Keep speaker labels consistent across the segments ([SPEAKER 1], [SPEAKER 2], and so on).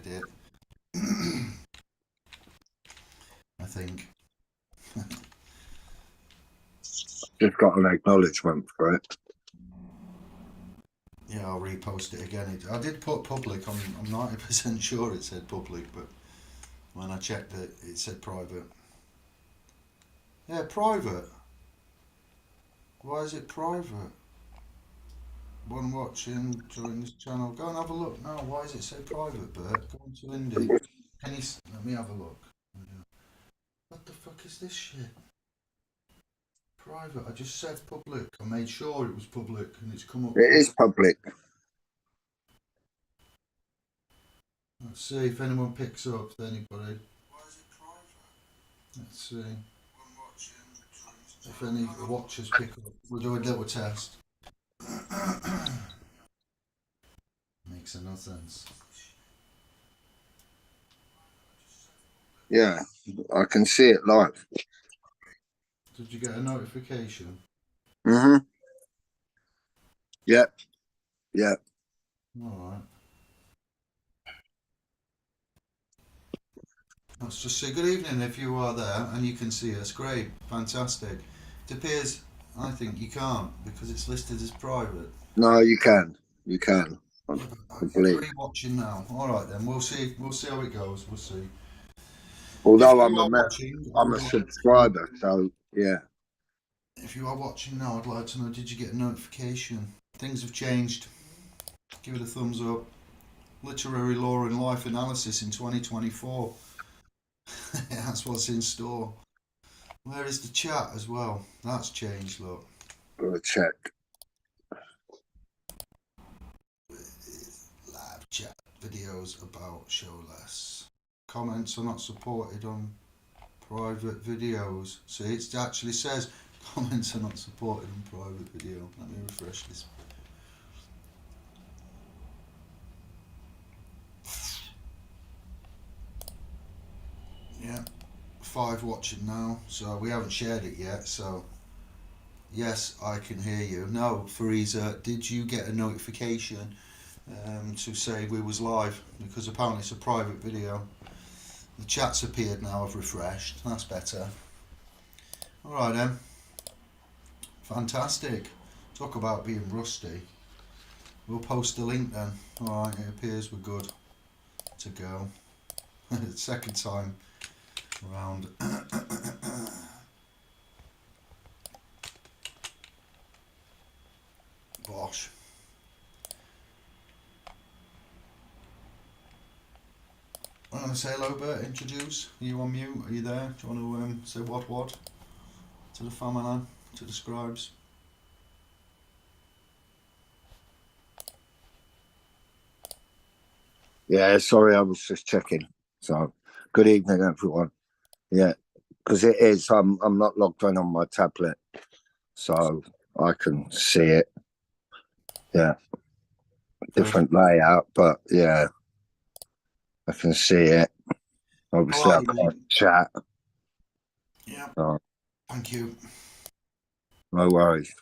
[SPEAKER 1] it. I think.
[SPEAKER 2] Just got an acknowledgement for it.
[SPEAKER 1] Yeah, I'll repost it again. I did put public. I'm 90% sure it said public, but when I checked it, it said private. Yeah, private. Why is it private? One watching join this channel. Go and have a look. No, why does it say private, Bert? Go on to Indie. Let me have a look. What the fuck is this shit? Private. I just said public. I made sure it was public, and it's come up.
[SPEAKER 2] It is public.
[SPEAKER 1] Let's see if anyone picks up. Anybody? Why is it private? Let's see. If any watchers pick up, we'll do a little test. Makes no sense.
[SPEAKER 2] Yeah, I can see it live.
[SPEAKER 1] Did you get a notification?
[SPEAKER 2] Mm-hmm. Yep. Yep.
[SPEAKER 1] Alright. Let's just say good evening if you are there and you can see us. Great, fantastic. It appears, I think you can't because it's listed as private.
[SPEAKER 2] No, you can. You can. I believe.
[SPEAKER 1] You're watching now. Alright then, we'll see how it goes. We'll see.
[SPEAKER 2] Although I'm a subscriber, so yeah.
[SPEAKER 1] If you are watching now, I'd like to know, did you get a notification? Things have changed. Give it a thumbs up. Literary law and life analysis in 2024. That's what's in store. Where is the chat as well? That's changed, look.
[SPEAKER 2] Gotta check.
[SPEAKER 1] Live chat videos about show less. Comments are not supported on private videos. See, it actually says comments are not supported on private video. Let me refresh this. Yeah, 5 watching now, so we haven't shared it yet, so yes, I can hear you. No, Fariza, did you get a notification to say we was live? Because apparently it's a private video. The chat's appeared now, I've refreshed. That's better. Alright then. Fantastic. Talk about being rusty. We'll post the link then. Alright, it appears we're good to go. Second time around. Bosh. I want to say hello, Bert. Introduce. Are you on mute? Are you there? Do you want to say what to the family, to the scribes?
[SPEAKER 2] Yeah, sorry, I was just checking. So, good evening, everyone. Yeah, because it is. I'm not logged in on my tablet, so I can see it. Yeah, different layout, but yeah, I can see it. Obviously, I can't chat.
[SPEAKER 1] Yeah.
[SPEAKER 2] So,
[SPEAKER 1] thank you.
[SPEAKER 2] No worries.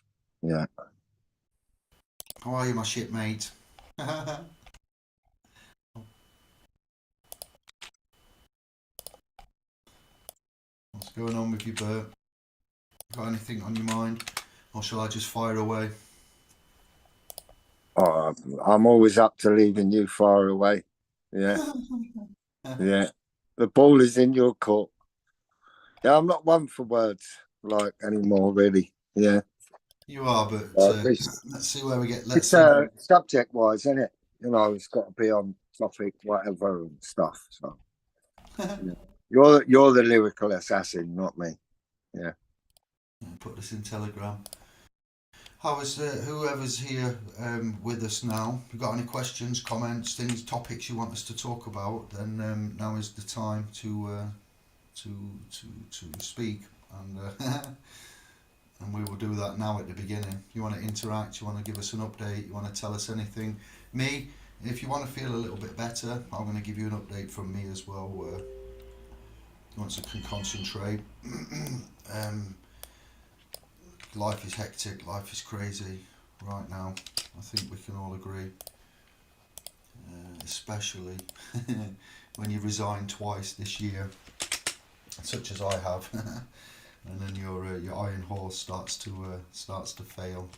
[SPEAKER 2] Yeah.
[SPEAKER 1] How are you, my shipmate? What's going on with you, Bert? Got anything on your mind? Or shall I just fire away?
[SPEAKER 2] I'm always up to leaving you far away. Yeah. Yeah. The ball is in your court. Yeah, I'm not one for words like anymore, really. Yeah.
[SPEAKER 1] You are, but let's see where we get. Let's see.
[SPEAKER 2] Subject wise, isn't it? You know, it's got to be on topic, whatever and stuff. So yeah. You're the lyrical assassin, not me. Yeah.
[SPEAKER 1] Put this in Telegram. How is whoever's here with us now? If you've got any questions, comments, things, topics you want us to talk about, then now is the time to speak, and and we will do that now at the beginning. You want to interact, you want to give us an update, you want to tell us anything. Me, if you want to feel a little bit better, I'm going to give you an update from me as well. Once I can concentrate. Life is hectic, life is crazy right now. I think we can all agree. especially when you resign twice this year, such as I have, and then your iron horse starts to fail.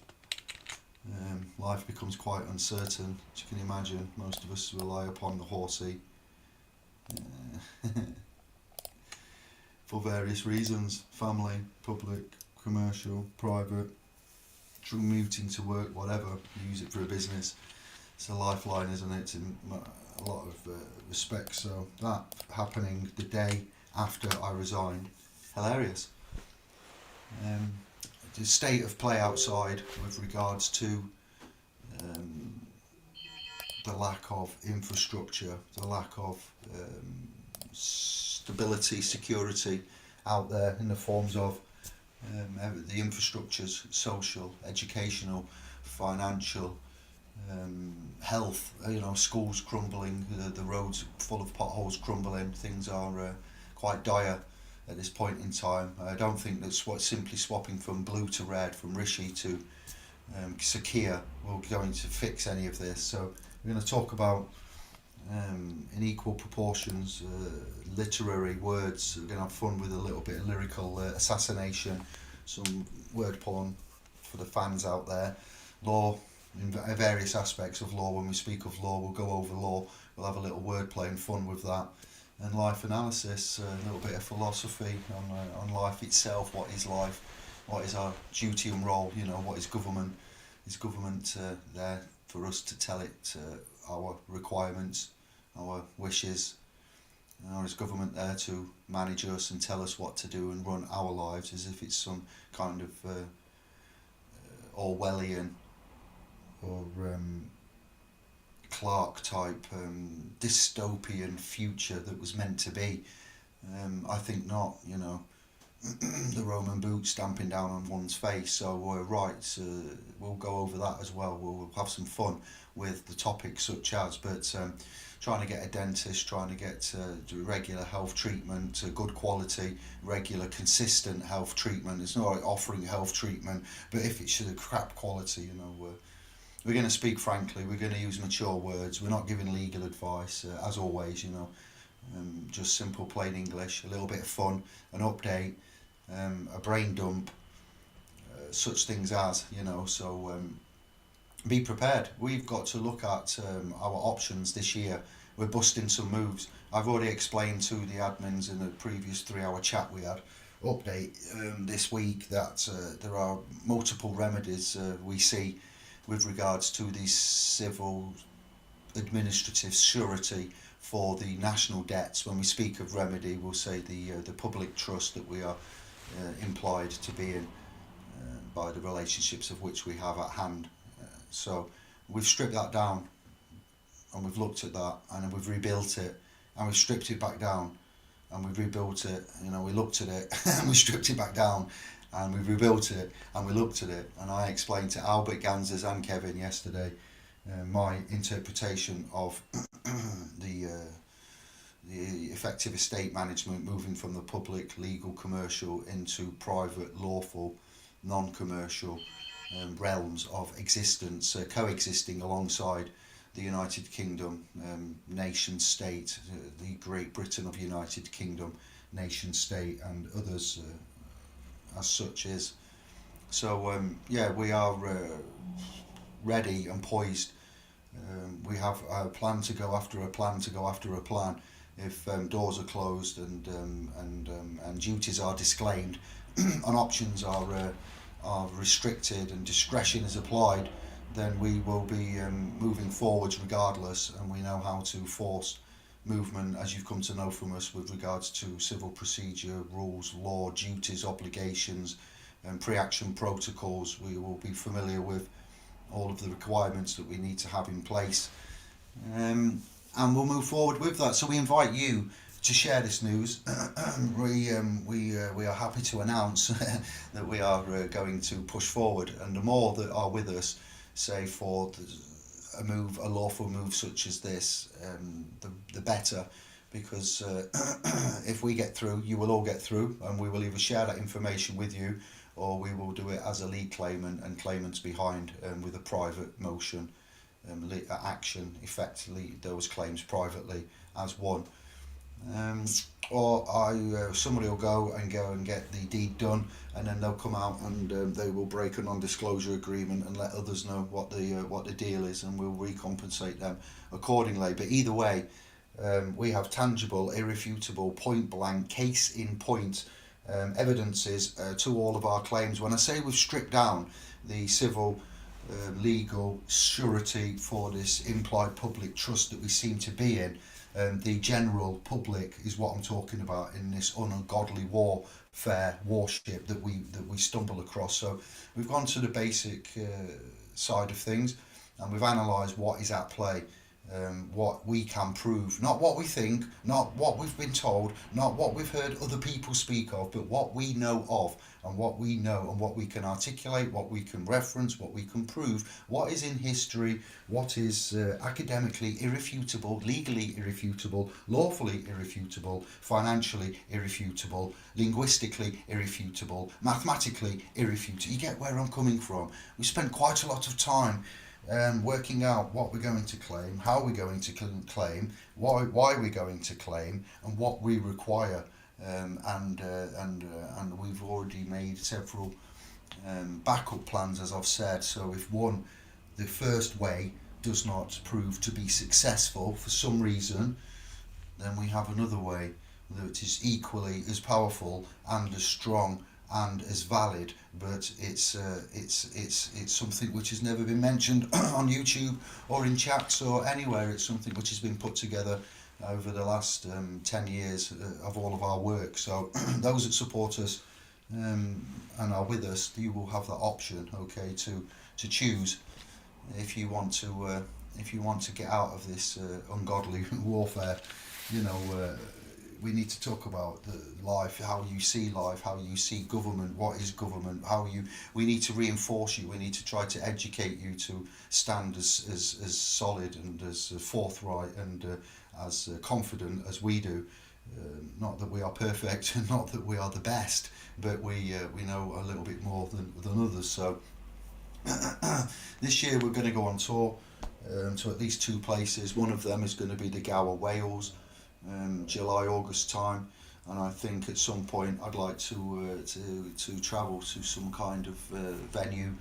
[SPEAKER 1] Life becomes quite uncertain, as you can imagine. Most of us rely upon the horsey for various reasons: family, public, commercial, private, commuting to work, whatever. You use it for a business. It's a lifeline, isn't it, in a lot of respects. So that happening the day after I resigned, hilarious. The state of play outside with regards to the lack of infrastructure, the lack of stability, security out there in the forms of the infrastructures, social, educational, financial, health. Schools crumbling, the roads full of potholes crumbling. Things are quite dire at this point in time. I don't think that simply swapping from blue to red, from Rishi to Sakia, will going to fix any of this. So we're going to talk about in equal proportions literary words. We're going to have fun with a little bit of lyrical assassination, some word porn for the fans out there. Law, in various aspects of law. When we speak of law, we'll go over law. We'll have a little wordplay and fun with that. And life analysis, a little bit of philosophy on life itself. What is life? What is our duty and role? What is government? Is government there for us to tell it our requirements, our wishes? Or is government there to manage us and tell us what to do and run our lives as if it's some kind of Orwellian or Clark type dystopian future that was meant to be? I think not. The Roman boot stamping down on one's face. So we'll go over that as well. We'll have some fun with the topics such as, but trying to get a dentist, trying to get regular health treatment, good quality, regular, consistent health treatment. It's not like offering health treatment, but if it's a crap quality, we're going to speak frankly. We're going to use mature words. We're not giving legal advice, as always. Just simple, plain English. A little bit of fun, an update, a brain dump, such things as. So be prepared. We've got to look at our options this year. We're busting some moves. I've already explained to the admins in the previous 3-hour chat we had update this week that there are multiple remedies we see with regards to the civil administrative surety for the national debts. When we speak of remedy, we'll say the public trust that we are implied to be in by the relationships of which we have at hand. So we've stripped that down, and we've looked at that, and we've rebuilt it, and we've stripped it back down, and we've rebuilt it. We looked at it, and we stripped it back down, and we rebuilt it, and we looked at it. And I explained to Albert Ganzers and Kevin yesterday my interpretation of the effective estate management moving from the public, legal, commercial into private, lawful, non-commercial realms of existence, coexisting alongside the United Kingdom, nation state, the Great Britain of United Kingdom, nation state, and others as such is. So we are ready and poised. We have a plan to go after a plan to go after a plan. If doors are closed and duties are disclaimed and options are restricted and discretion is applied, then we will be moving forwards regardless, and we know how to force movement, as you've come to know from us, with regards to civil procedure, rules, law, duties, obligations, and pre-action protocols. We will be familiar with all of the requirements that we need to have in place, and we'll move forward with that. So we invite you to share this news. We are happy to announce that we are going to push forward, and the more that are with us, say for a lawful move such as this, the better, because if we get through, you will all get through, and we will either share that information with you, or we will do it as a lead claimant and claimants behind with a private motion action, effectively those claims privately as one. Or somebody will go and get the deed done, and then they'll come out and they will break a non-disclosure agreement and let others know what the deal is, and we'll recompensate them accordingly. But either way, we have tangible, irrefutable, point-blank, case-in-point evidences to all of our claims. When I say we've stripped down the civil legal surety for this implied public trust that we seem to be in, the general public is what I'm talking about in this ungodly warship that we stumble across. So we've gone to the basic side of things, and we've analysed what is at play, what we can prove, not what we think, not what we've been told, not what we've heard other people speak of, but what we know of, and what we know and what we can articulate, what we can reference, what we can prove, what is in history, what is academically irrefutable, legally irrefutable, lawfully irrefutable, financially irrefutable, linguistically irrefutable, mathematically irrefutable. You get where I'm coming from. We spent quite a lot of time working out what we're going to claim, how we're going to claim, why we're going to claim, and what we require. And we've already made several backup plans, as I've said. So if the first way does not prove to be successful for some reason, then we have another way that is equally as powerful and as strong and as valid, but it's something which has never been mentioned on YouTube or in chats or anywhere. It's something which has been put together over the last 10 years of all of our work. So those that support us and are with us, you will have that option, okay, to choose if you want to get out of this ungodly warfare. We need to talk about life, how you see life, how you see government, what is government, we need to reinforce you, we need to try to educate you to stand as solid and as forthright and as confident as we do. Not that we are perfect, and not that we are the best, but we know a little bit more than others. So this year we're going to go on tour to at least 2 places. One of them is going to be the Gower, Wales, July, August time, and I think at some point I'd like to travel to some kind of venue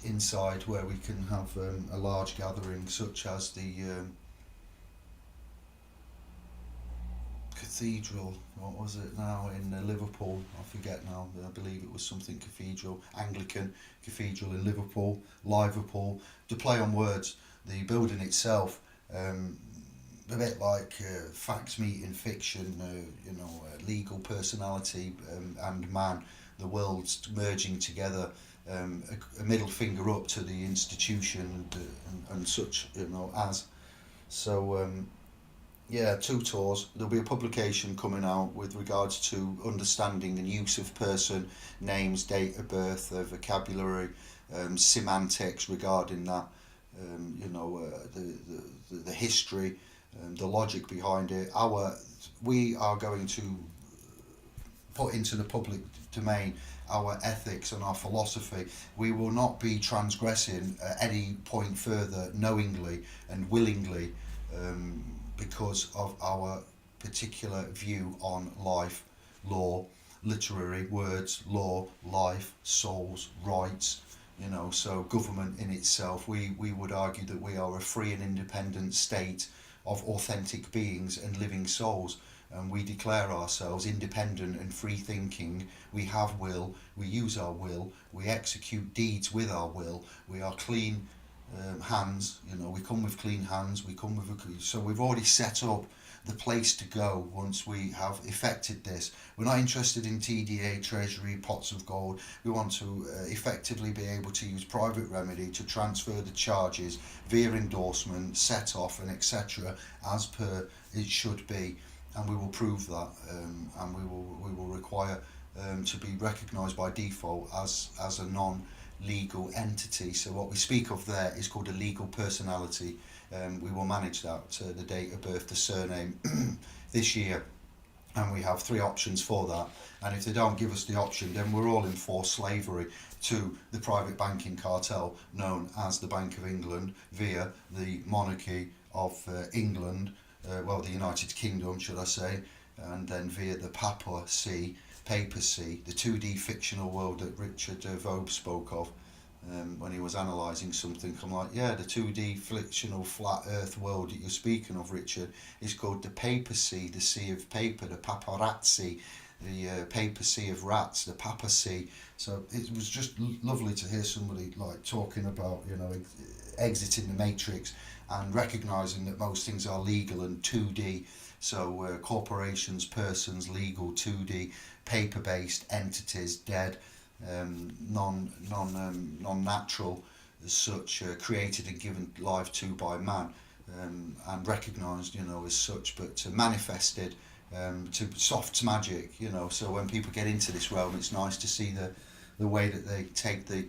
[SPEAKER 1] inside where we can have a large gathering, such as the cathedral. What was it now in Liverpool? I forget now. I believe it was something cathedral, Anglican Cathedral in Liverpool, Liverpool. To play on words, the building itself. A bit like facts meeting fiction, legal personality and man, the worlds merging together, a middle finger up to the institution and such, as. So, 2 tours. There'll be a publication coming out with regards to understanding and use of person, names, date of birth, vocabulary, semantics regarding that, the history, the logic behind it. We are going to put into the public domain our ethics and our philosophy. We will not be transgressing at any point further knowingly and willingly because of our particular view on life, law, literary words, law, life, souls, rights. So government in itself, we would argue that we are a free and independent state of authentic beings and living souls, and we declare ourselves independent and free thinking. We have will, we use our will, we execute deeds with our will, we are clean hands, we come with clean hands, so we've already set up the place to go once we have effected this. We're not interested in TDA, Treasury, pots of gold. We want to effectively be able to use private remedy to transfer the charges via endorsement, set off and etc. as per it should be, and we will prove that, and we will require to be recognised by default as a non-legal entity. So what we speak of there is called a legal personality. We will manage that, the date of birth, the surname, this year. and we have three options for that. And if they don't give us the option, then we're all in forced slavery to the private banking cartel known as the Bank of England via the monarchy of England, well, the United Kingdom, should I say, and then via the papacy, the 2D fictional world that Richard Vogue spoke of. When he was analysing something, I'm like, yeah, the 2D fictional flat earth world that you're speaking of, Richard, is called the papacy, the sea of paper, the paparazzi, the papacy of rats, the papacy. So it was just lovely to hear somebody like talking about, exiting the matrix and recognising that most things are legal and 2D. So corporations, persons, legal, 2D, paper-based entities, dead, non-natural as such, created and given life to by man, and recognised, as such, but manifested to soft magic, So when people get into this realm, it's nice to see the way that they take the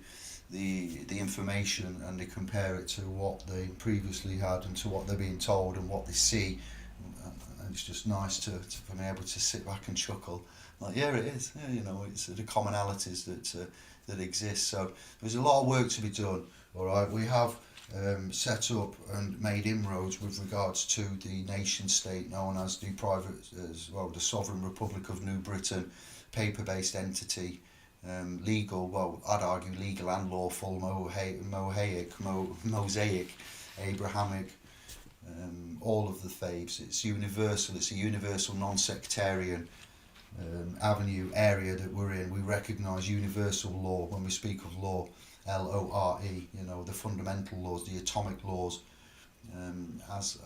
[SPEAKER 1] information and they compare it to what they previously had and to what they're being told and what they see. And it's just nice to be able to sit back and chuckle. Like, yeah, it is. Yeah, it's the commonalities that exist. So there's a lot of work to be done. All right, we have set up and made inroads with regards to the nation state known as the the Sovereign Republic of New Britain, paper-based entity, legal. Well, I'd argue legal and lawful, Mosaic, Abrahamic. All of the faiths. It's universal. It's a universal, non-sectarian avenue area that we're in. We recognise universal law when we speak of law, LORE. The fundamental laws, the atomic laws, as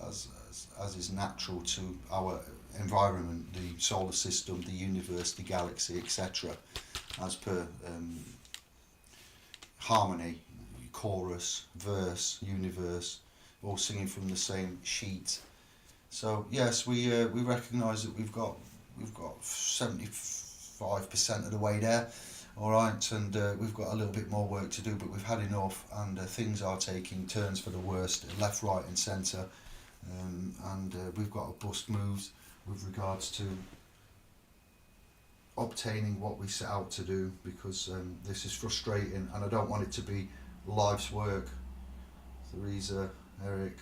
[SPEAKER 1] is natural to our environment, the solar system, the universe, the galaxy, etc. As per harmony, chorus, verse, universe, all singing from the same sheet. So yes, we recognise that we've got 75% of the way there, all right, and we've got a little bit more work to do, but we've had enough, and things are taking turns for the worst, left, right, and centre, and we've got to bust moves with regards to obtaining what we set out to do, because this is frustrating, and I don't want it to be life's work. Theresa, Eric,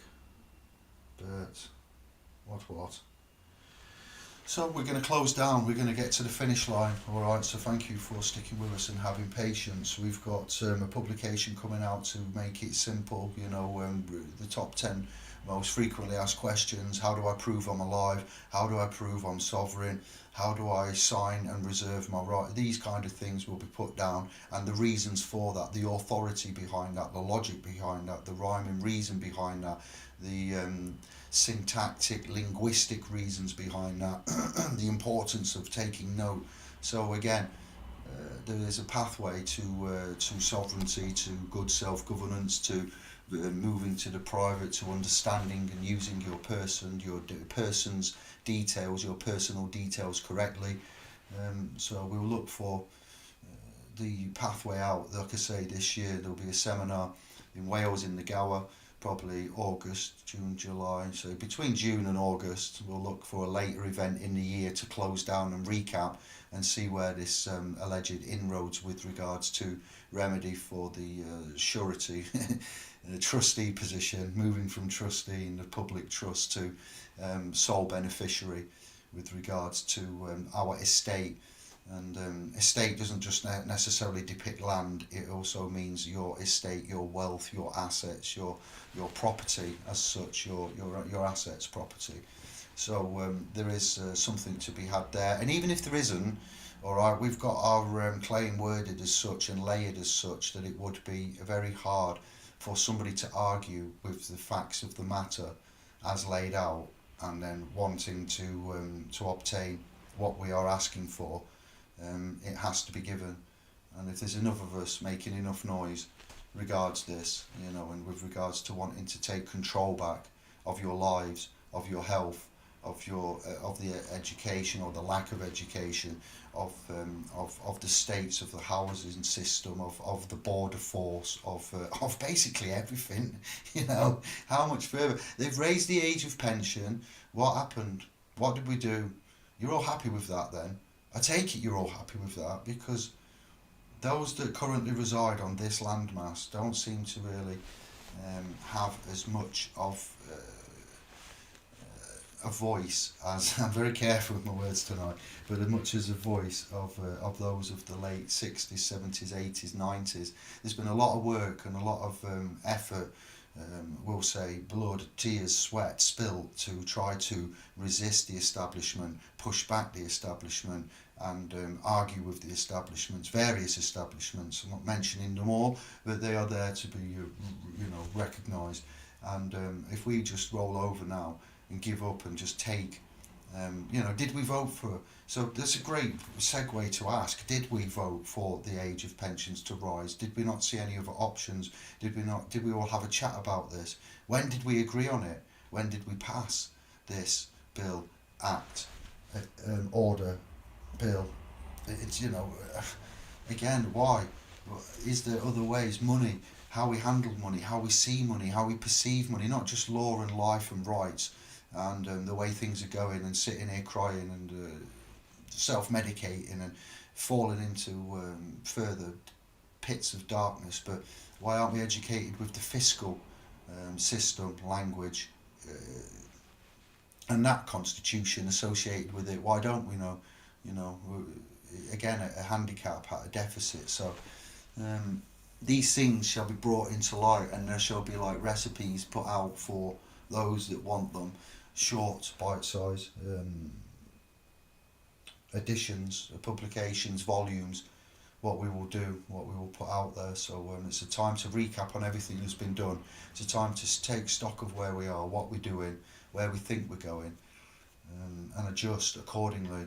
[SPEAKER 1] Bert, what? So we're going to close down. We're going to get to the finish line. All right. So thank you for sticking with us and having patience. We've got a publication coming out to make it simple. The top 10 most frequently asked questions. How do I prove I'm alive? How do I prove I'm sovereign? How do I sign and reserve my right? These kind of things will be put down, and the reasons for that, the authority behind that, the logic behind that, the rhyme and reason behind that, the syntactic, linguistic reasons behind that, the importance of taking note. So again, there is a pathway to sovereignty, to good self-governance, to moving to the private, to understanding and using your person's details, your personal details correctly. So we'll look for the pathway out. Like I say, this year there'll be a seminar in Wales in the Gower, probably August, June, July. So between June and August, we'll look for a later event in the year to close down and recap and see where this alleged inroads with regards to remedy for the surety, the trustee position, moving from trustee in the public trust to sole beneficiary with regards to our estate. And estate doesn't just necessarily depict land, it also means your estate, your wealth, your assets, your property as such, your assets, property. So there is something to be had there. And even if there isn't, all right, we've got our claim worded as such and layered as such that it would be very hard for somebody to argue with the facts of the matter as laid out, and then wanting to obtain what we are asking for. It has to be given, and if there's enough of us making enough noise regards this, and with regards to wanting to take control back of your lives, of your health, of your of the education or the lack of education, of the states, of the housing system, of the border force, of basically everything. How much further they've raised the age of pension. What happened? What did we do? You're all happy with that then? I take it you're all happy with that, because those that currently reside on this landmass don't seem to really have as much of a voice as I'm very careful with my words tonight, but as much as a voice of those of the late 60s, 70s, 80s, 90s. There's been a lot of work and a lot of effort, we'll say blood, tears, sweat, spilt to try to resist the establishment, push back the establishment, and argue with the establishments, various establishments. I'm not mentioning them all, but they are there to be, recognised. And if we just roll over now and give up and just take, did we vote for? So that's a great segue to ask: did we vote for the age of pensions to rise? Did we not see any other options? Did we not? Did we all have a chat about this? When did we agree on it? When did we pass this bill, act, order, bill? It's again, why? Is there other ways? Money, how we handle money, how we see money, how we perceive money, not just law and life and rights, and the way things are going, and sitting here crying and self-medicating and falling into further pits of darkness. But why aren't we educated with the fiscal system, language, and that constitution associated with it? Why don't we know? Again, a handicap, a deficit. So these things shall be brought into light, and there shall be like recipes put out for those that want them, short, bite-sized editions, publications, volumes, what we will do, what we will put out there. So it's a time to recap on everything that's been done. It's a time to take stock of where we are, what we're doing, where we think we're going, and adjust accordingly.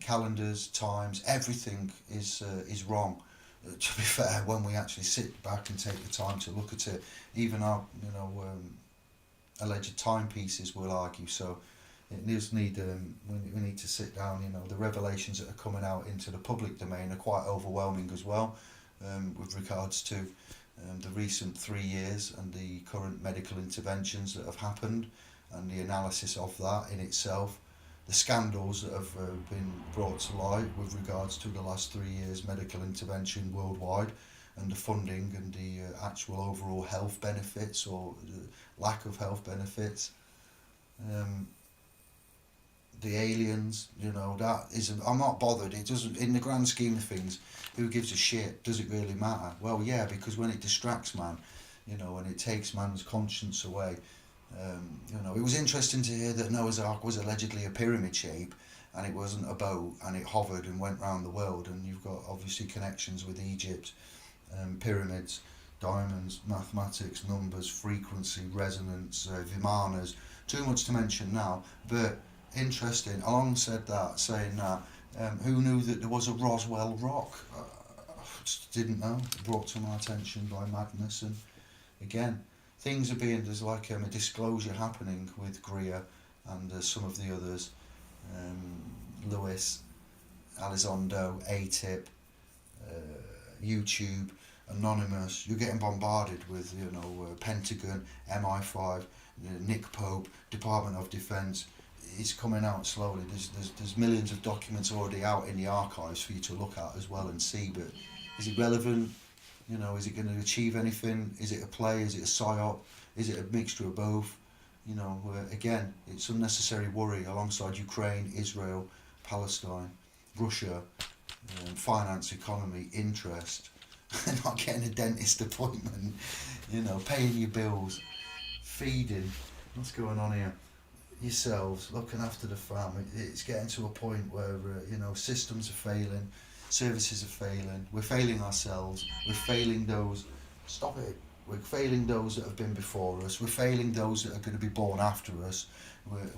[SPEAKER 1] Calendars, times, everything is wrong. To be fair, when we actually sit back and take the time to look at it, even our alleged timepieces will argue. So it does need we need to sit down. The revelations that are coming out into the public domain are quite overwhelming as well, with regards to the recent 3 years and the current medical interventions that have happened, and the analysis of that in itself. The scandals that have been brought to light with regards to the last 3 years medical intervention worldwide, and the funding and the actual overall health benefits or lack of health benefits. The aliens, that is. I'm not bothered. It doesn't, in the grand scheme of things, who gives a shit? Does it really matter? Well, yeah, because when it distracts man, when it takes man's conscience away. It was interesting to hear that Noah's Ark was allegedly a pyramid shape, and it wasn't a boat, and it hovered and went round the world. And you've got obviously connections with Egypt, pyramids, diamonds, mathematics, numbers, frequency, resonance, vimanas. Too much to mention now, but interesting. Alongside that, saying that, who knew that there was a Roswell rock? Just didn't know. Brought to my attention by Madness, and again, things are being, there's like a disclosure happening with Greer and some of the others, Lewis, Elizondo, ATIP, YouTube, Anonymous. You're getting bombarded with, Pentagon, MI5, Nick Pope, Department of Defence. It's coming out slowly. There's millions of documents already out in the archives for you to look at as well and see, but is it relevant? Is it going to achieve anything? Is it a play? Is it a psyop? Is it a mixture of both? Again, it's unnecessary worry alongside Ukraine, Israel, Palestine, Russia, finance, economy, interest, not getting a dentist appointment, paying your bills, feeding. What's going on here? Yourselves, looking after the family. It's getting to a point where, systems are failing. Services are failing. We're failing ourselves. We're failing those. Stop it. We're failing those that have been before us. We're failing those that are going to be born after us.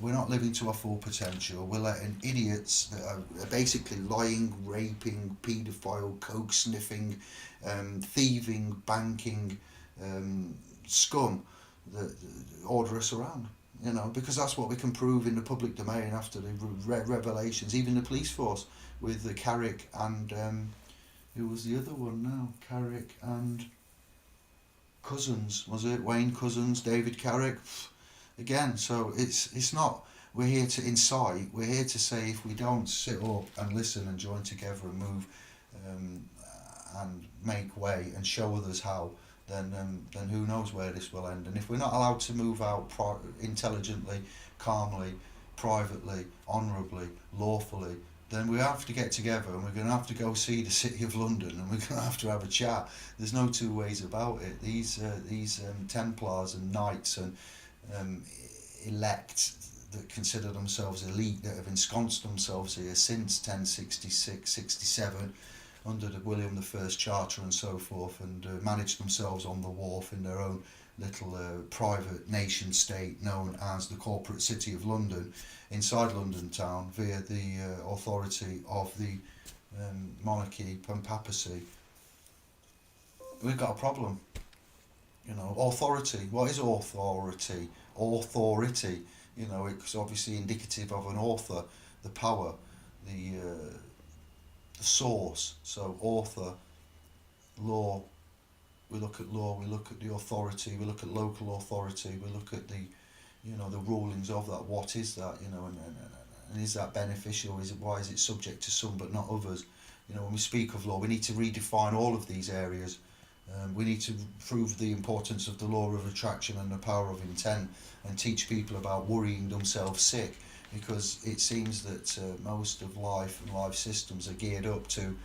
[SPEAKER 1] We're not living to our full potential. We're letting idiots that are basically lying, raping, paedophile, coke sniffing, thieving, banking, scum that order us around. Because that's what we can prove in the public domain after the revelations. Even the police force with the Carrick and who was the other one now? Carrick and Cousins, was it? Wayne Cousins, David Carrick. Again, so it's not. we're here to incite. We're here to say if we don't sit up and listen and join together and move um, and make way and show others how, then who knows where this will end. And if we're not allowed to move out intelligently, calmly, privately, honourably, lawfully, then we have to get together and we're going to have to go see the City of London and we're going to have a chat. There's no two ways about it. These Templars and knights and um, elect that consider themselves elite, that have ensconced themselves here since 1066, 67, under the William I Charter and so forth, and managed themselves on the wharf in their own little private nation state known as the corporate City of London, inside London town, via the authority of the monarchy and papacy. We've got a problem. You know, authority. What is authority? Authority. You know, it's obviously indicative of an author, the power, the source. So author, law. We look at law. We look at the authority. We look at local authority. We look at the, you know, the rulings of that. What is that? You know, and is that beneficial? Why is it subject to some but not others? You know, when we speak of law, we need to redefine all of these areas. We need to prove the importance of the law of attraction and the power of intent, and teach people about worrying themselves sick, because it seems that most of life and life systems are geared up to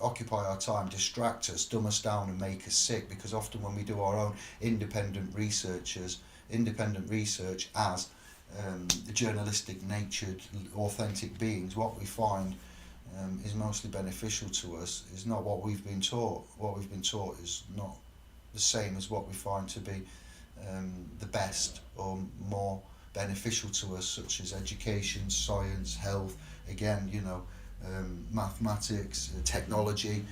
[SPEAKER 1] occupy our time, distract us, dumb us down and make us sick, because often when we do our own independent research as journalistic natured authentic beings, what we find is mostly beneficial to us is not what we've been taught. What we've been taught is not the same as what we find to be the best or more beneficial to us, such as education, science, health, again, you know, mathematics, technology.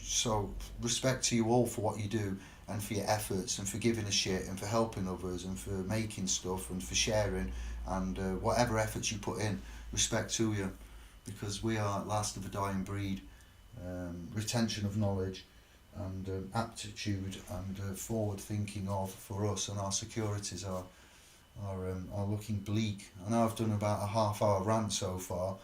[SPEAKER 1] So respect to you all for what you do and for your efforts and for giving a shit and for helping others and for making stuff and for sharing and whatever efforts you put in, respect to you, because we are at last of a dying breed. Retention of knowledge and aptitude and forward thinking of for us and our securities are looking bleak. I know I've done about a half-hour rant so far,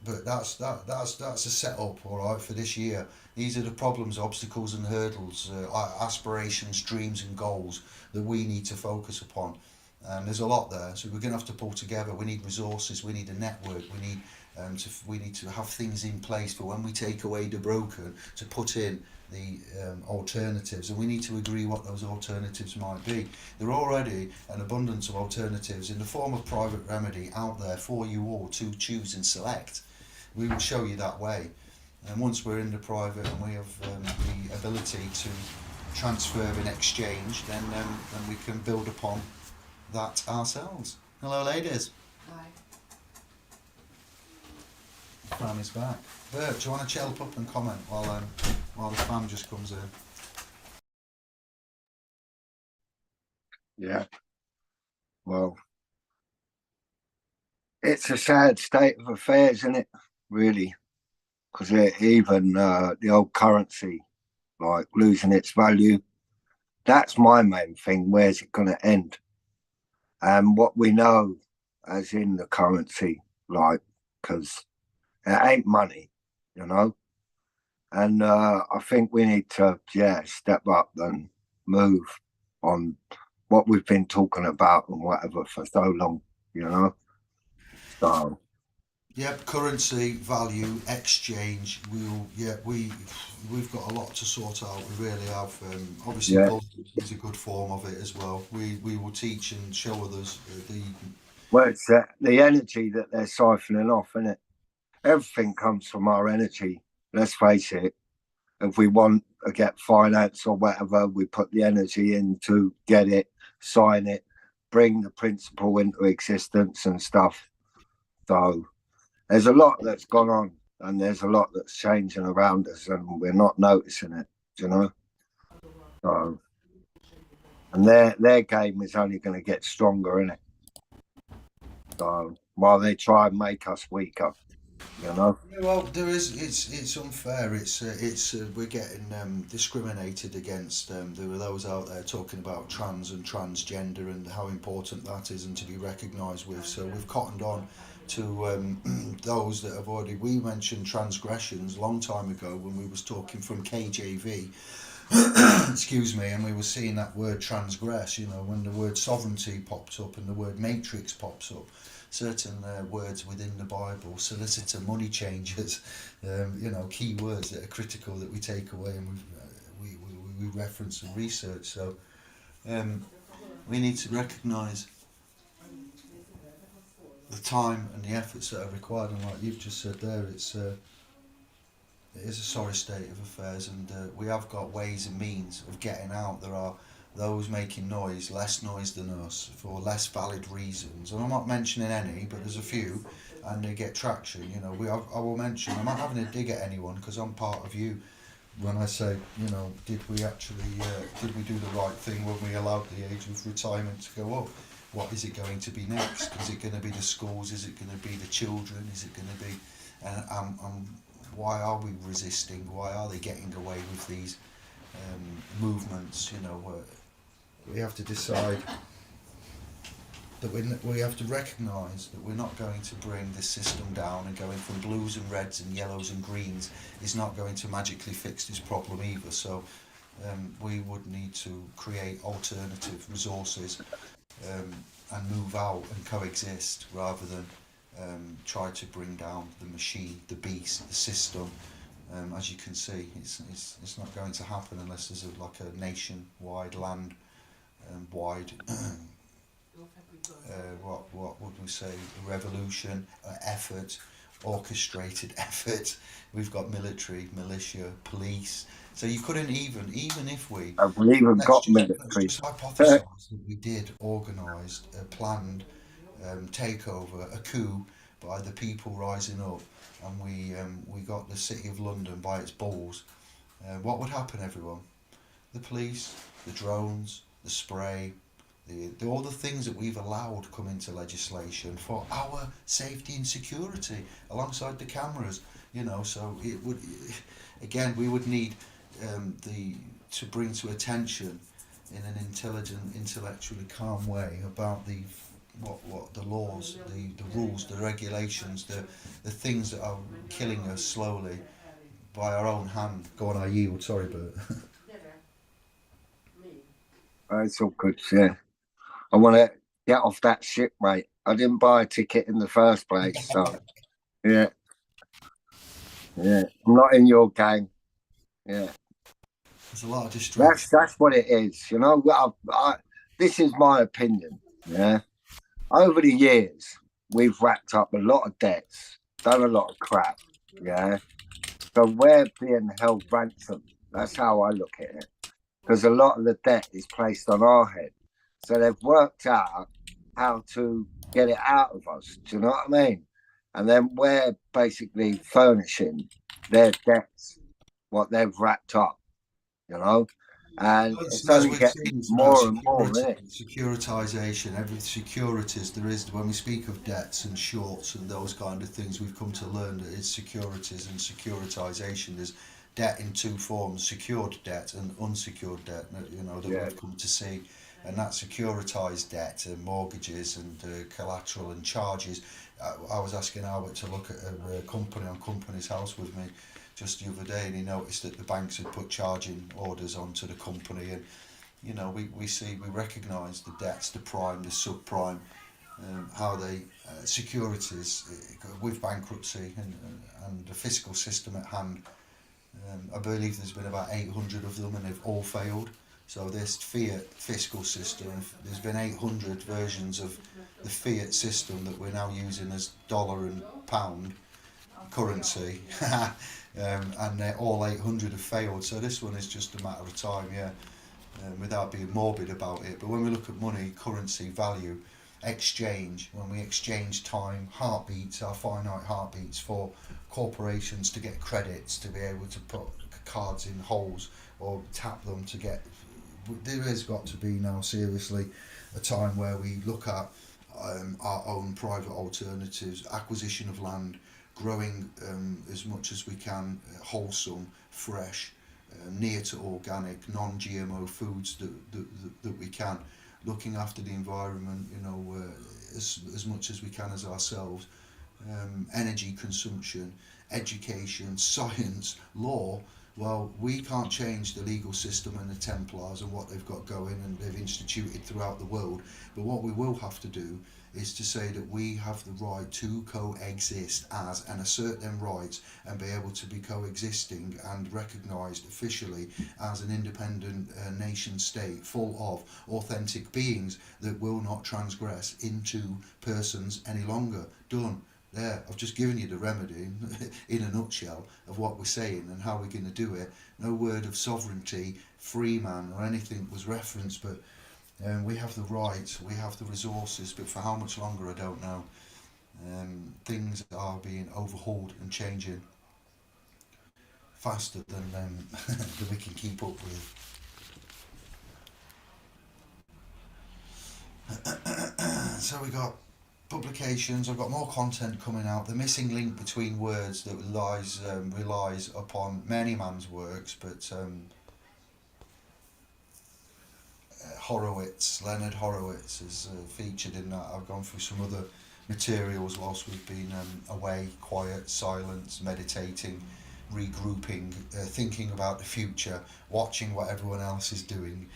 [SPEAKER 1] but that's a setup, all right, for this year. These are the problems, obstacles, and hurdles, aspirations, dreams, and goals that we need to focus upon. There's a lot there, so we're going to have to pull together. We need resources. We need a network. We need to have things in place for when we take away the broken to put in the alternatives, and we need to agree what those alternatives might be. There are already an abundance of alternatives in the form of private remedy out there for you all to choose and select. We will show you that way, and once we're in the private and we have the ability to transfer and exchange, then we can build upon that ourselves. Hello, ladies.
[SPEAKER 3] Hi.
[SPEAKER 1] Fam is back. Bert, do you want to chelp up and comment while the fam just comes in?
[SPEAKER 2] Yeah. Well, it's a sad state of affairs, isn't it? Really, because even the old currency, like losing its value. That's my main thing. Where's it going to end? And what we know, as in the currency, like, because it ain't money, you know. And I think we need to, step up and move on what we've been talking about and whatever for so long, you know. So
[SPEAKER 1] Yep, currency, value, exchange. We've got a lot to sort out. We really have. Obviously,
[SPEAKER 2] yeah,
[SPEAKER 1] politics is a good form of it as well. We will teach and show others the.
[SPEAKER 2] well, it's the energy that they're siphoning off, isn't it? Everything comes from our energy. Let's face it. If we want to get finance or whatever, we put the energy in to get it, sign it, bring the principle into existence and stuff. So there's a lot that's gone on and there's a lot that's changing around us and we're not noticing it, you know? So, and their game is only going to get stronger, isn't it? So while they try and make us weaker. You know.
[SPEAKER 1] Yeah, well, there is. It's unfair. We're getting discriminated against. There are those out there talking about trans and transgender and how important that is and to be recognised with. So we've cottoned on to those that have already. We mentioned transgressions a long time ago when we was talking from KJV. Excuse me, and we were seeing that word transgress. You know, when the word sovereignty pops up and the word matrix pops up, certain words within the Bible, solicitor, money changers, you know, key words that are critical that we take away and we reference and research. So um, we need to recognise the time and the efforts that are required. And like you've just said there, it is a sorry state of affairs, and we have got ways and means of getting out. There are those making noise, less noise than us, for less valid reasons. And I'm not mentioning any, but there's a few, and they get traction. You know, I will mention. I'm not having a dig at anyone because I'm part of you. When I say, you know, did we do the right thing when we allowed the age of retirement to go up? What is it going to be next? Is it going to be the schools? Is it going to be the children? Is it going to be? Why are we resisting? Why are they getting away with these movements? You know, we have to decide that we have to recognise that we're not going to bring this system down, and going from blues and reds and yellows and greens is not going to magically fix this problem either. So we would need to create alternative resources and move out and coexist rather than try to bring down the machine, the beast, the system. As you can see, it's not going to happen unless there's like a nation-wide, land-wide, what would we say, a revolution, effort, orchestrated effort. We've got military, militia, police. So you couldn't even if we
[SPEAKER 2] Have we even got
[SPEAKER 1] let's
[SPEAKER 2] military?
[SPEAKER 1] just hypothesise that we did organise a planned takeover, a coup by the people rising up, and we got the city of London by its balls. What would happen, everyone? The police, the drones, the spray, all the things that we've allowed come into legislation for our safety and security, alongside the cameras. You know, so it would, again, we would need the to bring to attention in an intelligent, intellectually calm way about the what the laws, the rules, the regulations, the things that are killing us slowly by our own hand. Go on, I yield. Sorry, Bert.
[SPEAKER 2] It's all good. Yeah, I want to get off that ship, mate. I didn't buy a ticket in the first place, so yeah, yeah. I'm not in your gang. Yeah,
[SPEAKER 1] There's a lot of distraction.
[SPEAKER 2] that's what it is. You know, this is my opinion. Yeah, over the years, we've racked up a lot of debts, done a lot of crap. Yeah, so we're being held ransom. That's how I look at it, because a lot of the debt is placed on our head. So they've worked out how to get it out of us. Do you know what I mean? And then we're basically furnishing their debts, what they've wrapped up, you know? And it's
[SPEAKER 1] As
[SPEAKER 2] only
[SPEAKER 1] we've
[SPEAKER 2] getting
[SPEAKER 1] seen, it's about
[SPEAKER 2] more and more, isn't it?
[SPEAKER 1] securitization. Every securities there is. When we speak of debts and shorts and those kind of things, we've come to learn that it's securities and securitization. There's debt in two forms: secured debt and unsecured debt. You know that
[SPEAKER 2] Yeah.
[SPEAKER 1] we've come to see, and that securitized debt and mortgages and collateral and charges. I was asking Albert to look at a company on Company's House with me just the other day, and he noticed that the banks had put charging orders onto the company. And you know, we recognise the debts, the prime, the subprime, how they securities with bankruptcy and the fiscal system at hand. I believe there's been about 800 of them, and they've all failed. So this fiat fiscal system, there's been 800 versions of the fiat system that we're now using as dollar and pound currency, and they're all 800 have failed. So this one is just a matter of time, yeah, without being morbid about it. But when we look at money, currency, value, exchange, when we exchange time, heartbeats, our finite heartbeats for corporations to get credits, to be able to put cards in holes or tap them to get, there has got to be now seriously a time where we look at our own private alternatives, acquisition of land, growing as much as we can, wholesome, fresh, near to organic, non-GMO foods that we can, looking after the environment, as much as we can as ourselves, energy consumption, education, science, law. Well, we can't change the legal system and the Templars and what they've got going and they've instituted throughout the world. But what we will have to do is to say that we have the right to coexist as and assert them rights and be able to be coexisting and recognised officially as an independent nation state full of authentic beings that will not transgress into persons any longer. Done. There, I've just given you the remedy in a nutshell of what we're saying and how we're going to do it. No word of sovereignty, free man, or anything was referenced, but we have the rights, we have the resources, but for how much longer, I don't know. Things are being overhauled and changing faster than we can keep up with. So we got publications. I've got more content coming out. The missing link between words that relies upon many man's works, but Leonard Horowitz is featured in that. I've gone through some other materials whilst we've been away, quiet, silent, meditating, regrouping, thinking about the future, watching what everyone else is doing.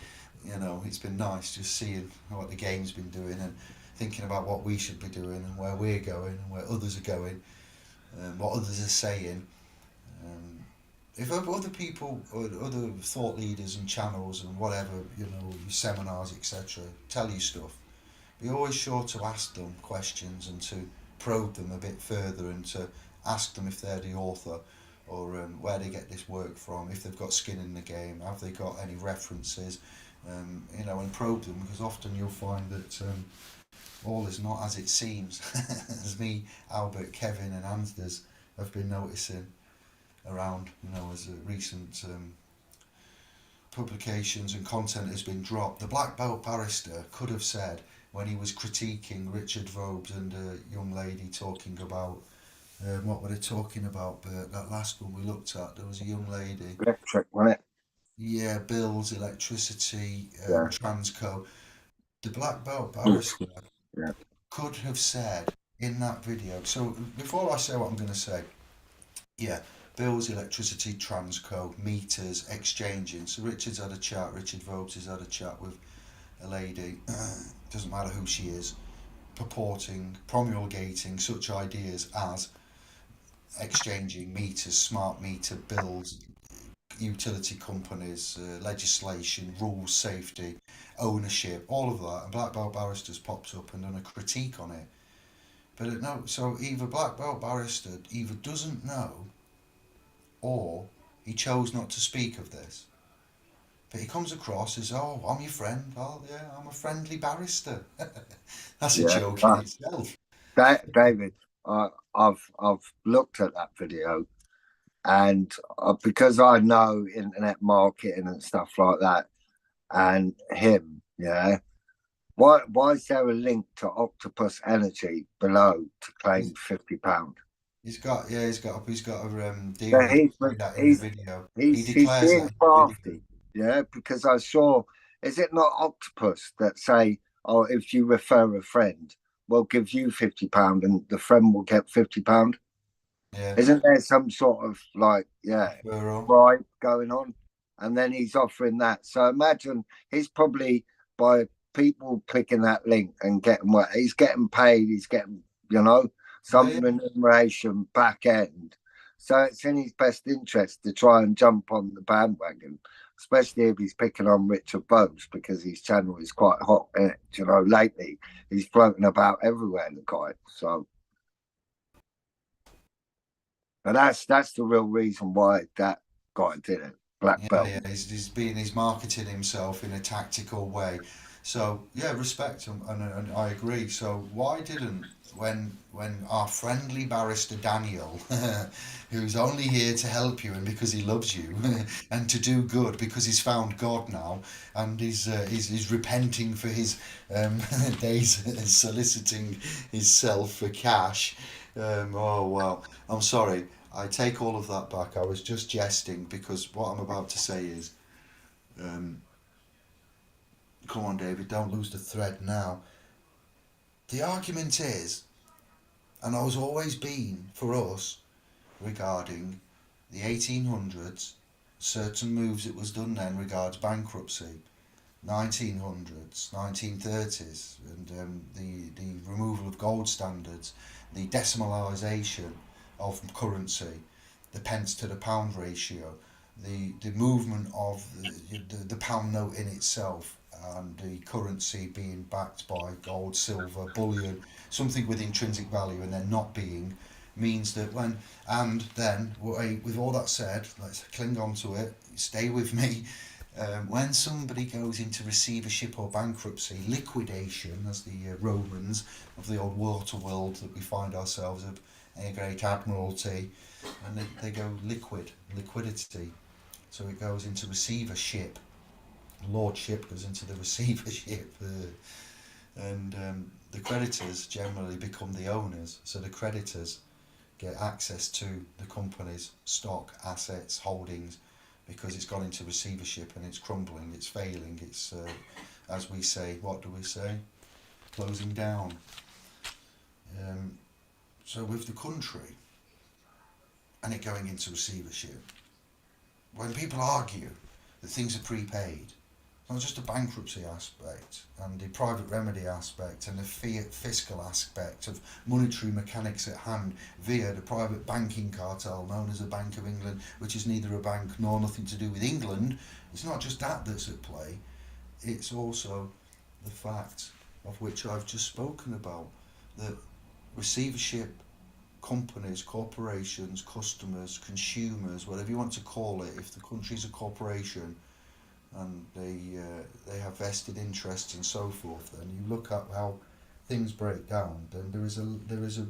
[SPEAKER 1] It's been nice just seeing what the game's been doing and thinking about what we should be doing and where we're going and where others are going, what others are saying. If other people or other thought leaders and channels and whatever, seminars, etc., tell you stuff, be always sure to ask them questions and to probe them a bit further and to ask them if they're the author or where they get this work from, if they've got skin in the game, have they got any references, and probe them, because often you'll find that all is not as it seems, as me, Albert, Kevin and Anders have been noticing around, as a recent publications and content has been dropped. The Black Belt Barrister could have said, when he was critiquing Richard Vobes and a young lady talking about, what were they talking about, Bert? That last one we looked at, there was a young lady.
[SPEAKER 2] Electric, wasn't it?
[SPEAKER 1] Yeah, bills, electricity,
[SPEAKER 2] Yeah.
[SPEAKER 1] Transco. The Black Belt Barrister
[SPEAKER 2] Yeah.
[SPEAKER 1] could have said in that video. So before I say what I'm going to say, yeah, bills, electricity, Transco, meters, exchanging. So Richard Vobes has had a chat with a lady, doesn't matter who she is, promulgating such ideas as exchanging meters, smart meter bills, utility companies, legislation, rules, safety, ownership, all of that. And Black Belt Barrister's popped up and done a critique on it. But no, so either Black Belt Barrister either doesn't know, or he chose not to speak of this. But he comes across as, oh, I'm your friend. Oh, yeah, I'm a friendly barrister. That's a joke in itself.
[SPEAKER 2] David, I've looked at that video, and because I know internet marketing and stuff like that, and him, yeah. Why is there a link to Octopus Energy below to claim £50?
[SPEAKER 1] He's got a deal with
[SPEAKER 2] that in the
[SPEAKER 1] video.
[SPEAKER 2] He's being crafty, yeah, because I saw, is it not Octopus that say, oh, if you refer a friend, we'll give you £50 and the friend will get £50?
[SPEAKER 1] Yeah.
[SPEAKER 2] Isn't there some sort of bribe going on? And then he's offering that. So imagine he's probably, by people clicking that link and getting what he's getting paid, he's getting, some remuneration back end. So it's in his best interest to try and jump on the bandwagon, especially if he's picking on Richard Vobes, because his channel is quite hot, isn't it? Lately he's floating about everywhere, the guy. So, but that's the real reason why that guy did it. Black Belt.
[SPEAKER 1] Yeah, he's marketing himself in a tactical way. So yeah, respect him, and I agree. So why didn't, when our friendly barrister Daniel, who's only here to help you and because he loves you and to do good because he's found God now and he's repenting for his days soliciting himself for cash, Oh well, I'm sorry. I take all of that back. I was just jesting because what I'm about to say is, um, come on, David, don't lose the thread now. The argument is, and I was always been for us regarding the 1800s, certain moves that was done then regards bankruptcy, 1900s, 1930s, and the removal of gold standards, the decimalisation of currency, the pence to the pound ratio, the movement of the pound note in itself, and the currency being backed by gold, silver, bullion, something with intrinsic value, and then not being, means that when, and then with all that said, let's cling on to it, stay with me. When somebody goes into receivership or bankruptcy, liquidation, as the Romans of the old water world that we find ourselves of, a great admiralty, and they go liquidity. So it goes into receivership. Lordship goes into the receivership, and the creditors generally become the owners. So the creditors get access to the company's stock, assets, holdings, because it's gone into receivership and it's crumbling, it's failing, it's, as we say, what do we say? Closing down. So with the country and it going into receivership, when people argue that things are prepaid, not just the bankruptcy aspect and the private remedy aspect and the fiscal aspect of monetary mechanics at hand via the private banking cartel known as the Bank of England, which is neither a bank nor nothing to do with England. It's not just that that's at play, it's also the fact of which I've just spoken about, that receivership companies, corporations, customers, consumers, whatever you want to call it, if the country's a corporation, and they have vested interests and so forth, then you look at how things break down, then there is a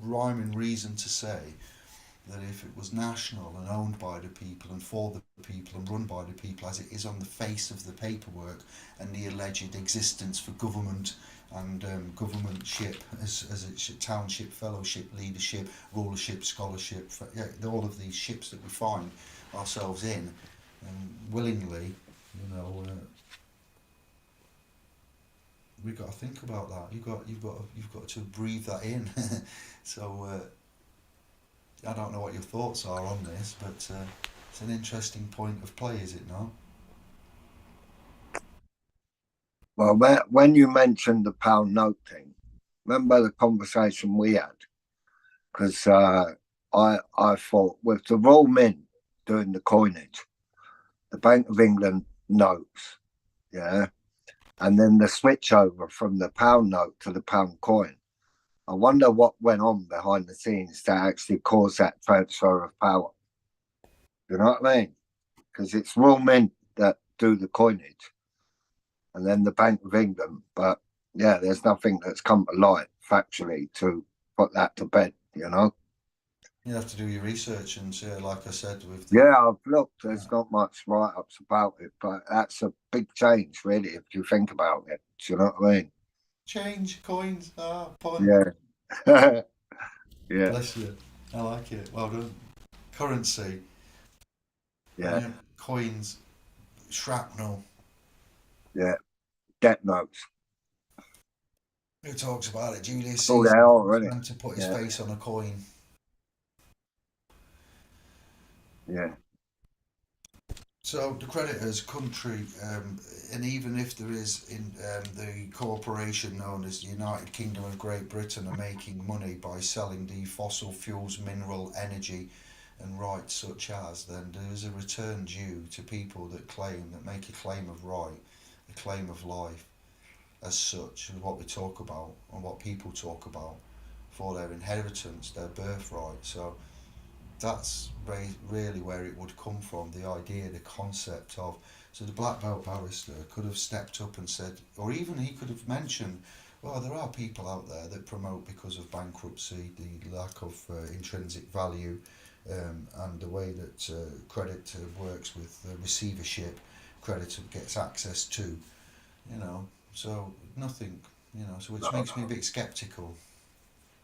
[SPEAKER 1] rhyme and reason to say that if it was national and owned by the people and for the people and run by the people as it is on the face of the paperwork and the alleged existence for government and governmentship as it's township, fellowship, leadership, rulership, scholarship, all of these ships that we find ourselves in, and willingly, we've got to think about that. You've got to breathe that in. So I don't know what your thoughts are on this, but it's an interesting point of play, is it not?
[SPEAKER 2] Well, when you mentioned the pound note thing, remember the conversation we had? Because I thought with the Royal Mint doing the coinage, the Bank of England notes, yeah, and then the switch over from the pound note to the pound coin. I wonder what went on behind the scenes to actually cause that transfer of power. You know what I mean? Because it's Royal Mint that do the coinage, and then the Bank of England. But yeah, there's nothing that's come to light factually to put that to bed. You know?
[SPEAKER 1] You have to do your research, and like I said, with
[SPEAKER 2] Yeah, I've looked. There's not much write-ups about it, but that's a big change, really, if you think about it. Do you know what I mean?
[SPEAKER 1] change coins, pun.
[SPEAKER 2] Yeah. Yeah.
[SPEAKER 1] Bless you. I like it. Well done. Currency,
[SPEAKER 2] Yeah.
[SPEAKER 1] coins, shrapnel.
[SPEAKER 2] Yeah. Debt notes.
[SPEAKER 1] Who talks about it? Julius
[SPEAKER 2] Oh, they
[SPEAKER 1] Caesar
[SPEAKER 2] are, isn't it?
[SPEAKER 1] man to put his
[SPEAKER 2] Yeah.
[SPEAKER 1] face on a coin.
[SPEAKER 2] Yeah.
[SPEAKER 1] So the creditors, country, and even if there is in the corporation known as the United Kingdom of Great Britain are making money by selling the fossil fuels, mineral energy, and rights such as, then there is a return due to people that make a claim of right, a claim of life, as such, as what we talk about and what people talk about for their inheritance, their birthright. So that's really where it would come from, the idea, the concept of, so the black belt barrister could have stepped up and said, or even he could have mentioned, well, there are people out there that promote because of bankruptcy, the lack of intrinsic value, and the way that credit works with receivership, credit gets access to, so nothing, so which makes me a bit sceptical.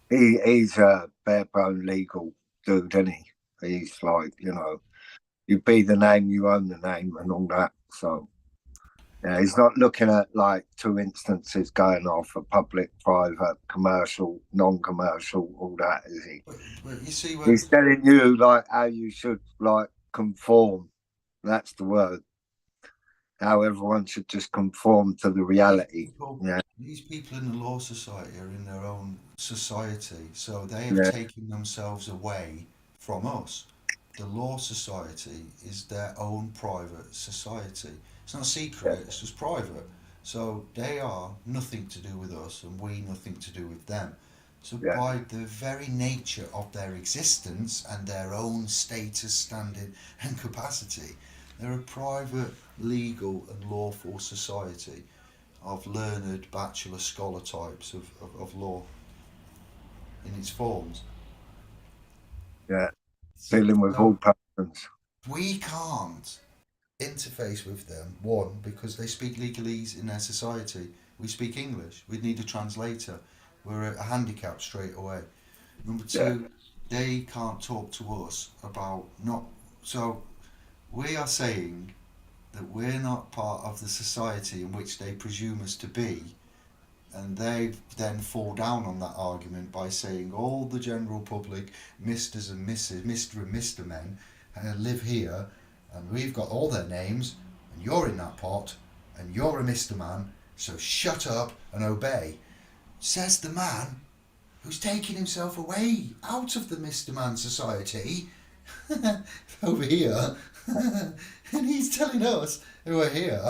[SPEAKER 2] he's a bare bone legal dude, isn't he? He's like, you be the name, you own the name, and all that. So yeah, he's not looking at like two instances going off a public, private, commercial, non-commercial, all that, is he?
[SPEAKER 1] But you see, when
[SPEAKER 2] He's telling you like how you should like conform. That's the word. How everyone should just conform to the reality. Yeah,
[SPEAKER 1] these people in the Law Society are in their own society, so they have
[SPEAKER 2] yeah,
[SPEAKER 1] taken themselves away from us. The Law Society is their own private society. It's not
[SPEAKER 2] yeah,
[SPEAKER 1] secret, it's just private. So they are nothing to do with us, and we nothing to do with them. So,
[SPEAKER 2] yeah,
[SPEAKER 1] by the very nature of their existence and their own status, standing, and capacity, they're a private, legal, and lawful society of learned bachelor scholar types of law in its forms.
[SPEAKER 2] yeah.
[SPEAKER 1] So,
[SPEAKER 2] Dealing with all persons.
[SPEAKER 1] we can't interface with them, one, because they speak legalese in their society. We speak English. We'd need a translator. We're a handicap straight away. Number
[SPEAKER 2] Yeah,
[SPEAKER 1] two, they can't talk to us about not. So we are saying that we're not part of the society in which they presume us to be, and they then fall down on that argument by saying all the general public, Misters and Mrs, Mr and Mr men, live here, and we've got all their names, and you're in that pot, and you're a Mr man, so shut up and obey. Says the man who's taking himself away out of the Mr Man society over here, and he's telling us who are here,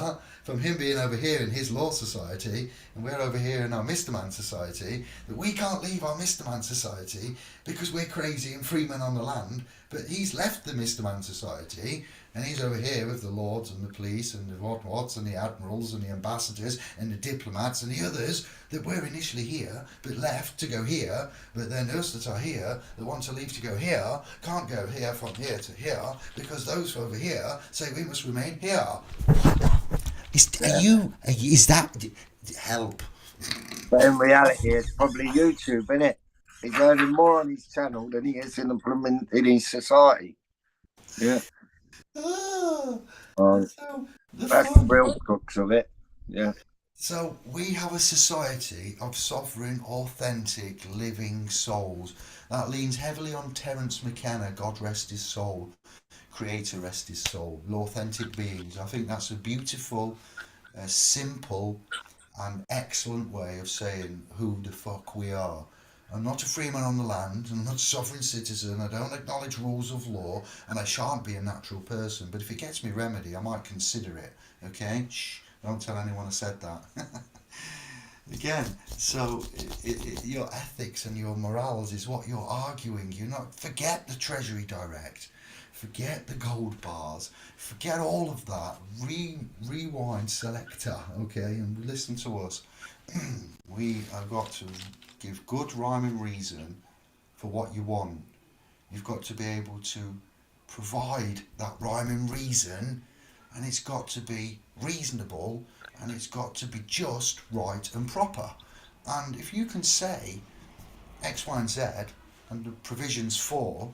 [SPEAKER 1] from him being over here in his law society, and we're over here in our Mr. Man society, that we can't leave our Mr. Man society because we're crazy and free men on the land. But he's left the Mr. Man society, and he's over here with the lords and the police and the whatnots and the admirals and the ambassadors and the diplomats and the others that were initially here but left to go here, but then us that are here that want to leave to go here can't go here from here to here because those over here say we must remain here.
[SPEAKER 2] yeah.
[SPEAKER 1] Is that help?
[SPEAKER 2] But in reality, it's probably YouTube, isn't it? He's earning more on his channel than he is in his society. Yeah.
[SPEAKER 1] Ah,
[SPEAKER 2] Um,
[SPEAKER 1] so the
[SPEAKER 2] that's the
[SPEAKER 1] fun.
[SPEAKER 2] real crux of it. Yeah.
[SPEAKER 1] So we have a society of sovereign, authentic, living souls. That leans heavily on Terence McKenna, God rest his soul, Creator rest his soul, authentic beings. I think that's a beautiful, simple, and excellent way of saying who the fuck we are. I'm not a freeman on the land, I'm not a sovereign citizen, I don't acknowledge rules of law, and I shan't be a natural person, but if it gets me remedy, I might consider it, okay? Shh, don't tell anyone I said that. Again, so your ethics and your morals is what you're arguing. You're not. Forget the Treasury Direct, forget the gold bars, forget all of that. Rewind selector, okay, and listen to us. We have got to give good rhyme and reason for what you want. You've got to be able to provide that rhyme and reason, and it's got to be reasonable, and it's got to be just, right, and proper. And if you can say X, Y, and Z, and the provisions for,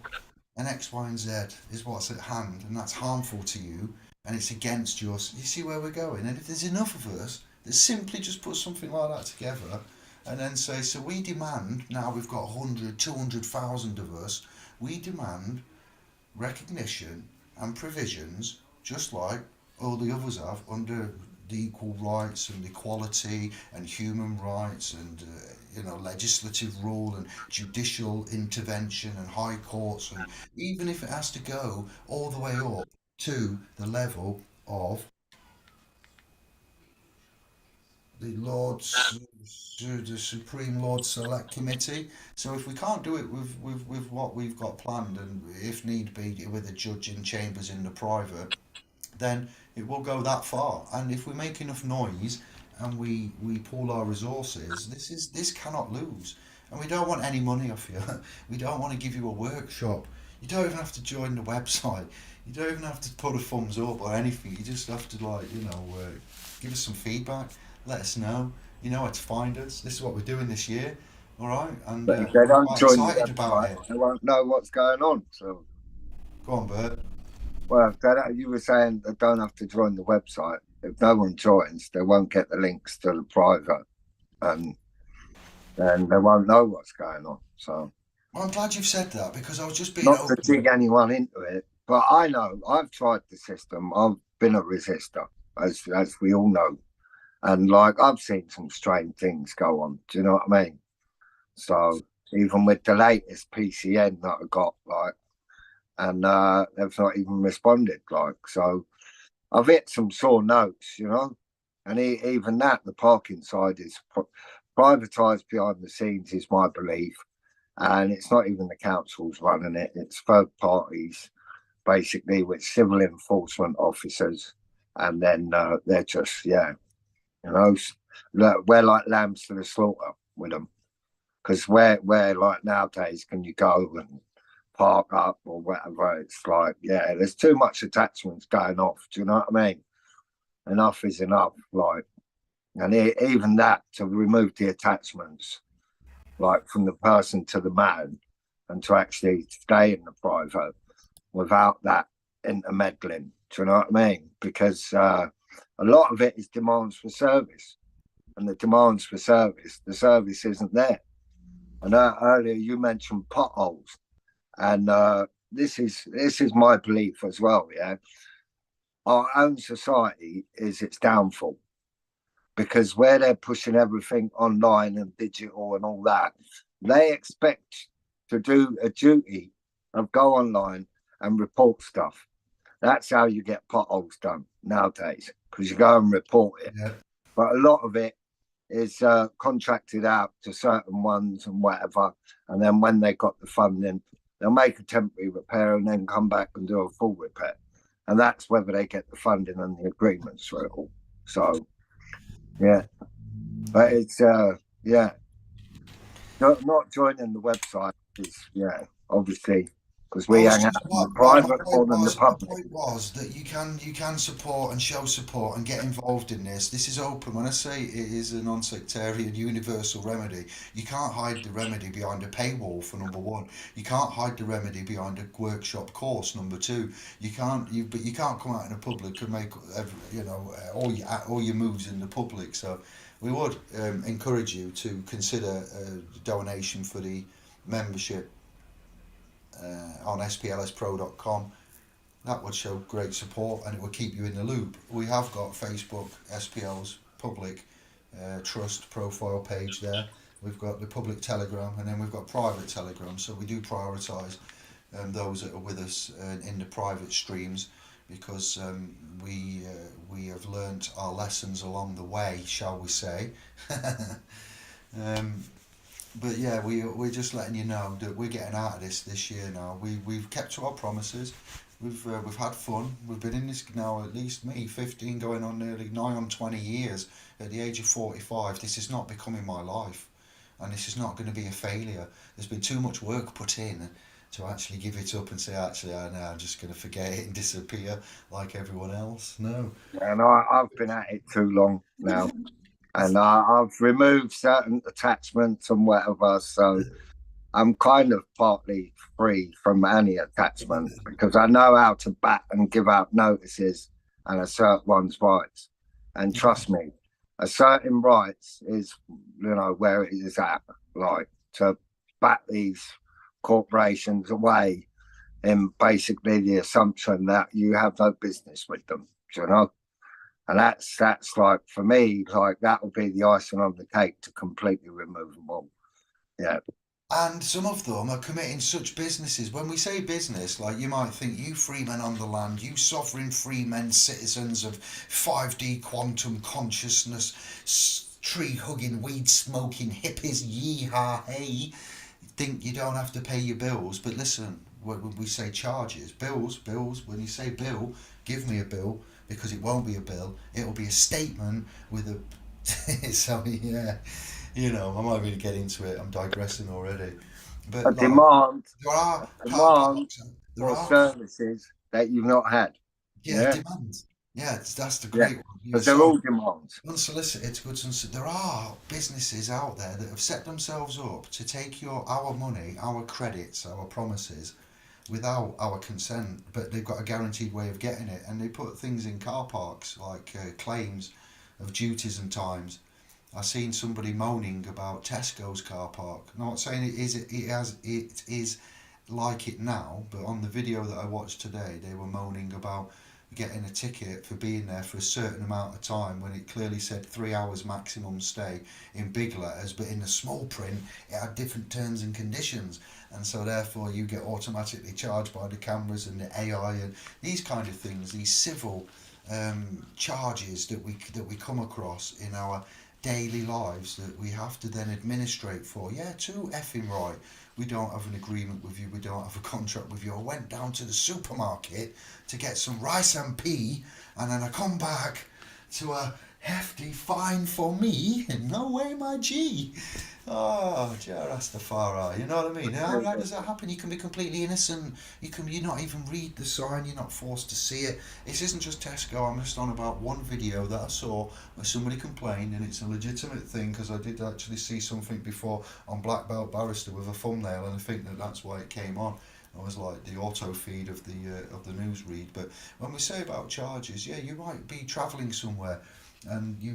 [SPEAKER 1] and X, Y, and Z is what's at hand, and that's harmful to you, and it's against yours, you see where we're going. And if there's enough of us that simply just put something like that together, and then say, so we demand, now we've got 100, 200,000 of us, we demand recognition and provisions, just like all the others have, under the equal rights and equality and human rights and legislative rule and judicial intervention and high courts, and even if it has to go all the way up to the level of the Lord's the Supreme Lord Select Committee. So if we can't do it with what we've got planned, and if need be with a judge in chambers in the private, then it will go that far. And if we make enough noise and we pool our resources, this cannot lose. And we don't want any money off you. We don't want to give you a workshop. You don't even have to join the website. You don't even have to put a thumbs up or anything. You just have to give us some feedback. Let us know. You know where to find us. This is what we're doing this year. All right, and
[SPEAKER 2] But if they
[SPEAKER 1] we're
[SPEAKER 2] don't
[SPEAKER 1] quite
[SPEAKER 2] join the
[SPEAKER 1] excited about
[SPEAKER 2] website,
[SPEAKER 1] it.
[SPEAKER 2] they won't know what's going on. So,
[SPEAKER 1] Go on, Bert.
[SPEAKER 2] well, if they don't, you were saying they don't have to join the website. If no one joins, they won't get the links to the private, and then they won't know what's going on. So,
[SPEAKER 1] Well, I'm glad you've said that because I was just being
[SPEAKER 2] not to dig
[SPEAKER 1] open.
[SPEAKER 2] anyone into it, but I know I've tried the system. I've been a resistor, as we all know, and like I've seen some strange things go on. Do you know what I mean? So even with the latest PCN that I got, like, and they've not even responded, like, so I've hit some sore notes, you know, and even that, the parking side is privatised behind the scenes, is my belief, and it's not even the councils running it; it's third parties, basically, with civil enforcement officers, and then they're just, yeah, you know, we're like lambs to the slaughter with them. Because where like nowadays can you go and park up or whatever? It's like, yeah, there's too much attachments going off. Do you know what I mean? Enough is enough. Like, and even that, to remove the attachments, like from the person to the man, and to actually stay in the private without that intermeddling. Do you know what I mean? Because a lot of it is demands for service, and the demands for service, the service isn't there. And earlier you mentioned potholes, and this is my belief as well. Yeah, our own society is its downfall, because where they're pushing everything online and digital and all that, they expect to do a duty of go online and report stuff. That's how you get potholes done nowadays, because you go and report it.
[SPEAKER 1] Yeah.
[SPEAKER 2] But a lot of it is contracted out to certain ones and whatever. And then when they got the funding, they'll make a temporary repair and then come back and do a full repair. And that's whether they get the funding and the agreements for it all. So, yeah. But it's, yeah, not joining the website is, yeah, obviously, because we hang out in the private more than the
[SPEAKER 1] My
[SPEAKER 2] public.
[SPEAKER 1] point was that you can support and show support and get involved in this. This is open. When I say it is a non-sectarian universal remedy, you can't hide the remedy behind a paywall for number one. You can't hide the remedy behind a workshop course number two. But you can't come out in the public and make all your moves in the public. So we would encourage you to consider a donation for the membership on splspro.com. That would show great support and it would keep you in the loop. We have got Facebook SPL's public trust profile page there. We've got the public Telegram and then we've got private Telegram. So we do prioritise those that are with us in the private streams because we have learnt our lessons along the way, shall we say. um, but yeah, we're just letting you know that we're getting out of this year now. We've kept to our promises. We've had fun. We've been in this now, at least me, 15 going on nearly nigh on 20 years. At the age of 45, this is not becoming my life, and this is not going to be a failure. There's been too much work put in to actually give it up and say, actually, I'm just going to forget it and disappear like everyone else. No.
[SPEAKER 2] And I've been at it too long now. And I've removed certain attachments and whatever, so I'm kind of partly free from any attachment because I know how to bat and give out notices and assert one's rights. And trust me, asserting rights is, where it is at. Like, to bat these corporations away in basically the assumption that you have no business with them, And that's like, for me, like that will be the icing on the cake to completely remove them all. Yeah.
[SPEAKER 1] And some of them are committing such businesses. When we say business, like you might think, you free men on the land, you sovereign free men, citizens of 5D quantum consciousness, tree hugging, weed smoking hippies, yee-haw, hey, think you don't have to pay your bills. But listen, when we say charges, bills, when you say bill, give me a bill, because it won't be a bill, it'll be a statement with a... so, yeah. I'm not really getting into it. I'm digressing already. But
[SPEAKER 2] A demand,
[SPEAKER 1] there are car
[SPEAKER 2] demand
[SPEAKER 1] parks. There
[SPEAKER 2] for
[SPEAKER 1] are,
[SPEAKER 2] services that you've not had.
[SPEAKER 1] yeah,
[SPEAKER 2] Yeah.
[SPEAKER 1] demand. Yeah, that's the
[SPEAKER 2] Yeah,
[SPEAKER 1] great one. Yeah,
[SPEAKER 2] because they're
[SPEAKER 1] so
[SPEAKER 2] all demands.
[SPEAKER 1] unsolicited goods. There are businesses out there that have set themselves up to take our money, our credits, our promises, without our consent, but they've got a guaranteed way of getting it, and they put things in car parks like claims of duties and times. I seen somebody moaning about Tesco's car park. Not saying it is like it now, but on the video that I watched today, they were moaning about getting a ticket for being there for a certain amount of time when it clearly said 3 hours maximum stay in big letters, but in the small print it had different terms and conditions, and so therefore you get automatically charged by the cameras and the AI and these kind of things, these civil charges that we come across in our daily lives that we have to then administrate for. Yeah, too effing right. We don't have an agreement with you. We don't have a contract with you. I went down to the supermarket to get some rice and pea, and then I come back to a hefty fine for me. No way, my G. Oh, Rastafari, you know what I mean? How does that happen? You can be completely innocent. You not even read the sign. You're not forced to see it. This isn't just Tesco. I'm just on about one video that I saw where somebody complained, and it's a legitimate thing because I did actually see something before on Black Belt Barrister with a thumbnail, and I think that that's why it came on. I was like the auto feed of the news read. But when we say about charges, yeah, you might be travelling somewhere and you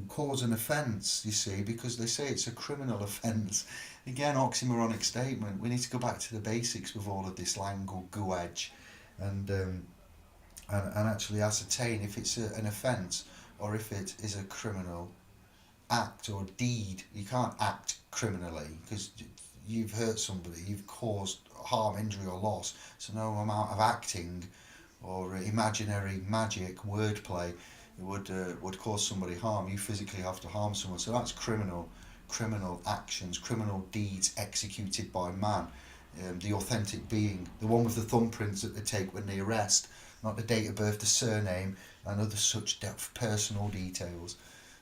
[SPEAKER 1] cause an offence, you see, because they say it's a criminal offence. Again, oxymoronic statement. We need to go back to the basics with all of this language and and actually ascertain if it's an offence or if it is a criminal act or deed. You can't act criminally because you've hurt somebody, you've caused harm, injury, or loss. So no amount of acting or imaginary magic wordplay would cause somebody harm. You physically have to harm someone, so that's criminal actions, criminal deeds executed by man, the authentic being, the one with the thumbprints that they take when they arrest, not the date of birth, the surname, and other such personal details.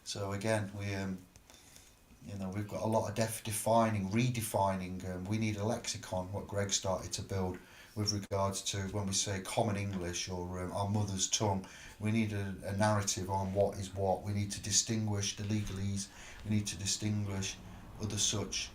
[SPEAKER 1] So again, we've got a lot of defining, redefining. We need a lexicon, what Greg started to build with regards to when we say common English or our mother's tongue. We need a narrative on what is what. We need to distinguish the legalese. We need to distinguish other such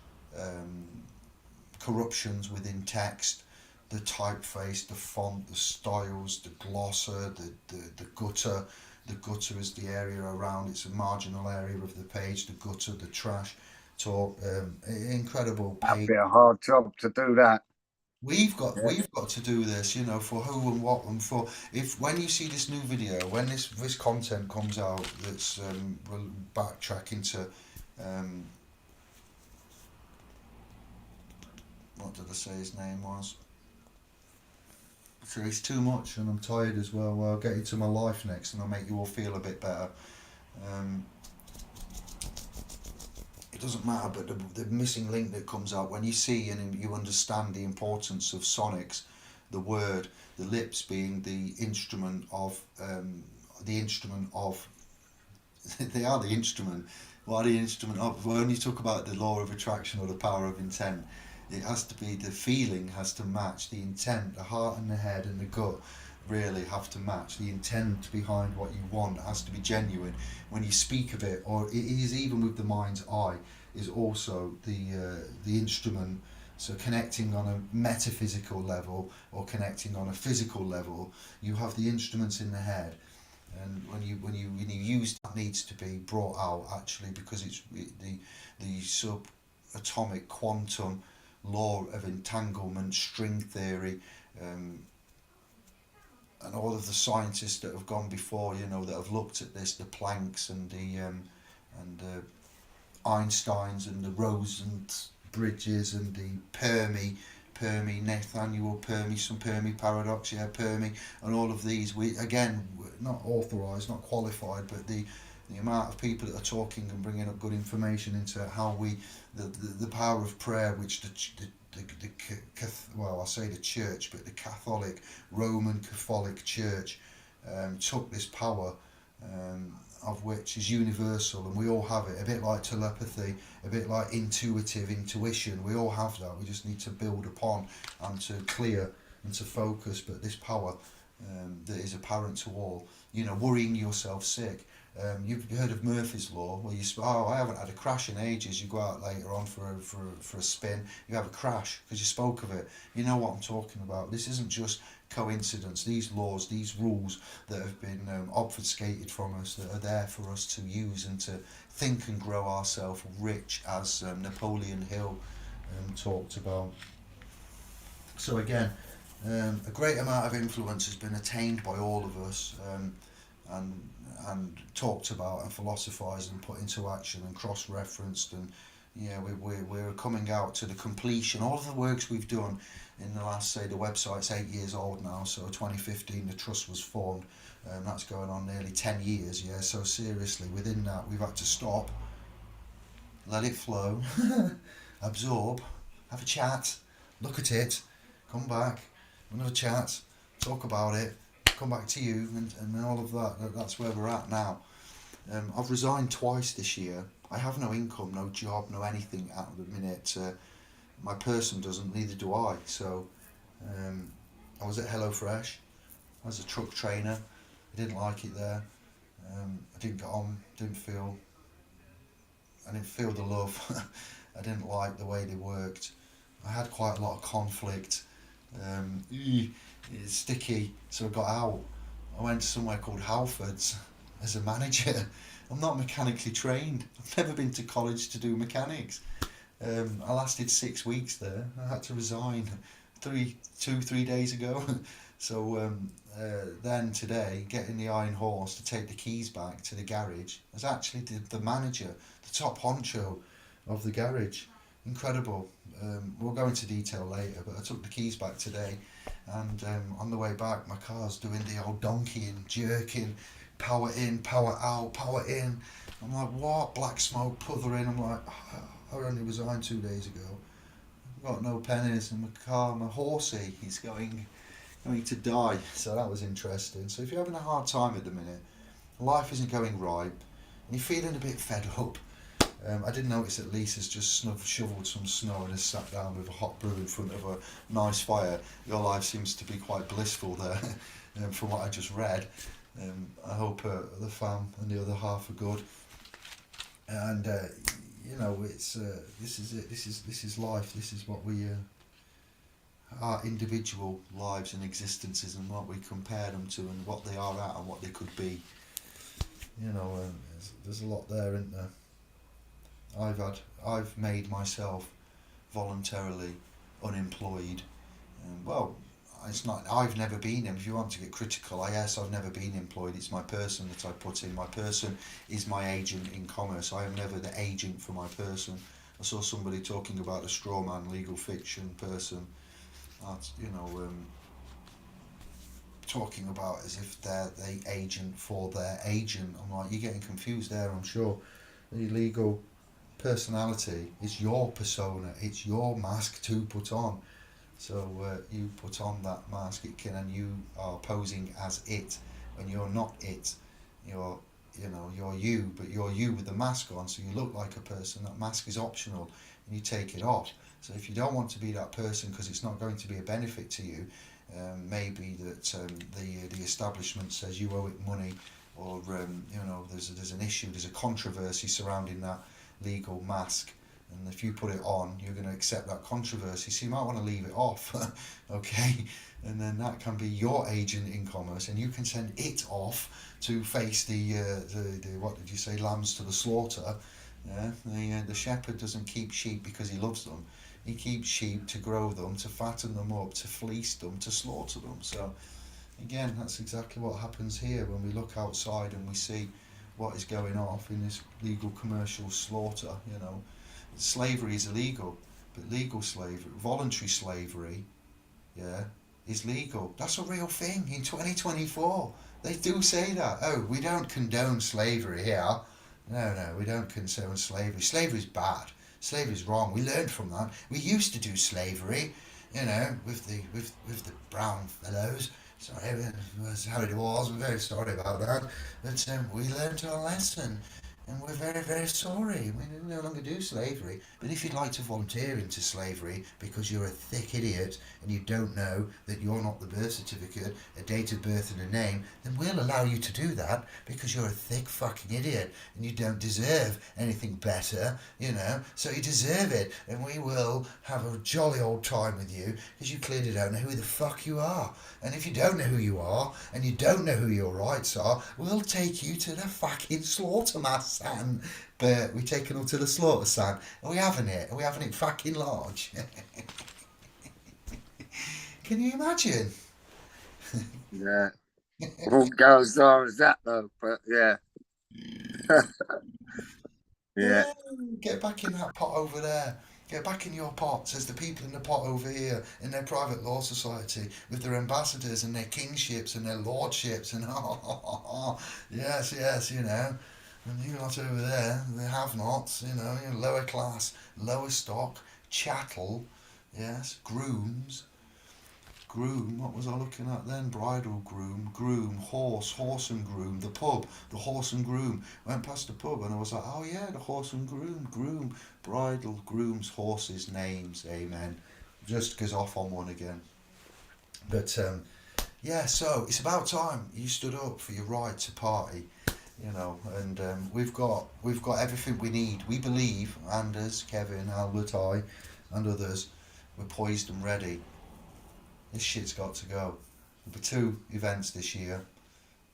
[SPEAKER 1] corruptions within text, the typeface, the font, the styles, the glosser, the gutter. The gutter is the area around, it's a marginal area of the page, the gutter, the trash talk, incredible page.
[SPEAKER 2] That'd be a hard job to do that.
[SPEAKER 1] We've got to do this, for who and what and for if when you see this new video, when this content comes out, that's we'll backtrack into what did I say his name was? So it's too much, and I'm tired as well. Well, I'll get into my life next, and I'll make you all feel a bit better. It doesn't matter, but the missing link that comes out when you see and you understand the importance of sonics, the word, the lips being the instrument of they are the instrument. What are the instrument of? When you talk about the law of attraction or the power of intent, it has to be, the feeling has to match the intent. The heart and the head and the gut really have to match. The intent behind what you want has to be genuine when you speak of it, or it is even with the mind's eye is also the instrument. So connecting on a metaphysical level or connecting on a physical level, you have the instruments in the head, and when you use that, needs to be brought out actually, because it's the subatomic quantum law of entanglement, string theory, and all of the scientists that have gone before, that have looked at this, the Plancks and the Einsteins and the Rosenbridges and the Nathaniel Fermi paradox, Fermi, and all of these. We again, not authorised, not qualified, but the amount of people that are talking and bringing up good information into how the power of prayer, which I say the church, but the Catholic, Roman Catholic Church took this power, of which is universal, and we all have it, a bit like telepathy, a bit like intuition, we all have that. We just need to build upon and to clear and to focus, but this power that is apparent to all. You know, worrying yourself sick. You've heard of Murphy's Law, where I haven't had a crash in ages. You go out later on for a spin, you have a crash because you spoke of it. You know what I'm talking about. This isn't just coincidence. These laws, these rules that have been obfuscated from us, that are there for us to use and to think and grow ourselves rich, as Napoleon Hill talked about. So again, a great amount of influence has been attained by all of us, and talked about and philosophised and put into action and cross-referenced, and yeah, we're coming out to the completion. All of the works we've done in the last, say, the website's 8 years old now, so 2015 the trust was formed. That's going on nearly 10 years, yeah. So seriously, within that we've had to stop, let it flow, absorb, have a chat, look at it, come back, another chat, talk about it, come back to you, and all of that. That's where we're at now. I've resigned twice this year. I have no income, no job, no anything at the minute. My person doesn't, neither do I. So I was at HelloFresh. I was a truck trainer. I didn't like it there. I didn't get on, I didn't feel the love. I didn't like the way they worked. I had quite a lot of conflict. It's sticky, so I got out. I went to somewhere called Halfords as a manager. I'm not mechanically trained. I've never been to college to do mechanics. I lasted 6 weeks there. I had to resign 3 days ago. So then today, getting the Iron Horse to take the keys back to the garage was actually the manager, the top honcho of the garage. Incredible. We'll go into detail later, but I took the keys back today, and on the way back my car's doing the old donkeying, jerking, power in, power out, power in. I'm like, what? Black smoke, puthering. I'm like, I only resigned 2 days ago. I've got no pennies in my car. My horsey, he's going to die. So that was interesting. So if you're having a hard time at the minute, life isn't going right, and you're feeling a bit fed up, I did notice that Lisa's just shoveled some snow and has sat down with a hot brew in front of a nice fire. Your life seems to be quite blissful there, from what I just read. I hope the fam and the other half are good. And you know, it's this is it. This is life. This is what we our individual lives and existences, and what we compare them to, and what they are at, and what they could be. You know, there's a lot there, isn't there? I've made myself voluntarily unemployed. Well, it's not. I've never been. If you want to get critical, yes, I've never been employed. It's my person that I put in. My person is my agent in commerce. I am never the agent for my person. I saw somebody talking about a straw man, legal fiction person. That's, talking about as if they're the agent for their agent. I'm like, you're getting confused there. I'm sure the legal personality is your persona. It's your mask to put on. So you put on that mask, and you are posing as it when you're not it. You're you, but you're you with the mask on, so you look like a person. That mask is optional, and you take it off. So if you don't want to be that person because it's not going to be a benefit to you, maybe that the establishment says you owe it money, or there's an issue, there's a controversy surrounding that legal mask, and if you put it on, you're going to accept that controversy, so you might want to leave it off. Okay, and then that can be your agent in commerce, and you can send it off to face the what did you say, lambs to the slaughter. The shepherd doesn't keep sheep because he loves them. He keeps sheep to grow them, to fatten them up, to fleece them, to slaughter them. So again, that's exactly what happens here when we look outside and we see what is going off in this legal commercial slaughter. Slavery is illegal, but legal slavery, voluntary slavery, is legal. That's a real thing in 2024. They do say that. Oh, we don't condone slavery here. No, we don't condone slavery. Slavery's bad. Slavery's wrong. We learned from that. We used to do slavery, with the brown fellows. Sorry, that's how it was. I'm very sorry about that. But we learned our lesson. And we're very, very sorry. We no longer do slavery. But if you'd like to volunteer into slavery because you're a thick idiot and you don't know that you're not the birth certificate, a date of birth and a name, then we'll allow you to do that because you're a thick fucking idiot and you don't deserve anything better, you know. So you deserve it, and we will have a jolly old time with you because you clearly don't know who the fuck you are. And if you don't know who you are and you don't know who your rights are, we'll take you to the fucking slaughter mass, son. But we're taking them to the slaughter, son. Are we having it? Are we having it fucking large? Can you imagine?
[SPEAKER 2] Yeah. Won't go as far as that though, but yeah. Yeah.
[SPEAKER 1] Get back in that pot over there. Get back in your pot, says the people in the pot over here in their private law society with their ambassadors and their kingships and their lordships and yes, yes, you know. And you lot over there, the have-nots, you know, lower class, lower stock, chattel, yes, grooms. Groom, what was I looking at then? Bridal groom, groom, horse and groom, the pub, the horse and groom. Went past the pub and I was like, oh yeah, the horse and groom, bridal, grooms, horses, names, amen. Just goes off on one again. But yeah, so it's about time you stood up for your right to party, you know, and we've got everything we need. We believe, Anders, Kevin, Albert, I, and others, we're poised and ready. This shit's got to go. There'll be two events this year.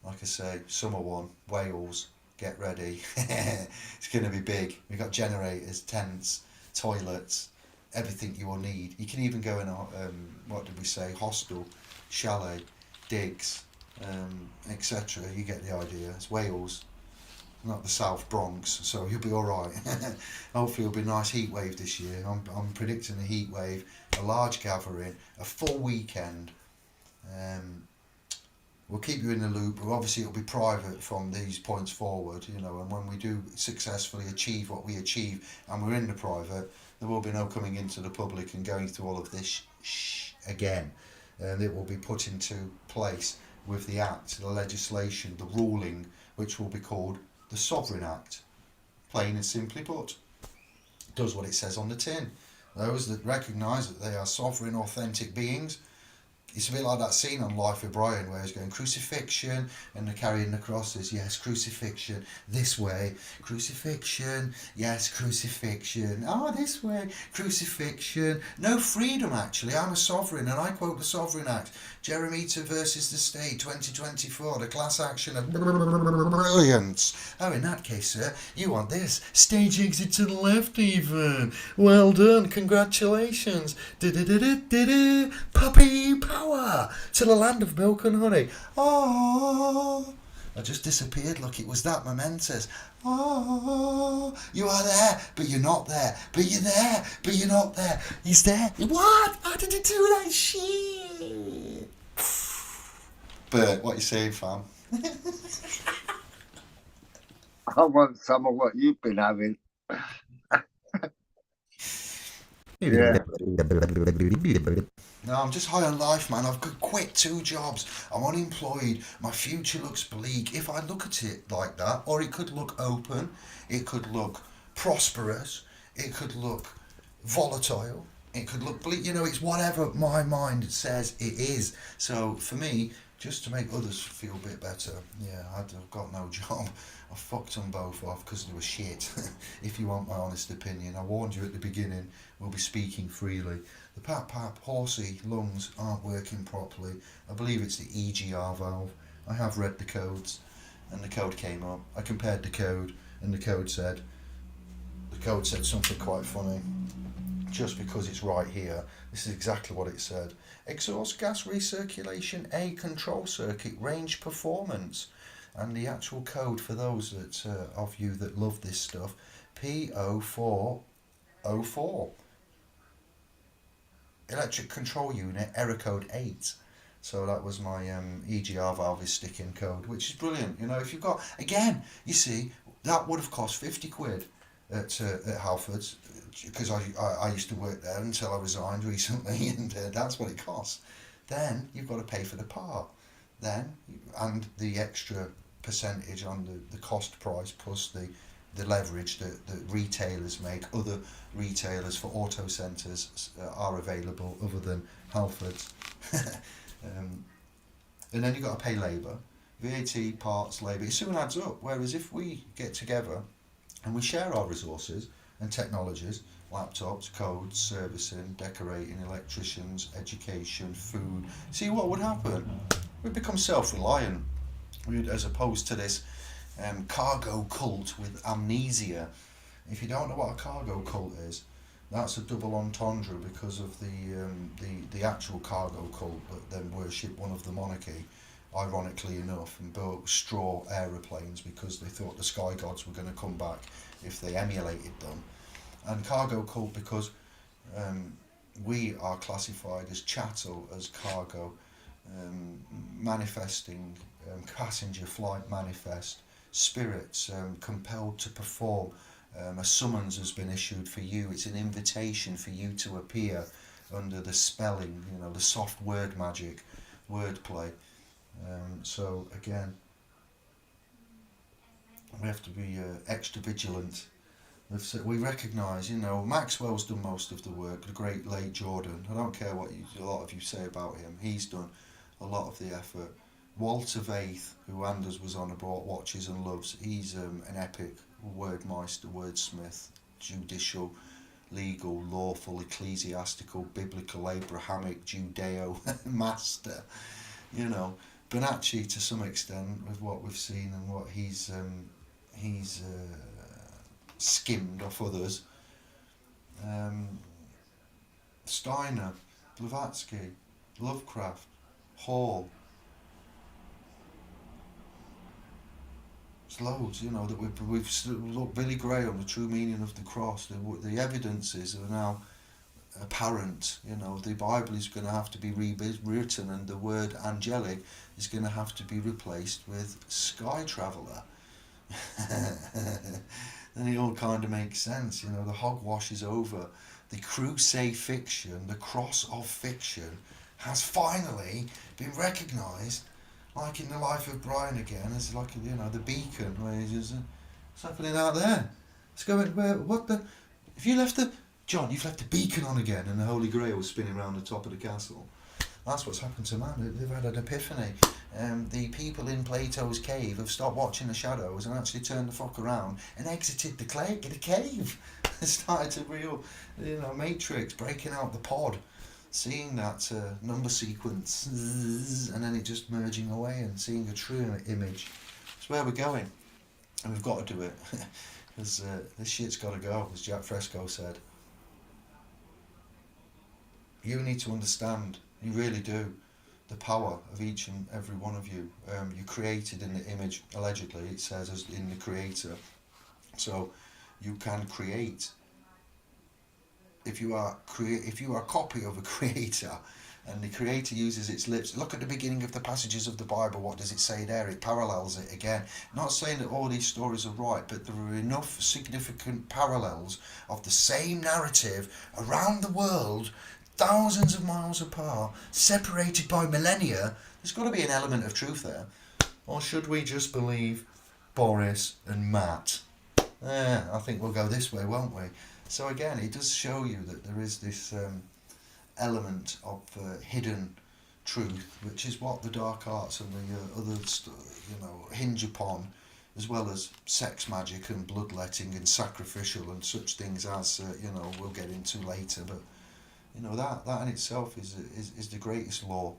[SPEAKER 1] Like I say, summer one, Wales, get ready. It's going to be big. We've got generators, tents, toilets, everything you will need. You can even go in a, what did we say, hostel, chalet, digs, etc. You get the idea. It's Wales, not the South Bronx, so you'll be all right. Hopefully, it'll be a nice heat wave this year. I'm predicting a heat wave, a large gathering, a full weekend. Um, we'll keep you in the loop, but obviously it'll be private from these points forward, you know. And when we do successfully achieve what we achieve, and we're in the private, there will be no coming into the public and going through all of this again. And it will be put into place with the act, the legislation, the ruling, which will be called the Sovereign Act, plain and simply put, does what it says on the tin. Those that recognise that they are sovereign, authentic beings. It's a bit like that scene on Life of Brian where he's going crucifixion and they're carrying the crosses. Yes, crucifixion. This way. Crucifixion. Yes, crucifixion. Oh, this way. Crucifixion. No freedom, actually. I'm a sovereign, and I quote the Sovereign Act. Jeremita versus the State, 2024. The class action of brilliance. Oh, in that case, sir, you want this. Stage exit to the left, even. Well done. Congratulations. Puppy power to the land of milk and honey. Oh, I just disappeared. Look, it was that momentous. Oh, you are there, but you're not there. But you're there, but you're not there. He's there. What? How did you do that shit? Bert, what you saying, fam?
[SPEAKER 2] I want some of what you've been having. Yeah.
[SPEAKER 1] No, I'm just high on life, man. I've quit 2 jobs. I'm unemployed. My future looks bleak. If I look at it like that, or it could look open, it could look prosperous, it could look volatile, it could look bleak. You know, it's whatever my mind says it is. So for me, just to make others feel a bit better, yeah, I've got no job. I fucked them both off because they were shit. If you want my honest opinion, I warned you at the beginning. We'll be speaking freely. The pap horsey lungs aren't working properly. I believe it's the EGR valve. I have read the codes, and the code came up. I compared the code, and the code said something quite funny. Just because it's right here, this is exactly what it said. Exhaust gas recirculation A control circuit range performance. And the actual code for those that of you that love this stuff, P0404. Electric control unit, error code 8. So that was my EGR valve is sticking code, which is brilliant. You know, if you've got, again, you see, that would have cost 50 quid at Halfords, because I used to work there until I resigned recently, and that's what it costs. Then you've got to pay for the part. Then, and the extra percentage on the cost price plus the the leverage that retailers make. Other retailers for auto centres are available other than Halfords. And then you've got to pay labour, VAT, parts, labour. It soon adds up. Whereas if we get together and we share our resources and technologies, laptops, codes, servicing, decorating, electricians, education, food, see what would happen? We'd become self-reliant, as opposed to this cargo cult with amnesia. If you don't know what a cargo cult is, that's a double entendre, because of the actual cargo cult that then worship one of the monarchy, ironically enough, and built straw aeroplanes because they thought the sky gods were going to come back if they emulated them. And cargo cult because we are classified as chattel, as cargo, manifesting passenger flight manifest, spirits compelled to perform. A summons has been issued for you. It's an invitation for you to appear under the spelling, the soft word magic, wordplay. So again, we have to be extra vigilant. We recognise, Maxwell's done most of the work, the great late Jordan. I don't care what a lot of you say about him. He's done a lot of the effort. Walter Vaith, who Anders was on about, watches and loves, he's an epic wordmeister, wordsmith, judicial, legal, lawful, ecclesiastical, biblical, Abrahamic, Judeo master. Bonacci, to some extent, with what we've seen and what he's skimmed off others. Steiner, Blavatsky, Lovecraft, Hall. It's loads, that we've looked. Billy Graham, The True Meaning of the Cross. The evidences are now apparent. The Bible is going to have to be rewritten, and the word angelic is going to have to be replaced with sky traveller. And it all kind of makes sense. The hogwash is over. The crusade fiction, the cross of fiction, has finally been recognised, like in The Life of Brian again, as like, the beacon, where he's just, what's happening out there? It's going, what the, if you left the, John, you've left the beacon on again, and the Holy Grail was spinning around the top of the castle. That's what's happened to man. They've had an epiphany. The people in Plato's cave have stopped watching the shadows and actually turned the fuck around and exited the cave. Started to real, Matrix, breaking out the pod, seeing that number sequence, and then it just merging away and seeing a true image. It's where we're going, and we've got to do it, because this shit's got to go, as Jack Fresco said. You need to understand, you really do, the power of each and every one of you. You're created in the image, allegedly, it says, as in the Creator. So you can create. If you are a copy of a Creator, and the Creator uses its lips, look at the beginning of the passages of the Bible. What does it say there? It parallels it again. Not saying that all these stories are right, but there are enough significant parallels of the same narrative around the world, thousands of miles apart, separated by millennia. There's got to be an element of truth there. Or should we just believe Boris and Matt? I think we'll go this way, won't we? So again, it does show you that there is this element of hidden truth, which is what the dark arts and the others, hinge upon, as well as sex magic and bloodletting and sacrificial and such things as we'll get into later. But that in itself is the greatest law,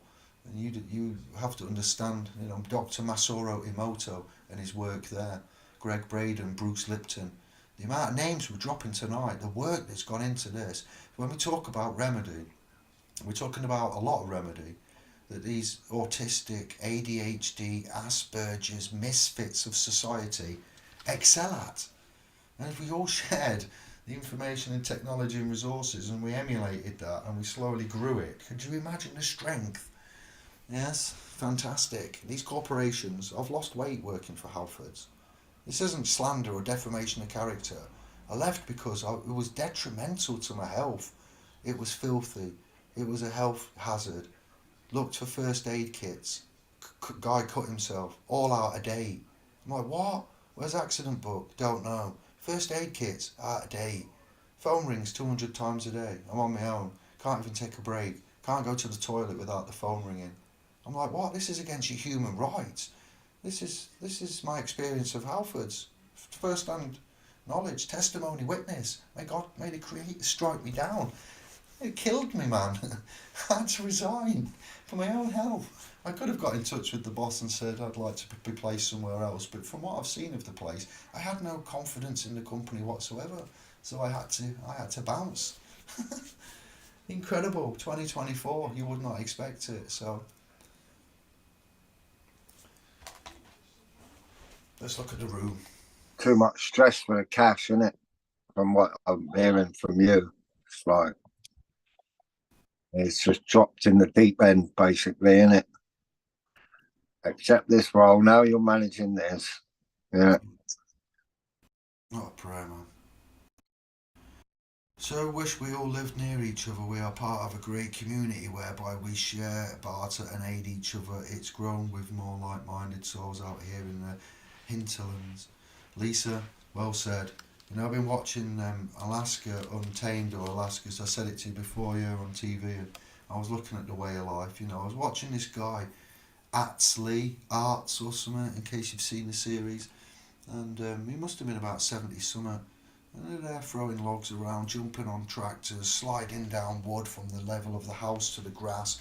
[SPEAKER 1] and you have to understand. Dr. Masaru Emoto and his work there, Greg Braden, Bruce Lipton. The amount of names we're dropping tonight, the work that's gone into this. When we talk about remedy, we're talking about a lot of remedy that these autistic, ADHD, Asperger's, misfits of society excel at. And if we all shared the information and technology and resources, and we emulated that, and we slowly grew it, could you imagine the strength? Yes, fantastic. These corporations, I've lost weight working for Halfords. This isn't slander or defamation of character. I left because it was detrimental to my health. It was filthy. It was a health hazard. Looked for first aid kits. Guy cut himself. All out of date. I'm like, what? Where's accident book? Don't know. First aid kits? Out of date. Phone rings 200 times a day. I'm on my own. Can't even take a break. Can't go to the toilet without the phone ringing. I'm like, what? This is against your human rights. This is my experience of Halfords. First hand knowledge, testimony, witness. May God, may the Creator strike me down. It killed me, man. I had to resign for my own health. I could have got in touch with the boss and said I'd like to be placed somewhere else, but from what I've seen of the place, I had no confidence in the company whatsoever. So I had to bounce. Incredible, 2024. You would not expect it. So let's look at the room.
[SPEAKER 2] Too much stress for the cash, innit? From what I'm hearing from you, it's like it's just dropped in the deep end, basically, innit? Accept this role now. You're managing this. Yeah.
[SPEAKER 1] Not a prayer, man. So wish we all lived near each other. We are part of a great community whereby we share, barter and aid each other. It's grown with more like-minded souls out here in the hinterlands. Lisa, well said. You know, I've been watching Alaska Untamed, or Alaska, as I said it to you before, yeah, on TV, and I was looking at the way of life. You know, I was watching this guy, Atsley Arts or something, in case you've seen the series, and he must have been about 70 something. And they're there throwing logs around, jumping on tractors, sliding down wood from the level of the house to the grass,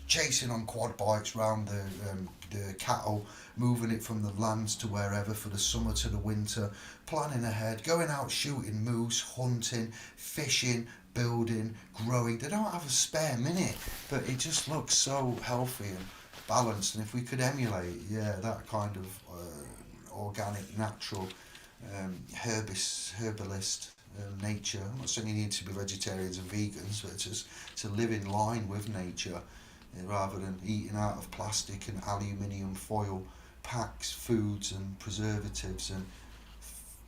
[SPEAKER 1] chasing on quad bikes round the cattle, moving it from the lands to wherever for the summer to the winter, planning ahead, going out shooting moose, hunting, fishing, building, growing. They don't have a spare minute, but it just looks so healthy and balanced. And if we could emulate, yeah, that kind of organic, natural herbalist nature. I'm not saying you need to be vegetarians and vegans, but just to live in line with nature rather than eating out of plastic and aluminium foil packs, foods and preservatives and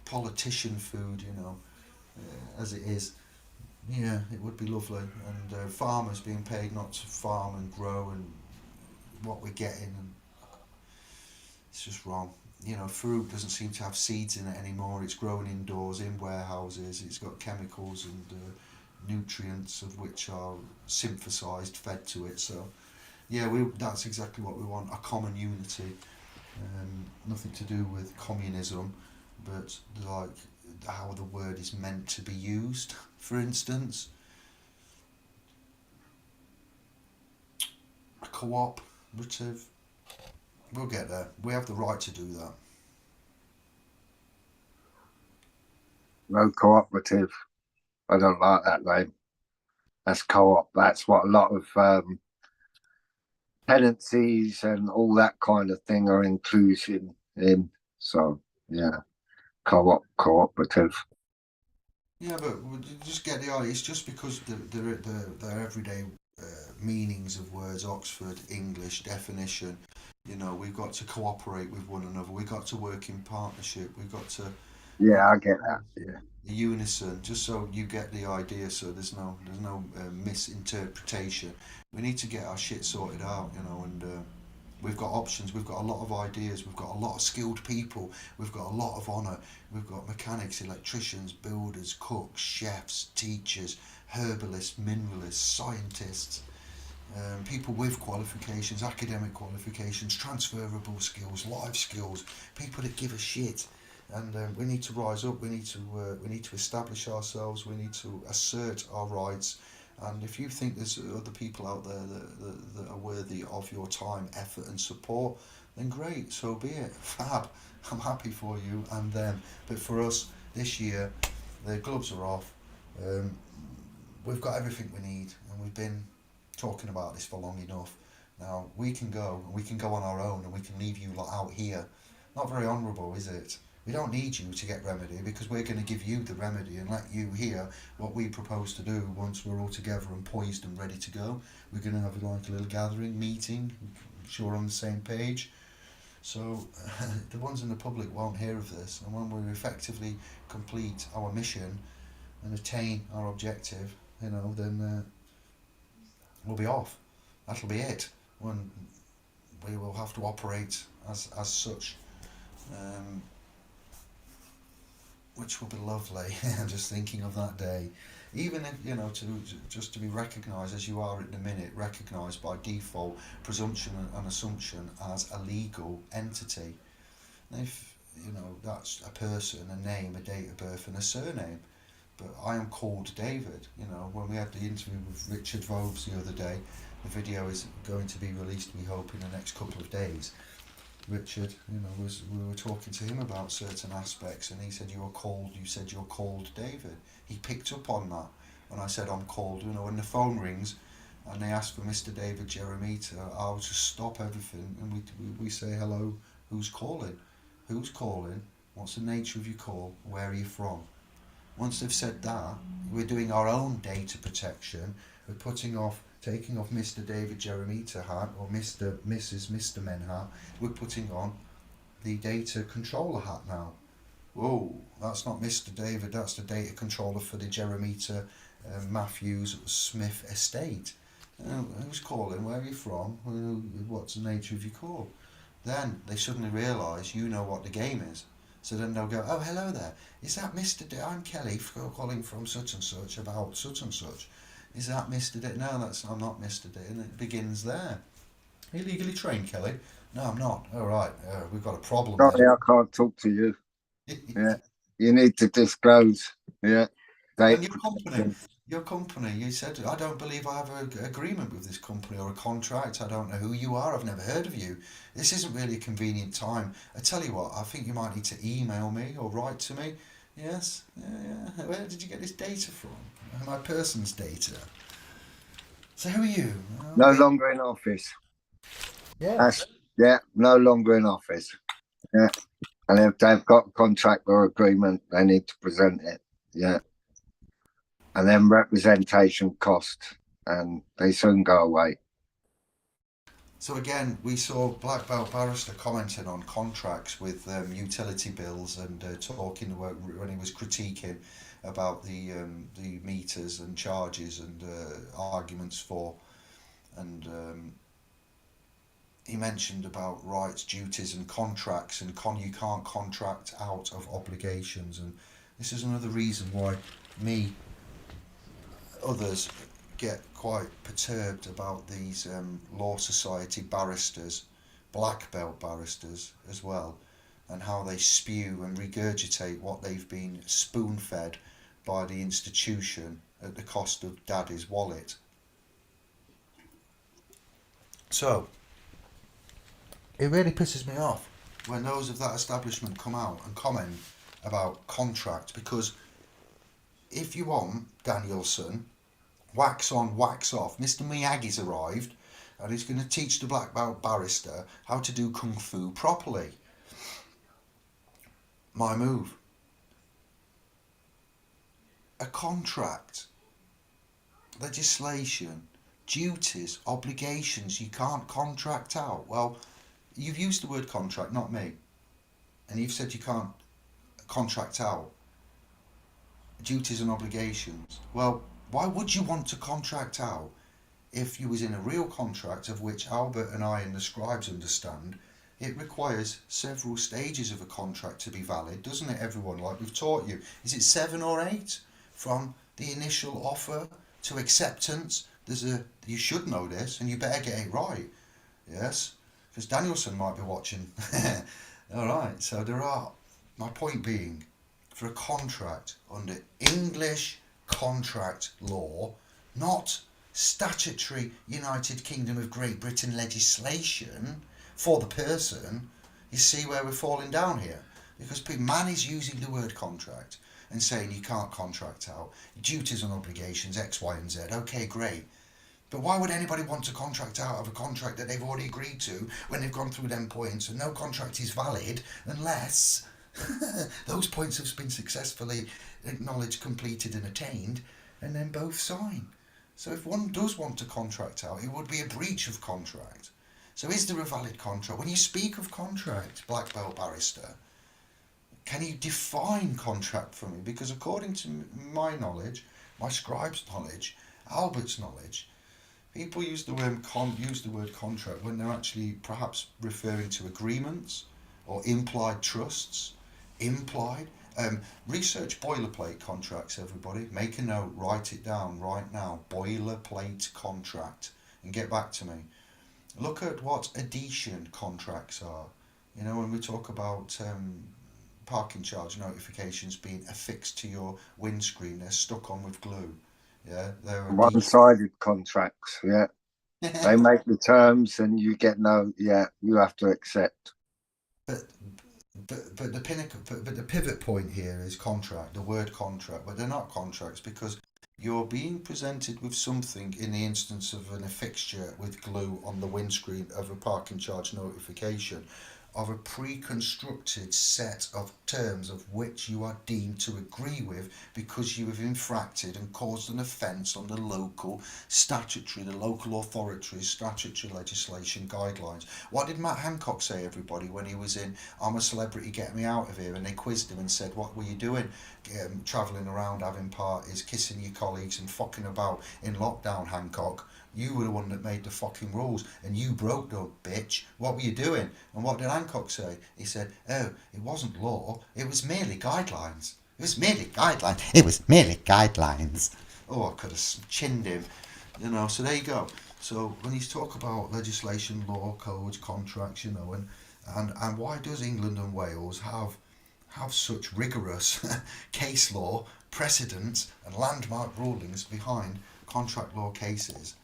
[SPEAKER 1] politician food, you know, as it is. Yeah, it would be lovely. And farmers being paid not to farm and grow and what we're getting, and it's just wrong. You know, fruit doesn't seem to have seeds in it anymore. It's grown indoors in warehouses. It's got chemicals and nutrients of which are synthesized, fed to it. So, yeah, that's exactly what we want, a common unity. Nothing to do with communism, but like how the word is meant to be used, for instance. A cooperative. We'll get there. We have the right to do that.
[SPEAKER 2] No cooperative. I don't like that name. That's co-op. That's what a lot of tenancies and all that kind of thing are inclusion in. So yeah, co-op, cooperative.
[SPEAKER 1] Yeah, but you just get the idea. It's just because their everyday meanings of words, Oxford English definition. You know, we've got to cooperate with one another. We've got to work in partnership. We've got to
[SPEAKER 2] Yeah, I get that. Yeah.
[SPEAKER 1] unison. Just so you get the idea. So there's no misinterpretation. We need to get our shit sorted out. You know, and we've got options. We've got a lot of ideas. We've got a lot of skilled people. We've got a lot of honour. We've got mechanics, electricians, builders, cooks, chefs, teachers, herbalists, mineralists, scientists, people with qualifications, academic qualifications, transferable skills, life skills, people that give a shit. And we need to rise up. We need to establish ourselves. We need to assert our rights. And if you think there's other people out there that are worthy of your time, effort, and support, then great, so be it. Fab. I'm happy for you and them. But for us, this year, the gloves are off. Um, we've got everything we need, and we've been talking about this for long enough. Now we can go, and we can go on our own, and we can leave you lot out here. Not very honourable, is it? We don't need you to get remedy because we're going to give you the remedy and let you hear what we propose to do once we're all together and poised and ready to go. We're going to have like a little gathering, meeting, sure we're on the same page. So the ones in the public won't hear of this, and when we effectively complete our mission and attain our objective, you know, then we'll be off. That'll be it. When we will have to operate as such. Um, which will be lovely. I'm just thinking of that day. Even if, just to be recognised as you are at the minute, recognised by default, presumption and assumption as a legal entity. And if, that's a person, a name, a date of birth, and a surname. But I am called David. When we had the interview with Richard Voves the other day, the video is going to be released, we hope, in the next couple of days. Richard, we were talking to him about certain aspects, and he said you said you're called David. He picked up on that when I said I'm called. When the phone rings and they ask for Mr. David Jeremita, I'll just stop everything and we say hello. Who's calling? Who's calling? What's the nature of your call? Where are you from? Once they've said that, we're doing our own data protection. We're taking off Mr. David Jeremita hat or Mr. Men hat. We're putting on the data controller hat now. Whoa, that's not Mr. David, that's the data controller for the Jeremita Matthews Smith estate. Who's calling? Where are you from? What's the nature of your call? Then they suddenly realise you know what the game is. So then they'll go, oh, hello there. Is that Mr. D? I'm Kelly calling from such and such about such and such. Is that Mr. D? No, I'm not Mr. D. And it begins there. Are you legally trained, Kelly? No, I'm not. All right, we've got a problem.
[SPEAKER 2] Sorry, I can't talk to you. Yeah, you need to disclose. Yeah,
[SPEAKER 1] and your company, you said, I don't believe I have an agreement with this company or a contract. I don't know who you are. I've never heard of you. This isn't really a convenient time. I tell you what, I think you might need to email me or write to me. Yes, yeah. Where did you get this data from? My person's data. So who are you?
[SPEAKER 2] No longer in office.
[SPEAKER 1] Yeah.
[SPEAKER 2] No longer in office. Yeah. And if they've got a contract or agreement, they need to present it. Yeah. And then representation cost, and they soon go away.
[SPEAKER 1] So again, we saw Black Belt Barrister commenting on contracts with utility bills and talking when he was critiquing about the meters and charges and arguments for, and he mentioned about rights, duties, and contracts, and you can't contract out of obligations, and this is another reason why others get quite perturbed about these law society barristers, black belt barristers as well, and how they spew and regurgitate what they've been spoon-fed by the institution at the cost of daddy's wallet. So, it really pisses me off when those of that establishment come out and comment about contract, because if you want Danielson, wax on, wax off. Mr. Miyagi's arrived and he's going to teach the black belt barrister how to do kung fu properly. My move. A contract, legislation, duties, obligations you can't contract out. Well, you've used the word contract, not me. And you've said you can't contract out duties and obligations. Well, why would you want to contract out if you was in a real contract, of which Albert and I and the scribes understand? It requires several stages of a contract to be valid, doesn't it, everyone? Like we've taught you. Is it 7 or 8? From the initial offer to acceptance, you should know this, and you better get it right. Yes? Because Danielson might be watching. Alright, so my point being, for a contract under English contract law, not statutory United Kingdom of Great Britain legislation for the person, you see where we're falling down here? Because man is using the word contract and saying you can't contract out duties and obligations X, Y and Z. Okay, great. But why would anybody want to contract out of a contract that they've already agreed to when they've gone through them points, and no contract is valid unless those points have been successfully acknowledged, completed and attained, and then both sign? So if one does want to contract out, it would be a breach of contract. So is there a valid contract? When you speak of contract, black belt barrister, can you define contract for me? Because according to my knowledge, my scribe's knowledge, Albert's knowledge, people use the word contract when they're actually perhaps referring to agreements or implied trusts, implied Research boilerplate contracts, everybody. Make a note, write it down right now. Boilerplate contract. And get back to me. Look at what adhesion contracts are. You know, when we talk about parking charge notifications being affixed to your windscreen, they're stuck on with glue. Yeah, they're adhesion.
[SPEAKER 2] One-sided contracts. Yeah, they make the terms, and you get no. Yeah, you have to accept.
[SPEAKER 1] but but the pinnacle, but the pivot point here is contract, the word contract, but they're not contracts because you're being presented with something in the instance of an fixture with glue on the windscreen of a parking charge notification of a pre-constructed set of terms of which you are deemed to agree with because you have infracted and caused an offence on the local authority's statutory legislation guidelines. What did Matt Hancock say, everybody, when he was in I'm a Celebrity, Get Me Out of Here, and they quizzed him and said, what were you doing? Travelling around, having parties, kissing your colleagues and fucking about in lockdown, Hancock. You were the one that made the fucking rules, and you broke them, bitch. What were you doing? And what did Hancock say? He said, oh, it wasn't law, it was merely guidelines. It was merely guidelines. It was merely guidelines. Oh, I could have chinned him. You know, so there you go. So when you talk about legislation, law, codes, contracts, you know, and why does England and Wales have such rigorous case law, precedents, and landmark rulings behind contract law cases?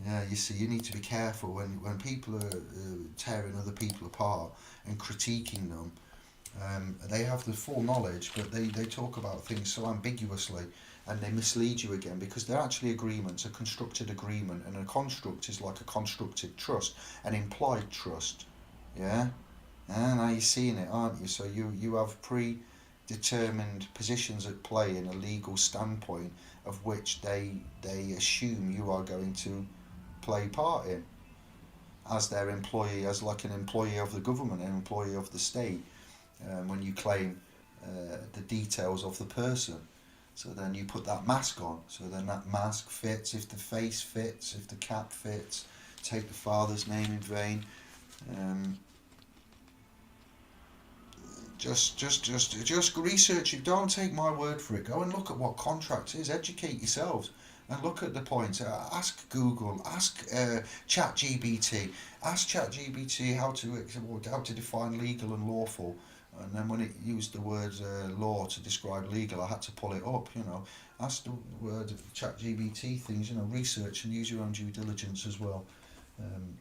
[SPEAKER 1] Yeah, you see, you need to be careful when people are tearing other people apart and critiquing them. They have the full knowledge, but they talk about things so ambiguously and they mislead you again because they're actually agreements, a constructed agreement, and a construct is like a constructed trust, an implied trust. Yeah? And now you're seeing it, aren't you? So you have predetermined positions at play in a legal standpoint of which they assume you are going to play part in as their employee, as like an employee of the government, an employee of the state, when you claim the details of the person. So then you put that mask on. So then that mask fits, if the face fits, if the cap fits, take the father's name in vain. Um, just research it. Don't take my word for it. Go and look at what contract is. Educate yourselves and look at the points. Ask Google. Ask ChatGPT. Ask ChatGPT how to define legal and lawful. And then when it used the word law to describe legal, I had to pull it up. You know, ask the word ChatGPT things. You know, research and use your own due diligence as well. Um,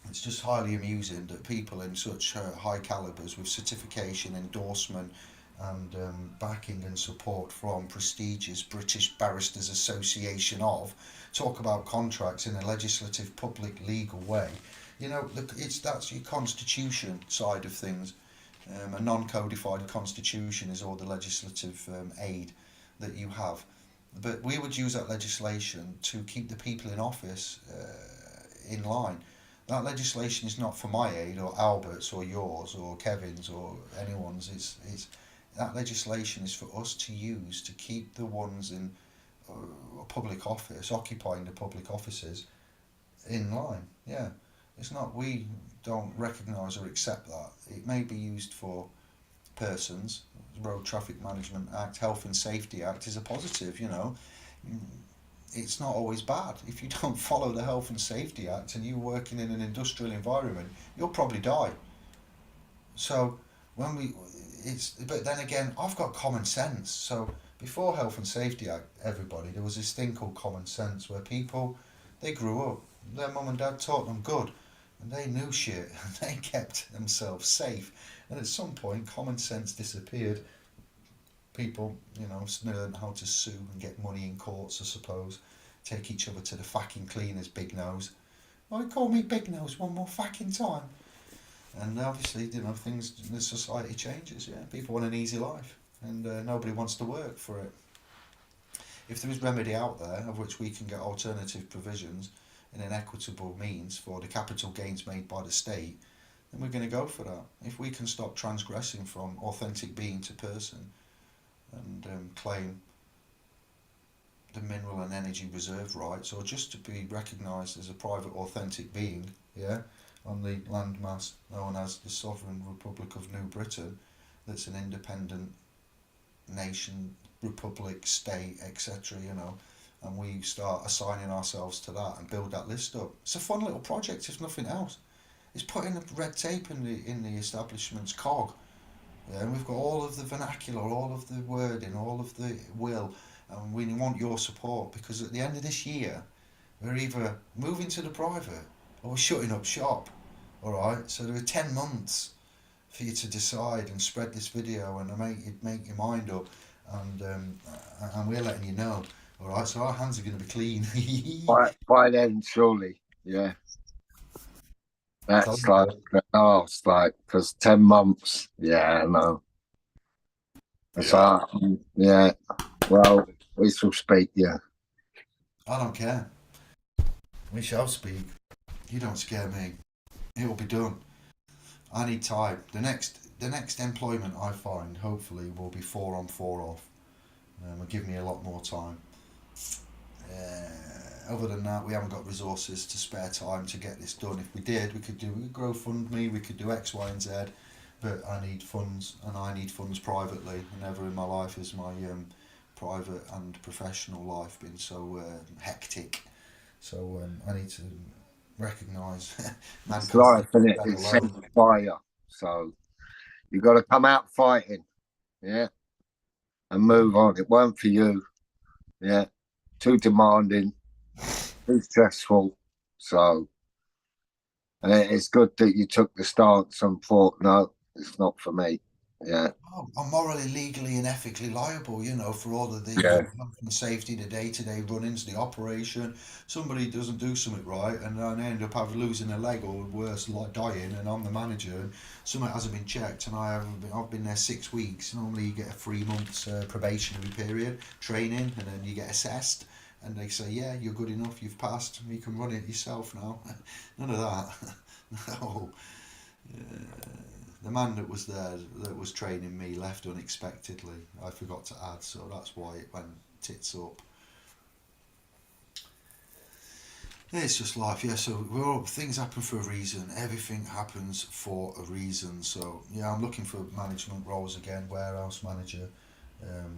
[SPEAKER 1] it's just highly amusing that people in such high calibers with certification, endorsement, and backing and support from prestigious British Barristers Association of talk about contracts in a legislative, public, legal way. You know, that's your constitution side of things. A non-codified constitution is all the legislative aid that you have. But we would use that legislation to keep the people in office in line. That legislation is not for my aid or Albert's or yours or Kevin's or anyone's. That legislation is for us to use to keep the ones in public office, occupying the public offices, in line. Yeah, it's not, we don't recognise or accept that. It may be used for persons. Road Traffic Management Act, Health and Safety Act is a positive, you know. It's not always bad. If you don't follow the Health and Safety Act and you're working in an industrial environment, you'll probably die. So but then again, I've got common sense. So before Health and Safety Act, everybody, there was this thing called common sense where people, they grew up, their mum and dad taught them good, and they knew shit, and they kept themselves safe. And at some point, common sense disappeared. People, you know, learn how to sue and get money in courts, I suppose. Take each other to the fucking cleaners, Big Nose. Why call me Big Nose one more fucking time? And obviously, you know, things, the society changes, yeah. People want an easy life, and nobody wants to work for it. If there is remedy out there, of which we can get alternative provisions in an equitable means for the capital gains made by the state, then we're going to go for that. If we can stop transgressing from authentic being to person and claim the mineral and energy reserve rights, or just to be recognised as a private authentic being, yeah, on the landmass known as the Sovereign Republic of New Britain, that's an independent nation, republic, state, etc. You know, and we start assigning ourselves to that and build that list up. It's a fun little project, if nothing else. It's putting the red tape in the establishment's cog. Yeah, and we've got all of the vernacular, all of the wording, all of the will, and we want your support because at the end of this year, we're either moving to the private or we're shutting up shop. All right, so there are 10 months for you to decide and spread this video and make your mind up, and we're letting you know. All right, so our hands are going to be clean.
[SPEAKER 2] By then, surely, yeah.
[SPEAKER 1] Tell
[SPEAKER 2] That's
[SPEAKER 1] me.
[SPEAKER 2] like, oh, it's like, because 10 months, yeah, no. It's
[SPEAKER 1] Yeah.
[SPEAKER 2] like, yeah, well, we shall speak, yeah.
[SPEAKER 1] I don't care. We shall speak. You don't scare me. It will be done. I need time. The next employment I find, hopefully, will be 4 on 4 off. Will give me a lot more time. Other than that, we haven't got resources to spare time to get this done. If we did, we could grow fund me, we could do X, Y, and Z. But I need funds, and I need funds privately. Never in my life has my private and professional life been so hectic. So I need to recognise
[SPEAKER 2] It's
[SPEAKER 1] mankind
[SPEAKER 2] life, isn't it?
[SPEAKER 1] spread
[SPEAKER 2] It's
[SPEAKER 1] alone.
[SPEAKER 2] sent fire. So you got to come out fighting, yeah, and move on. It weren't for you, yeah. Too demanding, too stressful. So, and it's good that you took the stance and thought, no, it's not for me. Yeah,
[SPEAKER 1] I'm morally, legally, and ethically liable, you know, for all of the
[SPEAKER 2] yeah,
[SPEAKER 1] health and safety, the day-to-day runnings, the operation. Somebody doesn't do something right, and I end up losing a leg or worse, like dying, and I'm the manager, and something hasn't been checked, and I've been there 6 weeks. Normally, you get a 3 months probationary period, training, and then you get assessed, and they say, yeah, you're good enough, you've passed, you can run it yourself now. None of that. No. The man that was there, that was training me, left unexpectedly. I forgot to add, so that's why it went tits up. It's just life, yeah. So things happen for a reason. Everything happens for a reason. So yeah, I'm looking for management roles again. Warehouse manager,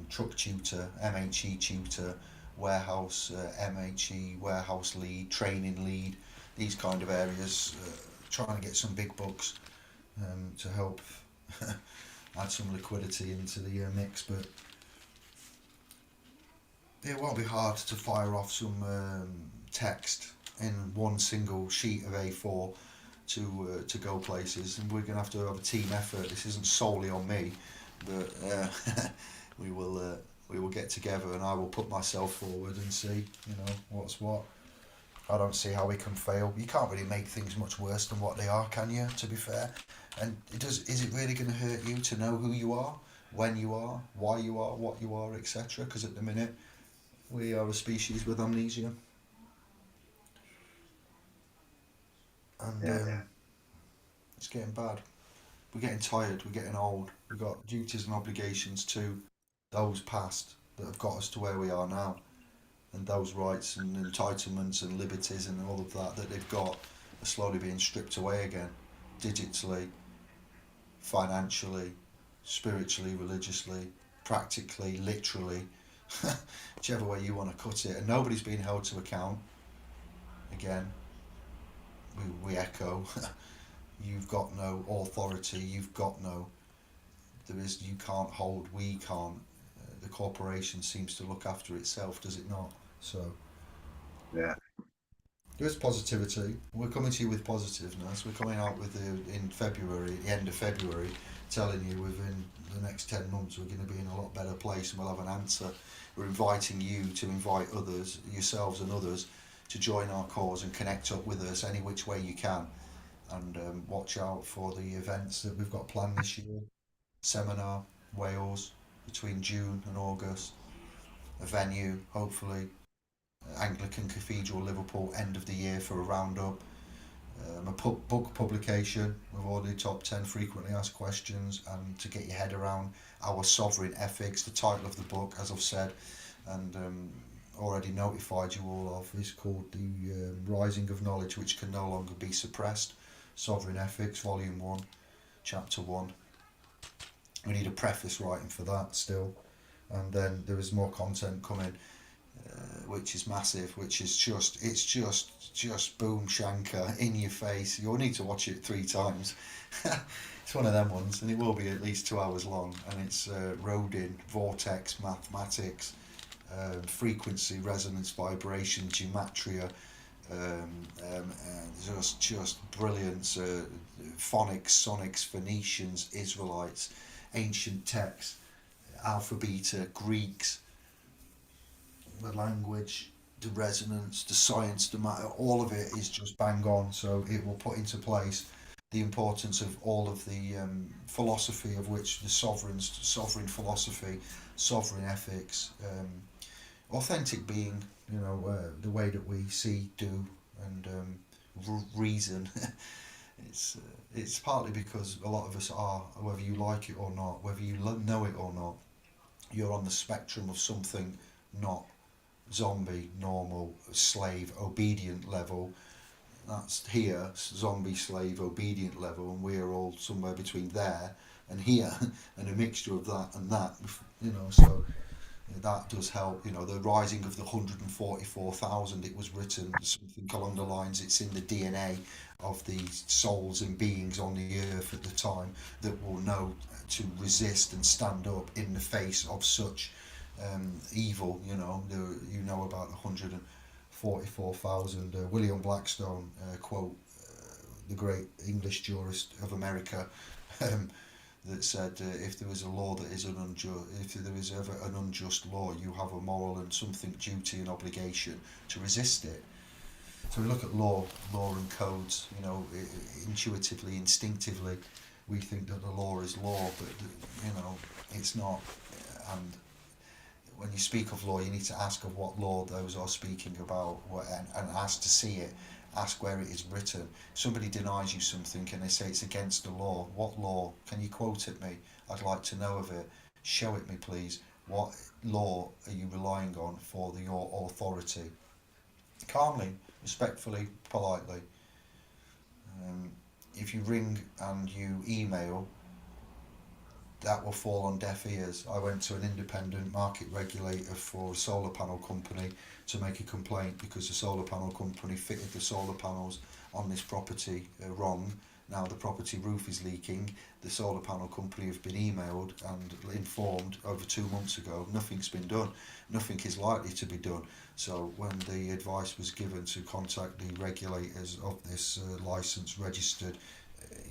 [SPEAKER 1] truck tutor, MHE tutor, warehouse MHE, warehouse lead, training lead. These kind of areas. Trying to get some big bucks to help add some liquidity into the mix, but it won't be hard to fire off some text in one single sheet of A4 to go places, and we're going to have a team effort. This isn't solely on me, but we will get together, and I will put myself forward and see, you know, what's what. I don't see how we can fail. You can't really make things much worse than what they are, can you? To be fair, and is it really going to hurt you to know who you are, when you are, why you are, what you are, etc.? Because at the minute, we are a species with amnesia, and
[SPEAKER 2] yeah.
[SPEAKER 1] it's getting bad. We're getting tired. We're getting old. We've got duties and obligations to those past that have got us to where we are now, and those rights and entitlements and liberties and all of that they've got are slowly being stripped away again, digitally, financially, spiritually, religiously, practically, literally, whichever way you want to cut it, and nobody's being held to account. Again, we echo, you've got no authority, you've got no, you can't hold, we can't. The corporation seems to look after itself, does it not? So
[SPEAKER 2] yeah.
[SPEAKER 1] there is positivity. We're coming to you with positiveness. We're coming out with in February, the end of February, telling you within the next 10 months we're going to be in a lot better place and we'll have an answer. We're inviting you to invite others, yourselves and others, to join our cause and connect up with us any which way you can. And watch out for the events that we've got planned this year. Seminar, Wales, between June and August. A venue, hopefully, Anglican Cathedral, Liverpool, end of the year for a roundup. A book publication with all the top 10 frequently asked questions, and to get your head around our sovereign ethics. The title of the book, as I've said, and already notified you all of, is called The Rising of Knowledge Which Can No Longer Be Suppressed. Sovereign Ethics, Volume 1, Chapter 1. We need a preface writing for that still. and then there is more content coming, which is massive, which is just boom shanker in your face. You'll need to watch it 3 times. It's one of them ones, and it will be at least 2 hours long, and it's Rodin, vortex, mathematics, frequency, resonance, vibration, gematria, just brilliance, phonics, sonics, Phoenicians, Israelites, ancient texts, alpha, beta, Greeks, the language, the resonance, the science, the matter, all of it is just bang on. So it will put into place the importance of all of the philosophy of which the sovereign philosophy, sovereign ethics, authentic being, the way that we see, do, and reason. It's partly because a lot of us are, whether you like it or not, whether you know it or not, you're on the spectrum of something not zombie, normal, slave, obedient level. That's here, zombie, slave, obedient level, and we're all somewhere between there and here, and a mixture of that and that. So that does help. The rising of the 144,000. It was written something along the lines. It's in the DNA of the souls and beings on the earth at the time that will know to resist and stand up in the face of such evil. You know about the 144,000. William Blackstone quote, the great English jurist of America. Um, that said, if there is a law that is if there is ever an unjust law, you have a moral and something duty and obligation to resist it. So we look at law and codes. Intuitively, instinctively, we think that the law is law, but it's not. And when you speak of law, you need to ask of what law those are speaking about, and ask to see it. Ask where it is written. If somebody denies you something and they say it's against the law, what law? Can you quote it me? I'd like to know of it. Show it me, please. What law are you relying on for your authority? Calmly, respectfully, politely. If you ring and you email, that will fall on deaf ears. I went to an independent market regulator for a solar panel company to make a complaint because the solar panel company fitted the solar panels on this property wrong. Now the property roof is leaking. The solar panel company have been emailed and informed over 2 months ago. Nothing's been done. Nothing is likely to be done. So when the advice was given to contact the regulators of this licensed, registered,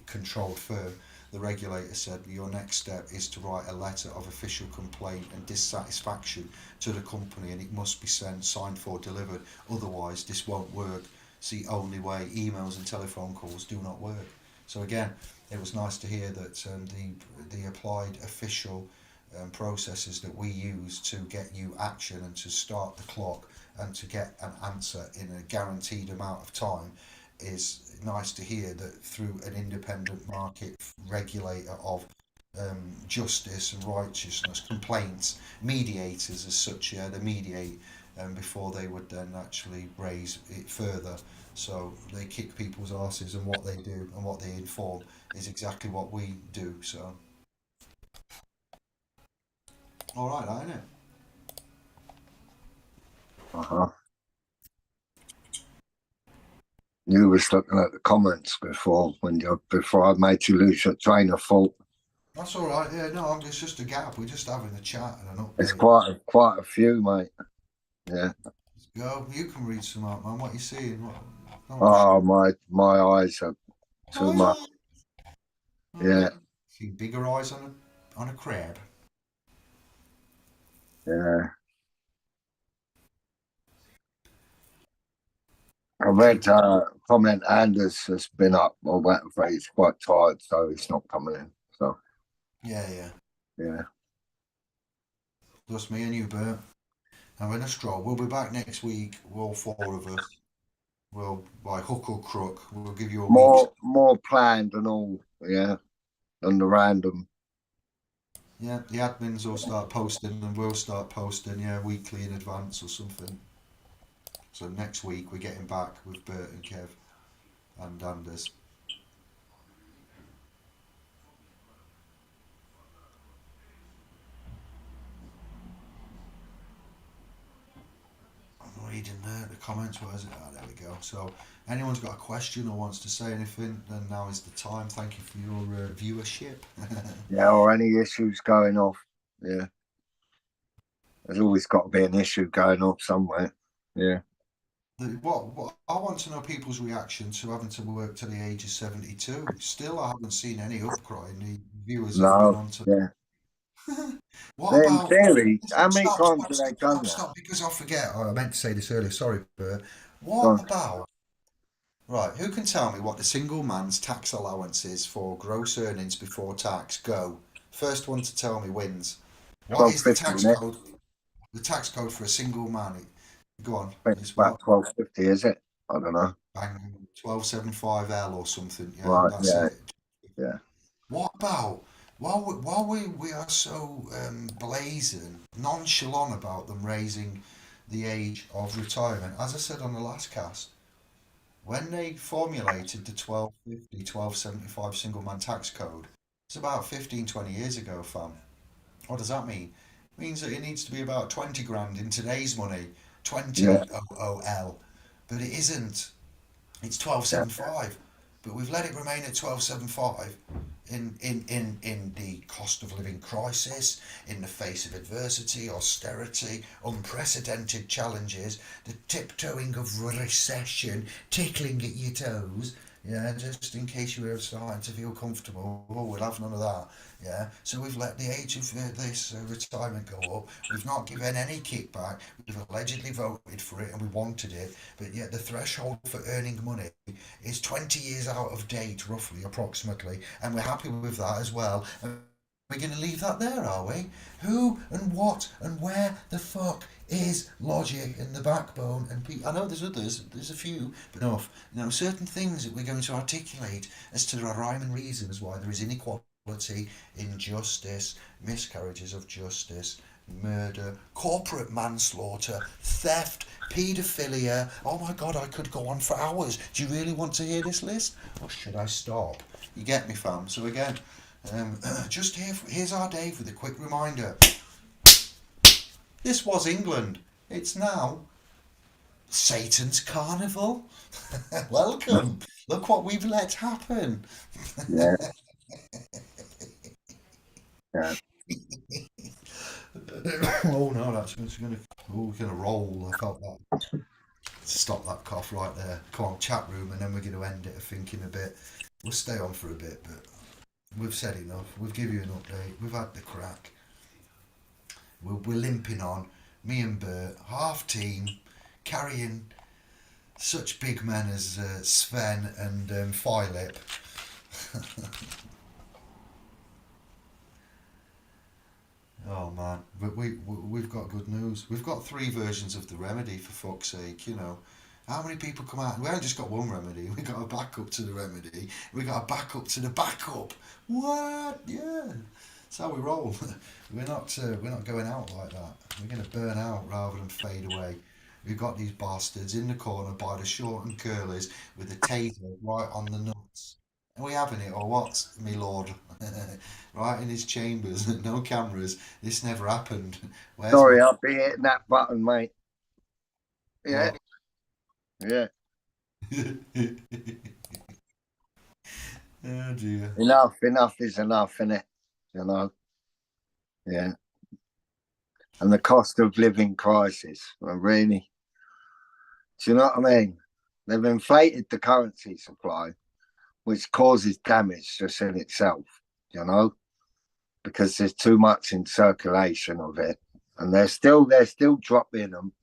[SPEAKER 1] controlled firm, the regulator said your next step is to write a letter of official complaint and dissatisfaction to the company, and it must be signed for, delivered. Otherwise, this won't work. It's the only way. Emails and telephone calls do not work. So again, it was nice to hear that the applied official processes that we use to get you action and to start the clock and to get an answer in a guaranteed amount of time is nice to hear that through an independent market regulator of justice and righteousness, complaints, mediators as such, they mediate before they would then actually raise it further. So they kick people's asses, and what they do and what they inform is exactly what we do. So, all right, ain't it?
[SPEAKER 2] Uh-huh. You was looking at the comments before I made you lose your train of thought.
[SPEAKER 1] That's all right. Yeah, no, it's just a gap. We're just having a chat and an update.
[SPEAKER 2] It's quite a few, mate. Yeah.
[SPEAKER 1] Go, you can read some out, man. What you seeing?
[SPEAKER 2] Oh, my eyes are too much. Yeah.
[SPEAKER 1] See bigger eyes on a crab.
[SPEAKER 2] Yeah. I read comment Anders has been up or whatever. He's quite tired, so he's not coming in. So
[SPEAKER 1] Yeah.
[SPEAKER 2] yeah.
[SPEAKER 1] Just me and you, Bert. Having a stroll. We'll be back next week. All 4 of us. We'll, by hook or crook, we'll give you a week.
[SPEAKER 2] More planned and all. Yeah. Than the random.
[SPEAKER 1] Yeah, the admins will start posting and we'll start posting, weekly in advance or something. So next week we're getting back with Bert and Kev and Anders. reading the comments. Where is it? Ah, there we go. So, anyone's got a question or wants to say anything, then now is the time. Thank you for your viewership.
[SPEAKER 2] Yeah, or any issues going off. Yeah. There's always got to be an issue going off somewhere. Yeah.
[SPEAKER 1] What I want to know people's reaction to having to work to the age of 72. Still, I haven't seen any upcry, and the viewers have been
[SPEAKER 2] No.
[SPEAKER 1] on to.
[SPEAKER 2] Yeah.
[SPEAKER 1] What
[SPEAKER 2] In
[SPEAKER 1] about?
[SPEAKER 2] theory, how many
[SPEAKER 1] Stop,
[SPEAKER 2] times
[SPEAKER 1] stop,
[SPEAKER 2] have they
[SPEAKER 1] stop,
[SPEAKER 2] done
[SPEAKER 1] stop,
[SPEAKER 2] that?
[SPEAKER 1] stop, because I forget. Oh, I meant to say this earlier, sorry, Bert.
[SPEAKER 2] Go
[SPEAKER 1] What
[SPEAKER 2] on.
[SPEAKER 1] about, right, who can tell me what the single man's tax allowance is for gross earnings before tax? Go. First one to tell me wins. What is the
[SPEAKER 2] 12.50,
[SPEAKER 1] tax
[SPEAKER 2] isn't it?
[SPEAKER 1] code? The tax code for a single man. Go on,
[SPEAKER 2] I think it's
[SPEAKER 1] is
[SPEAKER 2] about
[SPEAKER 1] what?
[SPEAKER 2] 12.50, is it? I don't know.
[SPEAKER 1] Bang, 1275L or something. Yeah,
[SPEAKER 2] Right.
[SPEAKER 1] that's
[SPEAKER 2] Yeah.
[SPEAKER 1] it.
[SPEAKER 2] Yeah.
[SPEAKER 1] What about while we are so blazing nonchalant about them raising the age of retirement, as I said on the last cast, when they formulated the 1250, 1275 single man tax code, it's about 15, 20 years ago, fam. What does that mean? It means that it needs to be about 20 grand in today's money,
[SPEAKER 2] Yeah.
[SPEAKER 1] 20 OOL, but it isn't. It's
[SPEAKER 2] Yeah.
[SPEAKER 1] 1275, but we've let it remain at 1275 in the cost of living crisis, in the face of adversity, austerity, unprecedented challenges, the tiptoeing of recession, tickling at your toes. Yeah, just in case you were starting to feel comfortable, oh, we'll have none of that. Yeah, so we've let the age of this retirement go up. We've not given any kickback. We've allegedly voted for it and we wanted it, but yet the threshold for earning money is 20 years out of date, roughly, approximately, and we're happy with that as well. And we're going to leave that there, are we? Who and what and where the fuck is logic and the backbone? And I know there's others, there's a few, but enough. You know, certain things that we're going to articulate as to the rhyme and reasons why there is inequality, injustice, miscarriages of justice, murder, corporate manslaughter, theft, paedophilia. Oh my god, I could go on for hours. Do you really want to hear this list? Or should I stop? You get me, fam. So again, just here's our Dave with a quick reminder. This was England. It's now Satan's Carnival. Welcome. Look what we've let happen.
[SPEAKER 2] Yeah. Yeah.
[SPEAKER 1] Oh no, that's going to. Oh, we're going to roll. I felt that. Stop that cough right there. Come on, chat room, and then we're going to end it thinking a bit. We'll stay on for a bit, but we've said enough. We've given you an update. We've had the crack. We're limping on. Me and Bert, half team, carrying such big men as Sven and Philip. Oh man, but we've got good news. We've got three versions of the remedy, for fuck's sake. You know, how many people come out? We haven't just got one remedy. We got a backup to the remedy. We got a backup to the backup. What? Yeah, that's how we roll. We're not going out like that. We're going to burn out rather than fade away. We've got these bastards in the corner by the short and curlies with a taser right on the nuts. Are we having it or what, me lord? Right in his chambers, no cameras. This never happened. Where's my
[SPEAKER 2] Sorry, I'll be hitting that button, mate. Yeah.
[SPEAKER 1] what?
[SPEAKER 2] Yeah.
[SPEAKER 1] Oh dear.
[SPEAKER 2] Enough is enough, innit? You know? Yeah. And the cost of living crisis. Well, really. Do you know what I mean? They've inflated the currency supply, which causes damage just in itself, you know, because there's too much in circulation of it. And they're still dropping them,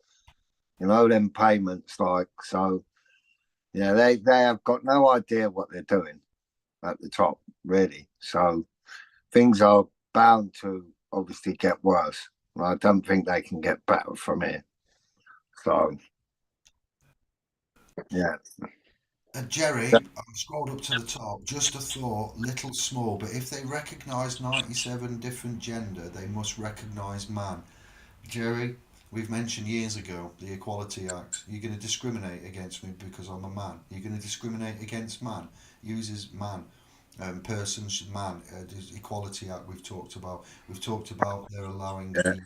[SPEAKER 2] you know, them payments like so. Yeah, they have got no idea what they're doing at the top, really. So things are bound to obviously get worse. I don't think they can get better from here. So yeah.
[SPEAKER 1] Jerry, I've scrolled up to the top. Just a thought, little small, but if they recognise 97 different gender, they must recognise man. Jerry, we've mentioned years ago the Equality Act. You're going to discriminate against me because I'm a man. You're going to discriminate against man. Uses man. Persons, man. Equality Act we've talked about. We've talked about they're allowing
[SPEAKER 2] Yeah.
[SPEAKER 1] the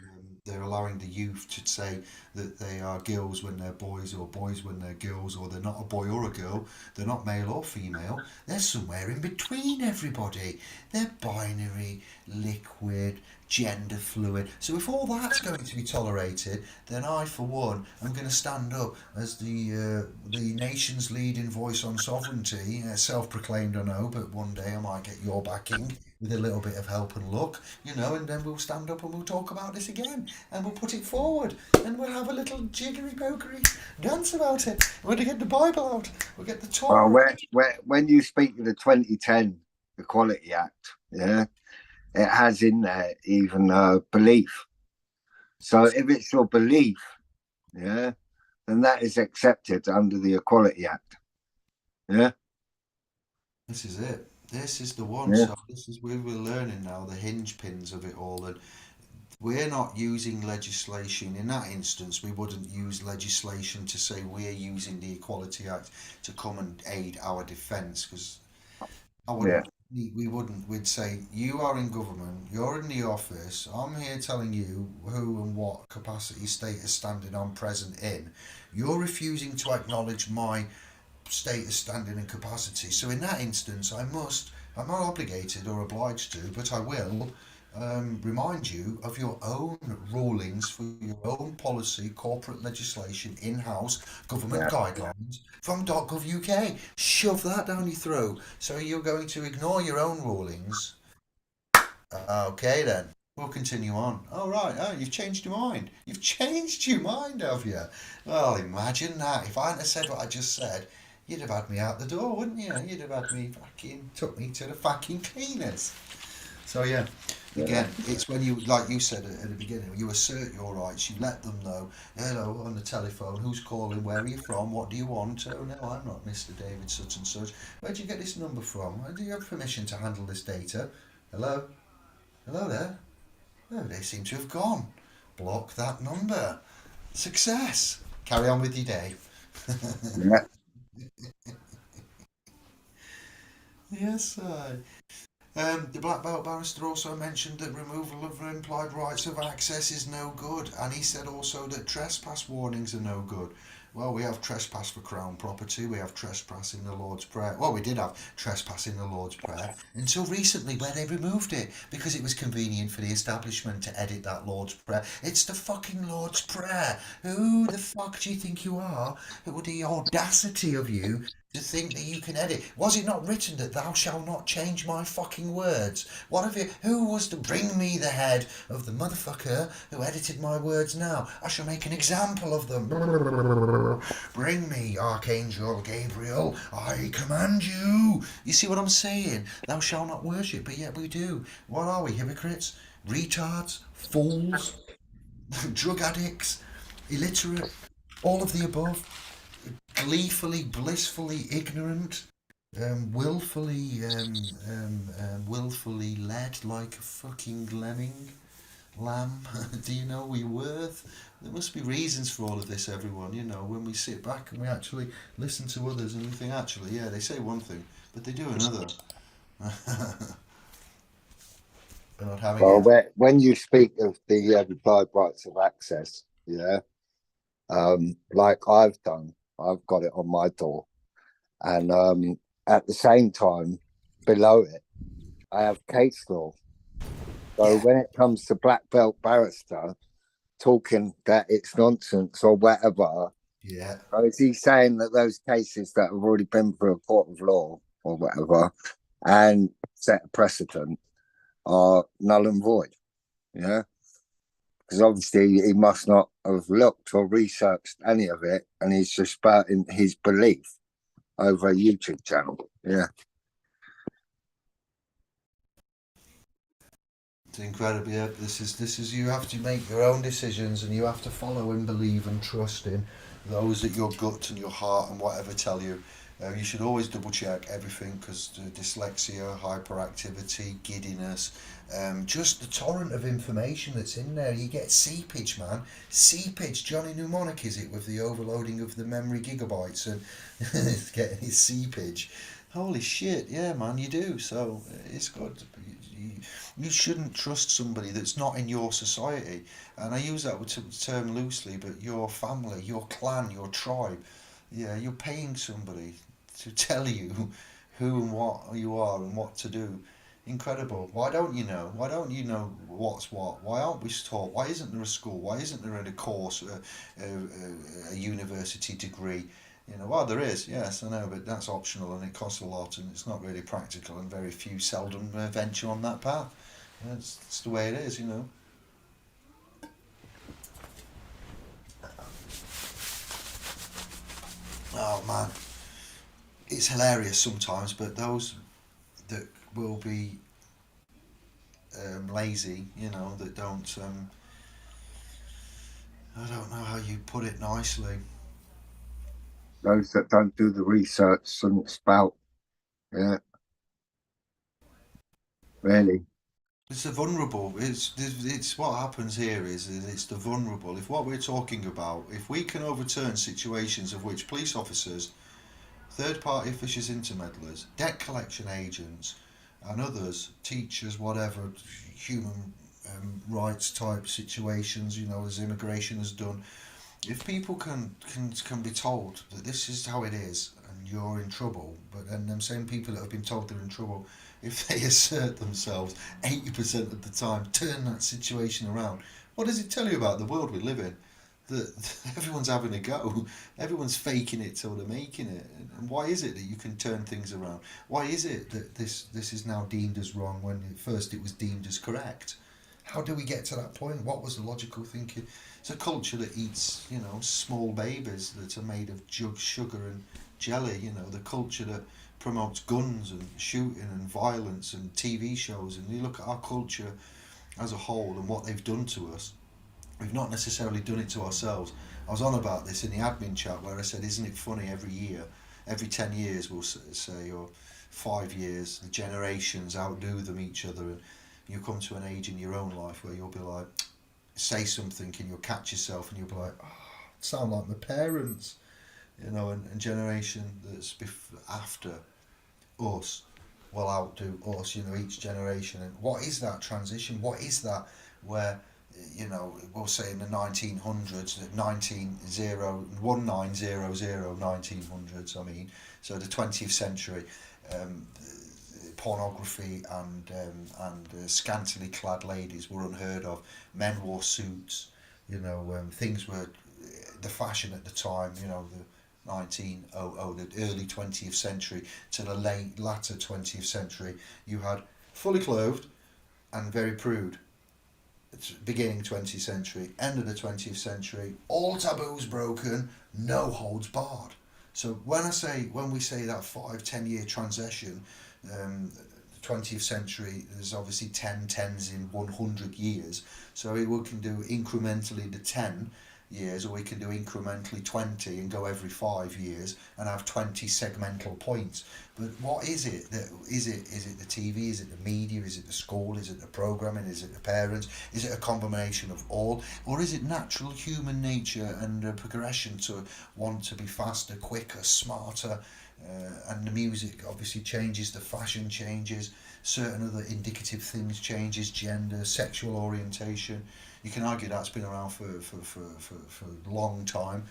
[SPEAKER 1] they're allowing the youth to say that they are girls when they're boys or boys when they're girls, or they're not a boy or a girl, they're not male or female, they're somewhere in between everybody. They're binary, liquid, gender fluid. So if all that's going to be tolerated, then I, for one, am going to stand up as the nation's leading voice on sovereignty, self-proclaimed, I know, but one day I might get your backing with a little bit of help and luck, and then we'll stand up and we'll talk about this again, and we'll put it forward, and we'll have a little jiggery pokery dance about it. We're going to get the Bible out, we'll get the
[SPEAKER 2] Well,
[SPEAKER 1] Torah.
[SPEAKER 2] when you speak of the 2010 Equality Act, yeah, it has in there even belief. So if it's your belief, yeah, then that is accepted under the Equality Act. Yeah.
[SPEAKER 1] This is it. This is the one.
[SPEAKER 2] Yeah.
[SPEAKER 1] So this is where we're learning now the hinge pins of it all, and we're not using legislation. In that instance, we wouldn't use legislation to say we're using the Equality Act to come and aid our defence, because I
[SPEAKER 2] Yeah.
[SPEAKER 1] wouldn't. We wouldn't. We'd say you are in government. You're in the office. I'm here telling you who and what capacity, status, standing I'm present in. You're refusing to acknowledge my status, standing, and capacity. So in that instance, I'm not obligated or obliged to, but I will remind you of your own rulings for your own policy, corporate legislation, in-house government
[SPEAKER 2] Yeah.
[SPEAKER 1] guidelines from .gov.uk. Shove that down your throat. So you're going to ignore your own rulings. Okay then. We'll continue on. Oh right, oh you've changed your mind. You've changed your mind, have you? Well, imagine that. If I hadn't have said what I just said, you'd have had me out the door, wouldn't you? You'd have had me fucking took me to the fucking cleaners. So yeah,
[SPEAKER 2] Yeah.
[SPEAKER 1] again, it's when you, like you said at the beginning, you assert your rights. You let them know. Hello, on the telephone. Who's calling? Where are you from? What do you want? Oh no, I'm not Mr. David such and such. Where'd you get this number from? Do you have permission to handle this data? Hello, hello there. Oh, they seem to have gone. Block that number. Success. Carry on with your day.
[SPEAKER 2] Yeah.
[SPEAKER 1] Yes, I. The Black Belt barrister also mentioned that removal of implied rights of access is no good, and he said also that trespass warnings are no good. Well, we have trespass for Crown property, we have trespass in the Lord's Prayer. Well, we did have trespass in the Lord's Prayer until recently, where they removed it because it was convenient for the establishment to edit that Lord's Prayer. It's the fucking Lord's Prayer. Who the fuck do you think you are? The audacity of you to think that you can edit. Was it not written that thou shalt not change my fucking words? What have you? Who was to bring me the head of the motherfucker who edited my words now? I shall make an example of them. Bring me, Archangel Gabriel. I command you. You see what I'm saying? Thou shalt not worship, but yet we do. What are we? Hypocrites? Retards? Fools? Drug addicts? Illiterate? All of the above? Gleefully, blissfully ignorant, willfully led like a fucking lamb. Do you know your worth? There must be reasons for all of this, everyone. When we sit back and we actually listen to others and we think, actually, yeah, they say one thing, but they do another. We're not having
[SPEAKER 2] Well,
[SPEAKER 1] it.
[SPEAKER 2] when you speak of the implied rights of access, yeah, like I've done, I've got it on my door, and at the same time, below it, I have case law. So
[SPEAKER 1] Yeah,
[SPEAKER 2] when it comes to black belt barrister talking that it's nonsense or whatever,
[SPEAKER 1] yeah.
[SPEAKER 2] so is he saying that those cases that have already been through a court of law or whatever and set a precedent are null and void? Yeah. Because obviously he must not have looked or researched any of it, and he's just spouting his belief over a YouTube channel. Yeah.
[SPEAKER 1] It's incredible. Yeah, this is you have to make your own decisions, and you have to follow and believe and trust in those that your gut and your heart and whatever tell you. You should always double check everything, because dyslexia, hyperactivity, giddiness, just the torrent of information that's in there. You get seepage, man. Seepage. Johnny Mnemonic is it, with the overloading of the memory gigabytes, and it's getting his seepage. Holy shit, yeah, man, you do. So it's good. You, you shouldn't trust somebody that's not in your society. And I use that term loosely, but your family, your clan, your tribe. Yeah, you're paying somebody to tell you who and what you are and what to do. Incredible. Why don't you know? Why don't you know what's what? Why aren't we taught? Why isn't there a school? Why isn't there a course, a university degree? You know, well, there is, yes, I know, but that's optional and it costs a lot and it's not really practical and very few seldom venture on that path. It's the way it is, you know. Oh man, it's hilarious sometimes, but those that will be lazy, you know, that don't, I don't know how you put it nicely.
[SPEAKER 2] Those that don't do the research and spout. Yeah, really.
[SPEAKER 1] It's the vulnerable. It's what happens here is it's the vulnerable. If what we're talking about, if we can overturn situations of which police officers, third party fishers intermeddlers, debt collection agents, and others, teachers, whatever, human rights type situations, you know, as immigration has done. If people can be told that this is how it is and you're in trouble, but then them same people that have been told they're in trouble, if they assert themselves 80% of the time, turn that situation around, what does it tell you about the world we live in? That everyone's having a go, everyone's faking it till they're making it. And why is it that you can turn things around? Why is it that this is now deemed as wrong when at first it was deemed as correct? How do we get to that point? What was the logical thinking? It's a culture that eats, you know, small babies that are made of sugar and jelly. You know, the culture that promotes guns and shooting and violence and TV shows. And you look at our culture as a whole and what they've done to us. We've not necessarily done it to ourselves. I was on about this in the admin chat where I said, isn't it funny every year, every 10 years we'll say, or 5 years, the generations outdo them each other. And you come to an age in your own life where you'll be like, say something and you'll catch yourself and you'll be like, oh, sound like my parents, you know, and generation that's after us will outdo us, you know, each generation. And what is that transition? What is that where, you know, we'll say in the 1900s, 1900s, I mean, so the 20th century, um, pornography and scantily clad ladies were unheard of. Men wore suits. You know, things were the fashion at the time. You know, the 1900, the early 20th century to the latter 20th century. You had fully clothed and very prude. It's beginning 20th century, end of the 20th century. All taboos broken, no holds barred. So when we say that 5-10 year transition, um, 20th century, there's obviously 10 tens in 100 years. So we can do incrementally the 10 years, or we can do incrementally 20 and go every 5 years and have 20 segmental points. But what is it? Is it the TV? Is it the media? Is it the school? Is it the programming? Is it the parents? Is it a combination of all? Or is it natural human nature and a progression to want to be faster, quicker, smarter? And the music obviously changes, the fashion changes, certain other indicative things changes, gender, sexual orientation. You can argue that's been around for a long time,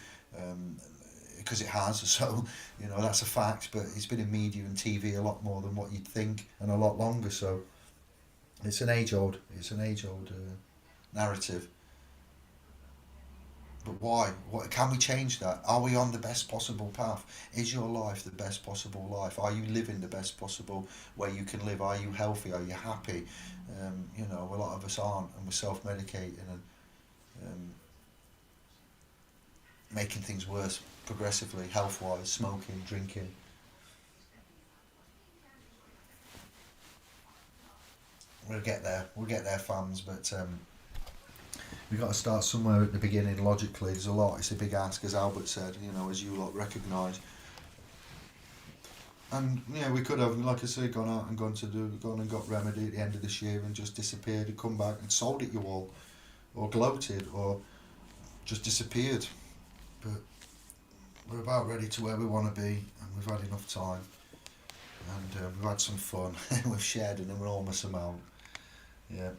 [SPEAKER 1] because it has, so, you know, that's a fact, but it's been in media and TV a lot more than what you'd think and a lot longer, so it's an age old narrative. But why? What can we change that? Are we on the best possible path? Is your life the best possible life? Are you living the best possible way you can live? Are you healthy? Are you happy? You know, a lot of us aren't, and we're self-medicating and um, making things worse progressively, health-wise, smoking, drinking. We'll get there. We'll get there, fans. But we've got to start somewhere at the beginning. Logically, there's a lot. It's a big ask, as Albert said. You know, as you lot recognise. And yeah, we could have, like I say, gone out and gone and got Remedy at the end of this year and just disappeared and come back and sold it you all, or gloated, or just disappeared. But we're about ready to where we want to be, and we've had enough time. and we've had some fun. We've shared an enormous amount. Yeah,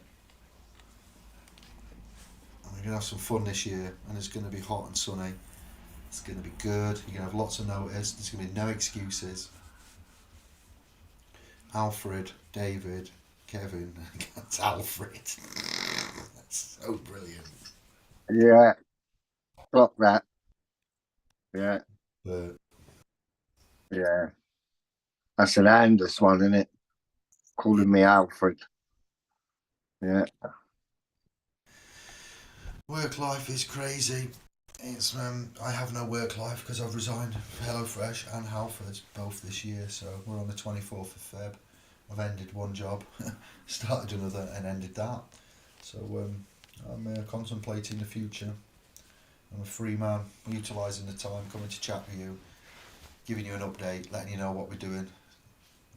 [SPEAKER 1] and we're gonna have some fun this year, and it's gonna be hot and sunny. It's gonna be good. You're gonna have lots of notice. There's gonna be no excuses. Alfred, David, Kevin. That's Alfred. That's so brilliant.
[SPEAKER 2] Yeah, clock that. Yeah,
[SPEAKER 1] But
[SPEAKER 2] yeah. That's an Anders one, isn't it? Calling
[SPEAKER 1] yeah.
[SPEAKER 2] me Alfred. Yeah.
[SPEAKER 1] Work life is crazy. It's I have no work life because I've resigned HelloFresh and Halfords both this year. So we're on the 24th of Feb. I've ended one job, started another, and ended that. So I'm contemplating the future. I'm a free man, utilising the time, coming to chat with you, giving you an update, letting you know what we're doing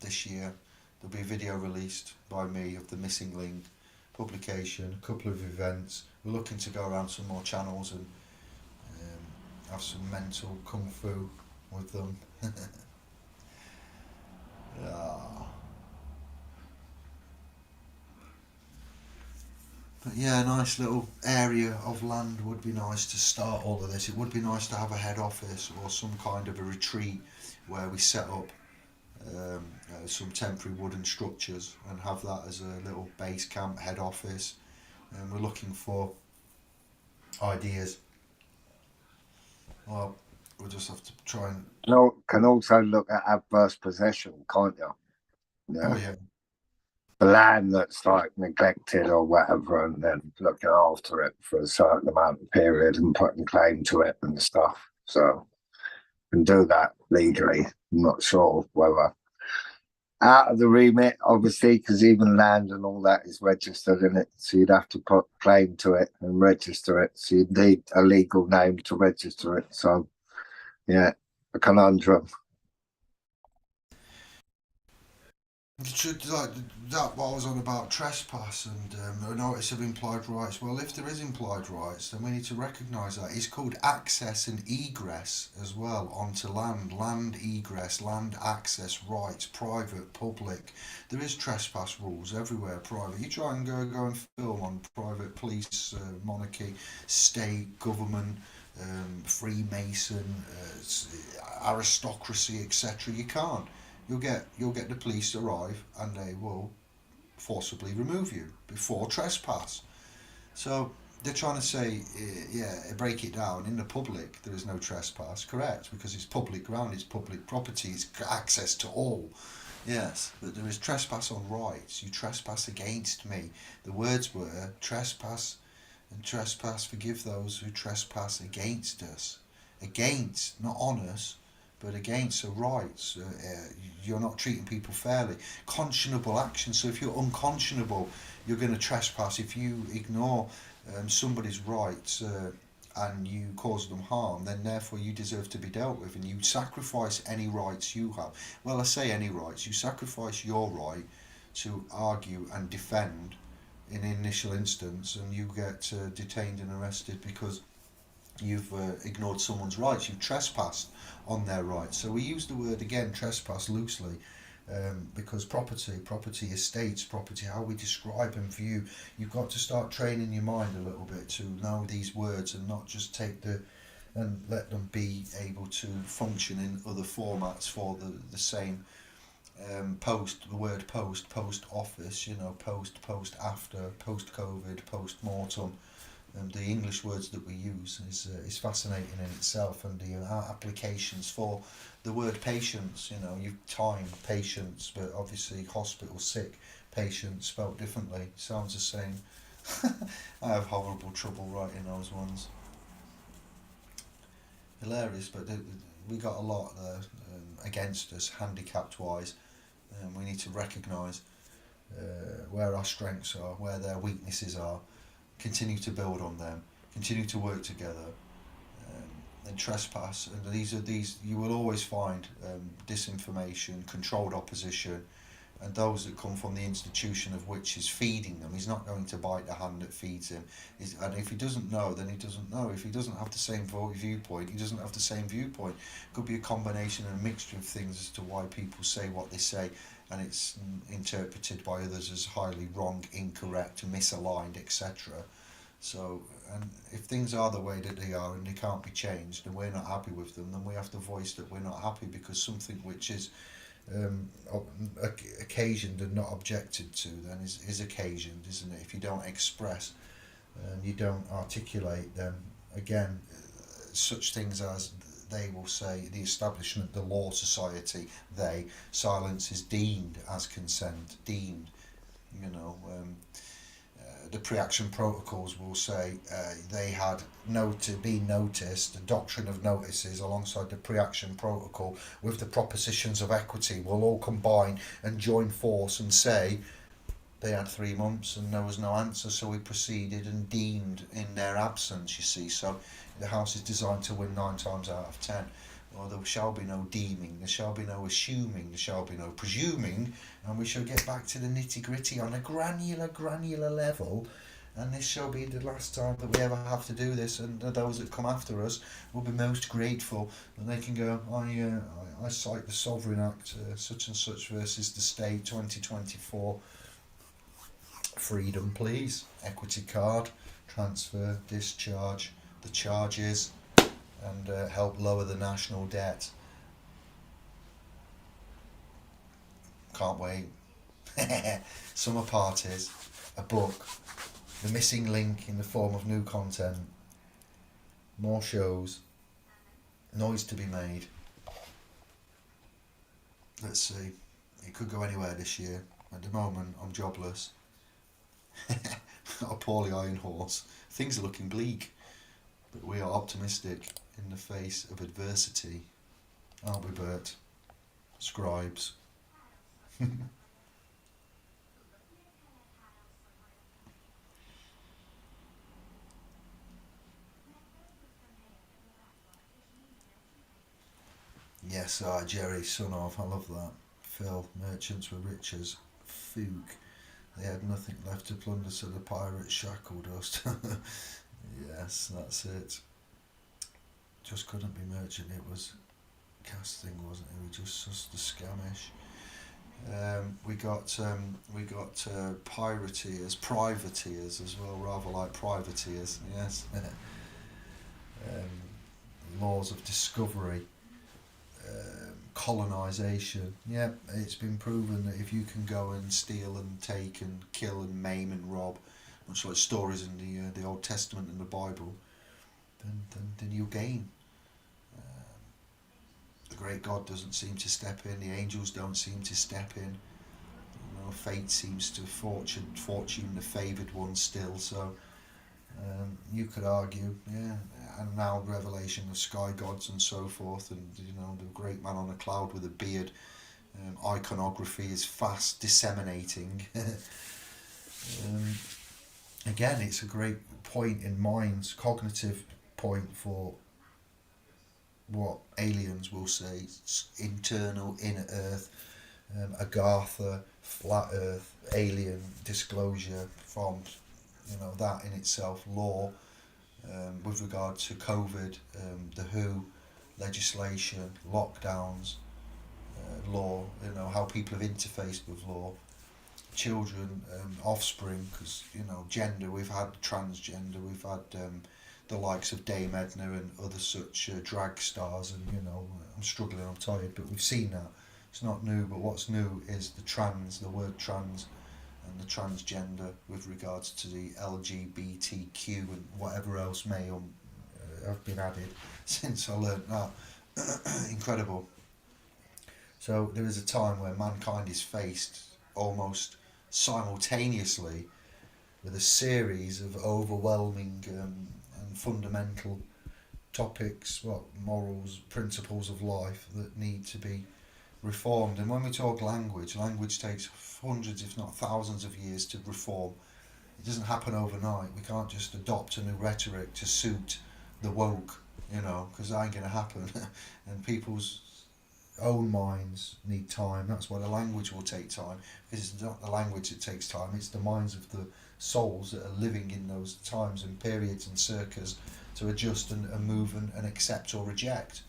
[SPEAKER 1] this year. There'll be a video released by me of the Missing Link publication, a couple of events. We're looking to go around some more channels and have some mental kung fu with them. Ah. But yeah, a nice little area of land would be nice to start all of this. It would be nice to have a head office or some kind of a retreat where we set up some temporary wooden structures and have that as a little base camp head office. And we're looking for ideas. Well, we'll just have to try and.
[SPEAKER 2] Can also look at adverse possession, can't you?
[SPEAKER 1] Oh
[SPEAKER 2] Yeah.
[SPEAKER 1] yeah,
[SPEAKER 2] The land that's like neglected or whatever, and then looking after it for a certain amount of period and putting claim to it and stuff. So can do that legally. I'm not sure whether out of the remit, obviously, because even land and all that is registered in it. So you'd have to put claim to it and register it. So you'd need a legal name to register it. So yeah, a conundrum.
[SPEAKER 1] like that. What I was on about trespass and a notice of implied rights. Well, if there is implied rights, then we need to recognise that. It's called access and egress as well onto land. Land egress, land access rights, private, public. There is trespass rules everywhere. Private. You try and go and film on private police, monarchy, state, government. Freemason, aristocracy, etc. You can't. You'll get the police to arrive and they will forcibly remove you before trespass. So they're trying to say, yeah, break it down. In the public, there is no trespass, correct? Because it's public ground, it's public property, it's access to all. Yes, but there is trespass on rights. You trespass against me. The words were trespass and trespass, forgive those who trespass against us. Against, not on us, but against the rights. You're not treating people fairly. Conscionable action. So if you're unconscionable, you're going to trespass. If you ignore somebody's rights and you cause them harm, then therefore you deserve to be dealt with, and you sacrifice any rights you have. Well, I say any rights. You sacrifice your right to argue and defend in the initial instance, and you get detained and arrested because you've ignored someone's rights, you've trespassed on their rights. So we use the word again, trespass, loosely, because property, estates, property, how we describe and view, you've got to start training your mind a little bit to know these words and not just take the and let them be able to function in other formats for the same post, the word post office, post after, post COVID, post mortem. The English words that we use is fascinating in itself, and the applications for the word patience. You've time, patience, but obviously hospital, sick, patient, spelt differently, sounds the same. I have horrible trouble writing those ones. Hilarious, but we got a lot there against us, handicapped wise. We need to recognise where our strengths are, where their weaknesses are, continue to build on them, continue to work together, and trespass. And these you will always find disinformation, controlled opposition, and those that come from the institution of which is feeding them. He's not going to bite the hand that feeds him. And if he doesn't know, then he doesn't know. If he doesn't have the same viewpoint, he doesn't have the same viewpoint. It could be a combination and a mixture of things as to why people say what they say, and it's interpreted by others as highly wrong, incorrect, misaligned, etc. So, and if things are the way that they are and they can't be changed, and we're not happy with them, then we have to voice that we're not happy, because something which is occasioned and not objected to then is occasioned, isn't it? If you don't express and you don't articulate, then again, such things as, they will say, the establishment, the law society, silence is deemed as consent, deemed, you know. The pre-action protocols will say they had been noticed. The doctrine of notices alongside the pre-action protocol with the propositions of equity will all combine and join force and say they had 3 months and there was no answer, so we proceeded and deemed in their absence, you see. So the House is designed to win 9 times out of 10. Or there shall be no deeming, there shall be no assuming, there shall be no presuming, and we shall get back to the nitty-gritty on a granular level, and this shall be the last time that we ever have to do this, and those that come after us will be most grateful, and they can go, I cite the Sovereign Act, such and such versus the State 2024, freedom please, equity card, transfer, discharge, the charges, and help lower the national debt. Can't wait. Summer parties, a book, the missing link in the form of new content, more shows, noise to be made. Let's see. It could go anywhere this year. At the moment, I'm jobless. Got a poorly iron horse. Things are looking bleak, but we are optimistic in the face of adversity, aren't we, Bert? Scribes. Yes, Jerry, son of, I love that. Phil, merchants were rich as Fook. They had nothing left to plunder, so the pirates shackled us. Yes, that's it. Just couldn't be merchant, it was casting, wasn't it? We just the scamish. We got pirateers, privateers as well, rather like privateers. Yes. Laws of discovery, colonisation. Yeah, it's been proven that if you can go and steal and take and kill and maim and rob, much like stories in the Old Testament and the Bible, then you'll gain. The great God doesn't seem to step in. The angels don't seem to step in. You know, fate seems to fortune the favoured one still. So you could argue, yeah, and now revelation of sky gods and so forth, and you know, the great man on a cloud with a beard. Iconography is fast disseminating. Again, it's a great point in minds, cognitive point for what aliens will say, internal, inner earth, Agartha, flat earth, alien disclosure from, you know, that in itself, law, with regard to COVID, the WHO, legislation, lockdowns, law, you know, how people have interfaced with law, children, offspring, because, you know, gender, we've had transgender, we've had the likes of Dame Edna and other such drag stars, and you know, I'm struggling, I'm tired, but we've seen that. It's not new, but what's new is the word trans, and the transgender with regards to the LGBTQ and whatever else may have been added since I learnt that. Incredible. So there is a time where mankind is faced almost simultaneously with a series of overwhelming and fundamental topics, morals, principles of life that need to be reformed. And when we talk language takes hundreds, if not thousands of years to reform. It doesn't happen overnight. We can't just adopt a new rhetoric to suit the woke, you know, because that ain't going to happen. And people's own minds need time. That's why the language will take time, because it's not the language that takes time, it's the minds of the souls that are living in those times and periods and circles to adjust and move and accept or reject.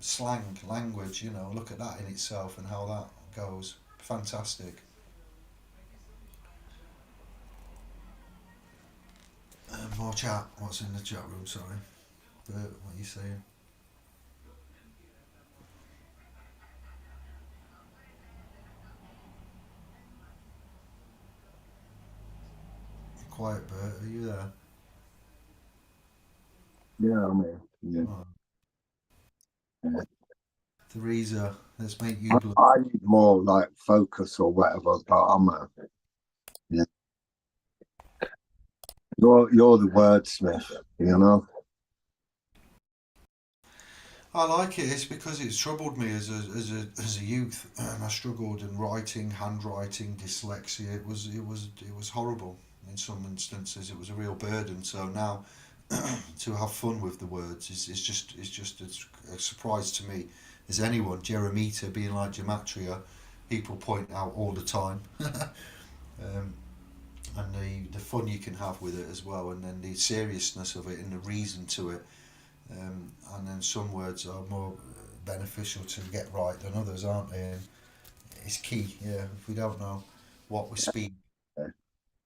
[SPEAKER 1] Slang, language, look at that in itself and how that goes. Fantastic. More chat. What's in the chat room? Sorry. Bert, what are you saying? Quiet, Bert. Are you there?
[SPEAKER 2] Yeah, I mean, yeah.
[SPEAKER 1] Oh.
[SPEAKER 2] Yeah.
[SPEAKER 1] Theresa, let's make you blue.
[SPEAKER 2] I need more like focus or whatever, but yeah. You're the wordsmith, you know.
[SPEAKER 1] I like it. It's because it's troubled me as a youth, and I struggled in writing, handwriting, dyslexia. It was horrible in some instances. It was a real burden. So now, to have fun with the words is just a surprise to me. As anyone, Jeremita being like gematria, people point out all the time, and the fun you can have with it as well, and then the seriousness of it and the reason to it. And then some words are more beneficial to get right than others, aren't they? And it's key. Yeah, if we don't know what we speak,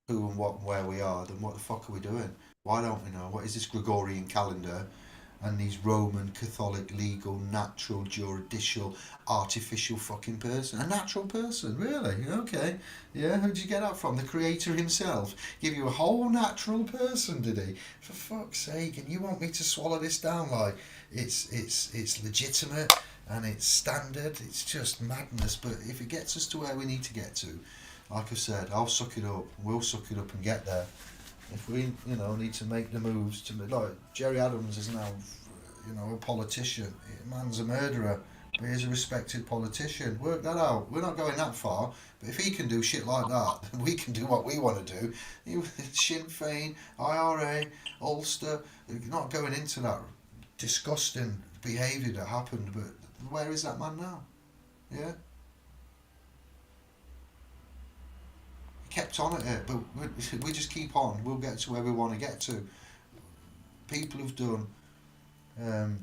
[SPEAKER 1] who and what and where we are, then what the fuck are we doing? Why don't we know? What is this Gregorian calendar and these Roman Catholic legal natural juridical artificial fucking person? A natural person, really? Okay. Yeah, who'd you get that from? The creator himself give you a whole natural person, did he? For fuck's sake, and you want me to swallow this down like it's legitimate and it's standard? It's just madness. But if it gets us to where we need to get to, like I said, I'll suck it up. We'll suck it up and get there. If we, need to make the moves to, like, Jerry Adams is now, a politician. Man's a murderer, but he's a respected politician. Work that out. We're not going that far, but if he can do shit like that, then we can do what we want to do. Sinn Féin, IRA, Ulster, not going into that disgusting behaviour that happened. But where is that man now? Yeah. Kept on at it, but we just keep on. We'll get to where we want to get to. People who've done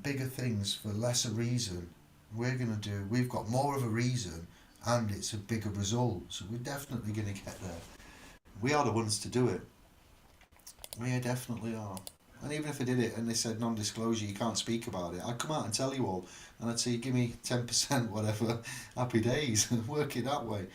[SPEAKER 1] bigger things for lesser reason, we've got more of a reason and it's a bigger result. So we're definitely going to get there. We are the ones to do it. We definitely are. And even if I did it and they said non-disclosure, you can't speak about it, I'd come out and tell you all. And I'd say, give me 10%, whatever, happy days. Work it that way.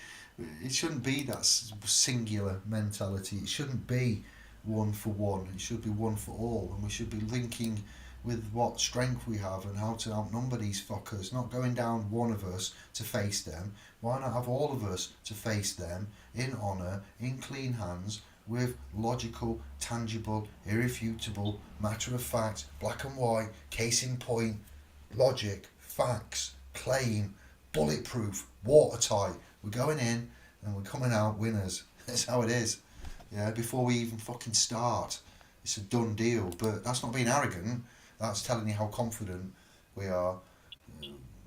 [SPEAKER 1] It shouldn't be that singular mentality. It shouldn't be one for one. It should be one for all. And we should be linking with what strength we have and how to outnumber these fuckers. Not going down one of us to face them. Why not have all of us to face them in honour, in clean hands, with logical, tangible, irrefutable, matter of fact, black and white, case in point, logic, facts, claim, bulletproof, watertight. We're going in and we're coming out winners. That's how it is. Yeah, before we even fucking start. It's a done deal. But that's not being arrogant. That's telling you how confident we are.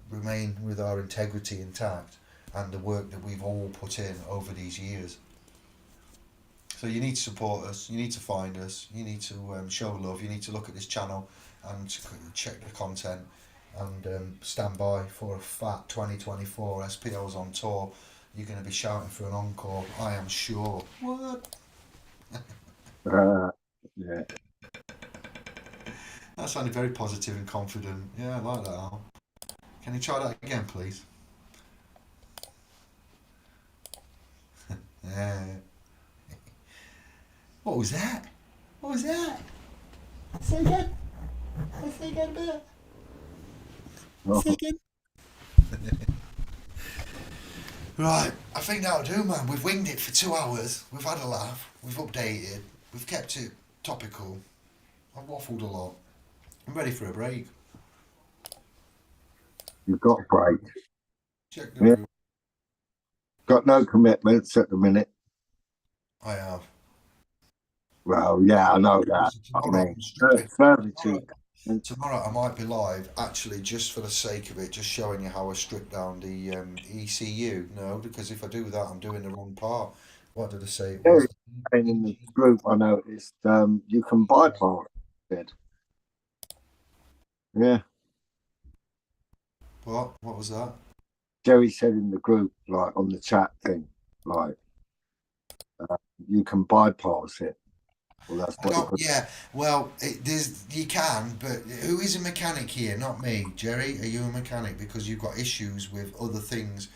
[SPEAKER 1] Remain with our integrity intact and the work that we've all put in over these years. So you need to support us. You need to find us. You need to show love. You need to look at this channel and check the content. And stand by for a fat 2024. SPL's on tour. You're going to be shouting for an encore, I am sure. What?
[SPEAKER 2] Yeah.
[SPEAKER 1] That sounded very positive and confident. Yeah, I like that, Al. Can you try that again, please? Yeah. What was that? What was that? Say again. Say again a bit. Say again. Right, I think that'll do, man. We've winged it for 2 hours. We've had a laugh. We've updated. We've kept it topical. I've waffled a lot. I'm ready for a break.
[SPEAKER 2] You've got a break.
[SPEAKER 1] Check the room.
[SPEAKER 2] Got no commitments at the minute.
[SPEAKER 1] I have.
[SPEAKER 2] Well, yeah, I know that. I mean, servitude.
[SPEAKER 1] Tomorrow I might be live, actually, just for the sake of it, just showing you how I strip down the ECU. No, because if I do that, I'm doing the wrong part. What did I say it
[SPEAKER 2] Terry
[SPEAKER 1] was?
[SPEAKER 2] saying in the group, I noticed you can bypass it. Yeah,
[SPEAKER 1] What? What was that?
[SPEAKER 2] Jerry said in the group, like on the chat thing, like you can bypass it. Well, that's
[SPEAKER 1] I
[SPEAKER 2] what he
[SPEAKER 1] don't.
[SPEAKER 2] put.
[SPEAKER 1] Yeah. Well, there's you can, but who is a mechanic here? Not me, Jerry. Are you a mechanic? Because you've got issues with other things.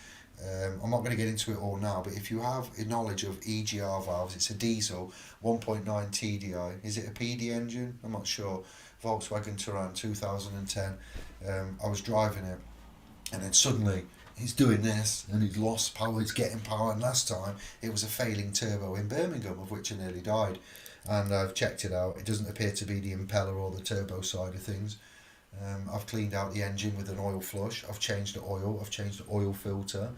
[SPEAKER 1] I'm not going to get into it all now, but if you have a knowledge of EGR valves, it's a diesel 1.9 TDI. Is it a PD engine? I'm not sure. Volkswagen Touran 2010. I was driving it, and then suddenly he's doing this, and he's lost power. He's getting power, and last time it was a failing turbo in Birmingham, of which I nearly died. And I've checked it out. It doesn't appear to be the impeller or the turbo side of things. I've cleaned out the engine with an oil flush. I've changed the oil. I've changed the oil filter.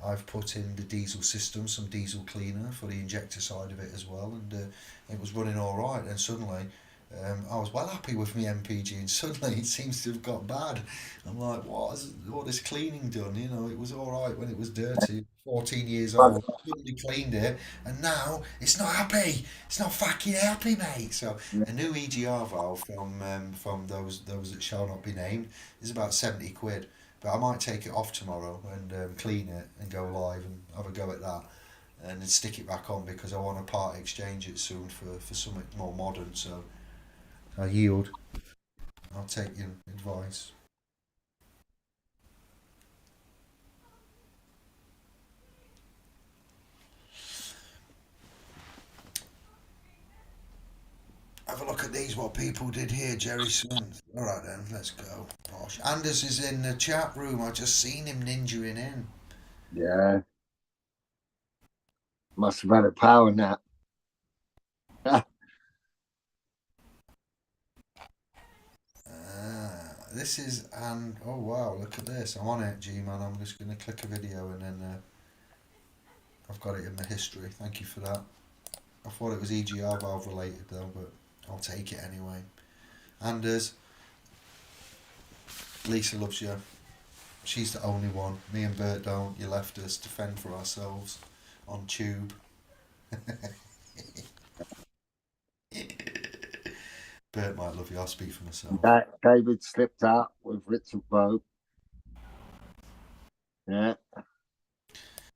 [SPEAKER 1] I've put in the diesel system, some diesel cleaner for the injector side of it as well, and it was running all right. And suddenly, I was well happy with my MPG, and suddenly it seems to have got bad. I'm like, what has all this cleaning done? You know, it was all right when it was dirty. 14 years old, suddenly cleaned it, and now it's not happy. It's not fucking happy, mate. So a new EGR valve from those that shall not be named is about 70 quid. But I might take it off tomorrow and clean it and go live and have a go at that and then stick it back on because I want to part exchange it soon for something more modern. So I yield. I'll take your advice. Have a look at these, what people did here, Jerry Smith. Alright then, let's go. Posh. Anders is in the chat room. I just seen him ninjaing in.
[SPEAKER 2] Yeah, must have had a power nap.
[SPEAKER 1] This is, and oh wow, look at this. I'm on it, G Man. I'm just going to click a video and then I've got it in my history. Thank you for that. I thought it was EGR valve related though, but I'll take it anyway. Anders, Lisa loves you. She's the only one. Me and Bert don't. You left us to fend for ourselves on tube. Bert might love you. I'll speak for myself.
[SPEAKER 2] David slipped out with Richard Bowe. Yeah.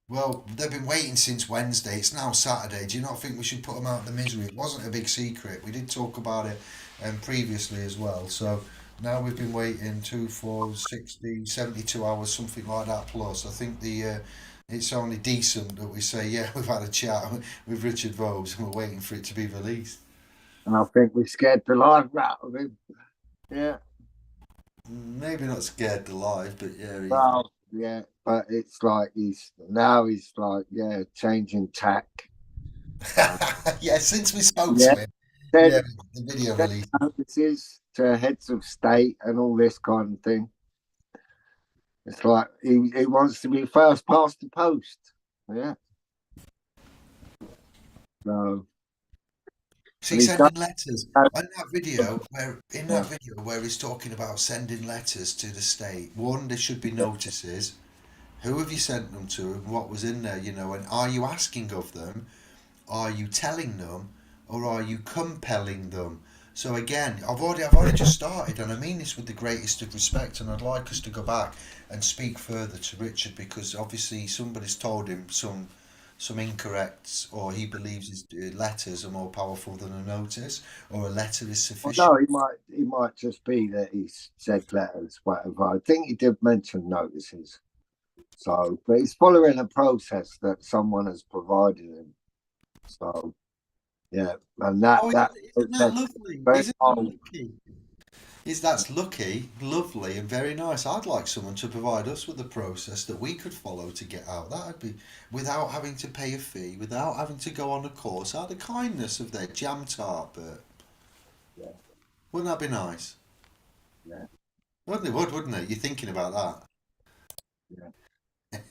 [SPEAKER 1] Well, they've been waiting since Wednesday. It's now Saturday. Do you not think we should put them out of the misery? It wasn't a big secret. We did talk about it previously as well. So now we've been waiting 2, 4, 60, 72 hours, something like that plus. I think it's only decent that we say, yeah, we've had a chat with Richard Vobes and we're waiting for it to be released.
[SPEAKER 2] And I think we scared the life out of him. Yeah.
[SPEAKER 1] Maybe not scared to life, but yeah.
[SPEAKER 2] Well, yeah, but it's like he's like, yeah, changing tack.
[SPEAKER 1] Yeah, since we spoke
[SPEAKER 2] Yeah.
[SPEAKER 1] to him,
[SPEAKER 2] Then
[SPEAKER 1] yeah, the video release.
[SPEAKER 2] notices to heads of state and all this kind of thing. It's like he wants to be first past the post. Yeah. So
[SPEAKER 1] See, sending letters
[SPEAKER 2] uh,
[SPEAKER 1] in that video where he's talking about sending letters to the state. One, there should be notices. Who have you sent them to, and what was in there? You know, and are you asking of them? Are you telling them, or are you compelling them? So again, I've already just started, and I mean this with the greatest of respect, and I'd like us to go back and speak further to Richard because obviously somebody's told him some incorrects, or he believes his letters are more powerful than a notice, or a letter is sufficient.
[SPEAKER 2] no, he might just be that he's said letters, whatever. I think he did mention notices. So, but he's following a process that someone has provided him. So, yeah, and
[SPEAKER 1] Isn't that lovely? Isn't that lucky? That's lucky, lovely, and very nice. I'd like someone to provide us with a process that we could follow to get out. That'd be without having to pay a fee, without having to go on a course, out of the kindness of their jam tart, Bert.
[SPEAKER 2] Yeah.
[SPEAKER 1] Wouldn't that be nice?
[SPEAKER 2] Yeah.
[SPEAKER 1] Wouldn't it? You're thinking about that.
[SPEAKER 2] Yeah.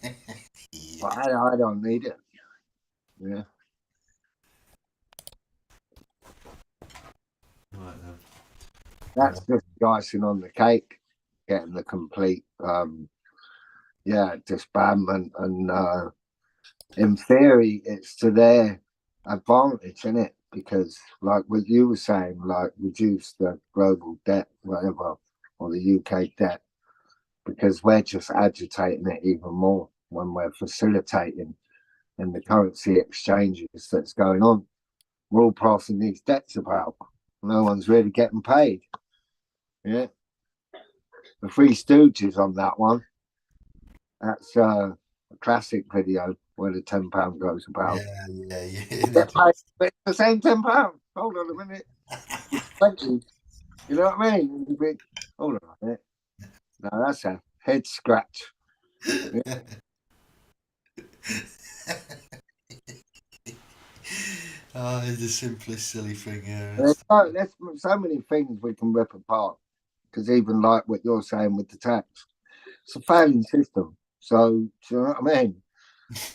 [SPEAKER 1] Yeah.
[SPEAKER 2] But I don't need it. Yeah.
[SPEAKER 1] Right then.
[SPEAKER 2] That's just the icing on the cake, getting the complete disbandment, and in theory it's to their advantage, isn't it? Because like what you were saying, like reduce the global debt, whatever, or the UK debt, because we're just agitating it even more when we're facilitating in the currency exchanges that's going on. We're all passing these debts about. No one's really getting paid. Yeah. The Three Stooges on that one. That's a classic video where the £10 goes about.
[SPEAKER 1] Yeah.
[SPEAKER 2] It's the same £10. Hold on a minute. 20. You know what I mean? Hold on a minute. No, that's a head scratch. Yeah.
[SPEAKER 1] Oh, it's the simplest silly thing here.
[SPEAKER 2] There's so many things we can rip apart. Because even like what you're saying with the tax, it's a failing system. So, do you know what I mean?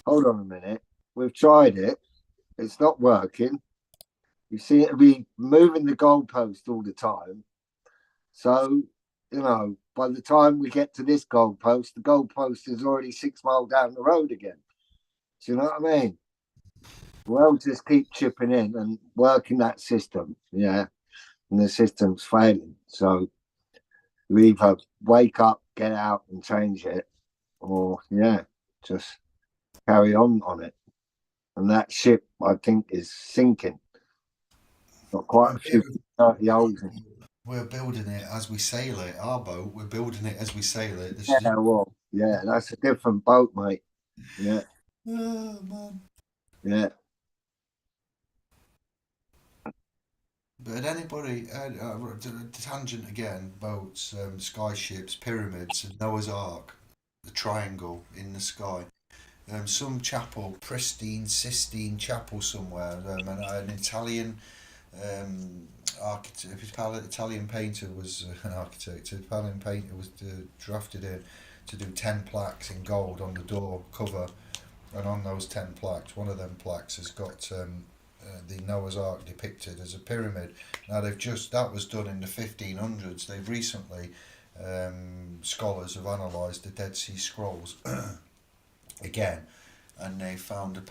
[SPEAKER 2] Hold on a minute. We've tried it. It's not working. You seem to be moving the goalpost all the time. So, you know, by the time we get to this goalpost, the goalpost is already 6 miles down the road again. Do you know what I mean? We'll just keep chipping in and working that system. Yeah. And the system's failing. So we either wake up, get out and change it, or, just carry on it. And that ship, I think, is sinking. Got quite a few dirty holes in it.
[SPEAKER 1] We're building it as we sail it. Our boat, we're building it as we sail it.
[SPEAKER 2] That's a different boat, mate. Yeah.
[SPEAKER 1] Oh, man.
[SPEAKER 2] Yeah.
[SPEAKER 1] But anybody, tangent again, boats, skyships, pyramids, Noah's Ark, the triangle in the sky. Some chapel, pristine, Sistine chapel somewhere, an Italian architect, Italian painter was an architect. An Italian painter was drafted in to do 10 plaques in gold on the door cover, and on those 10 plaques, one of them plaques has got the Noah's Ark depicted as a pyramid. Now that was done in the 1500s. They've recently, scholars have analysed the Dead Sea Scrolls again, and they found a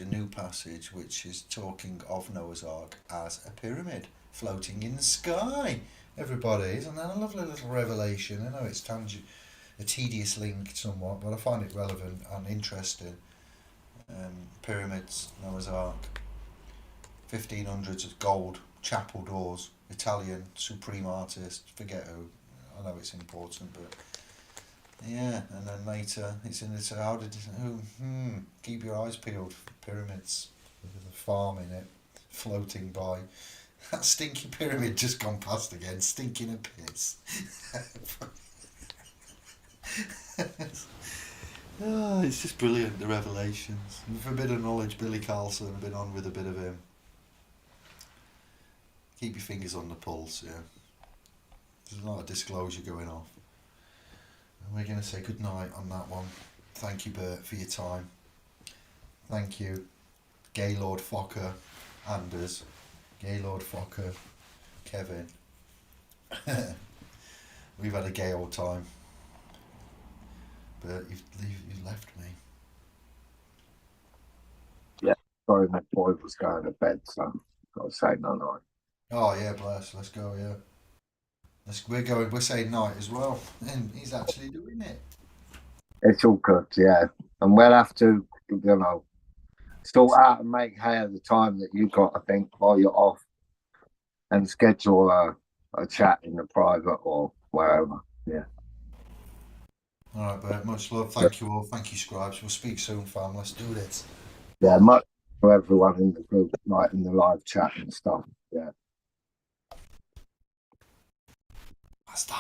[SPEAKER 1] new passage, which is talking of Noah's Ark as a pyramid floating in the sky. Everybody, isn't that a lovely little revelation? I know it's a tedious link somewhat, but I find it relevant and interesting. Pyramids, Noah's Ark, 1500s gold chapel doors, Italian supreme artist, forget who. I know it's important, but yeah. And then later it's in this. How did keep your eyes peeled for pyramids with a farm in it floating by. That stinky pyramid just gone past again, stinking of piss. Oh, it's just brilliant, the revelations. And for a bit of knowledge, Billy Carlson, I've been on with a bit of him. Keep your fingers on the pulse, yeah. There's a lot of disclosure going off. And we're going to say good night on that one. Thank you, Bert, for your time. Thank you, Gaylord Fokker, Anders, Gaylord Fokker, Kevin. We've had a gay old time. But you've left me.
[SPEAKER 2] Yeah, sorry, my boy was going to bed, so got to say no.
[SPEAKER 1] Oh yeah, bless. Let's go. Yeah, we're saying night as well, and he's actually doing it.
[SPEAKER 2] It's all good, yeah. And we'll have to, sort out and make hay of the time that you got, I think, while you're off, and schedule a chat in the private or wherever. Yeah.
[SPEAKER 1] All right, Bert. Much love. Thank you all. Thank you, Scribes. We'll speak soon, fam. Let's do this.
[SPEAKER 2] Yeah, much for everyone in the group, like in the live chat and stuff. Yeah.
[SPEAKER 1] Basta.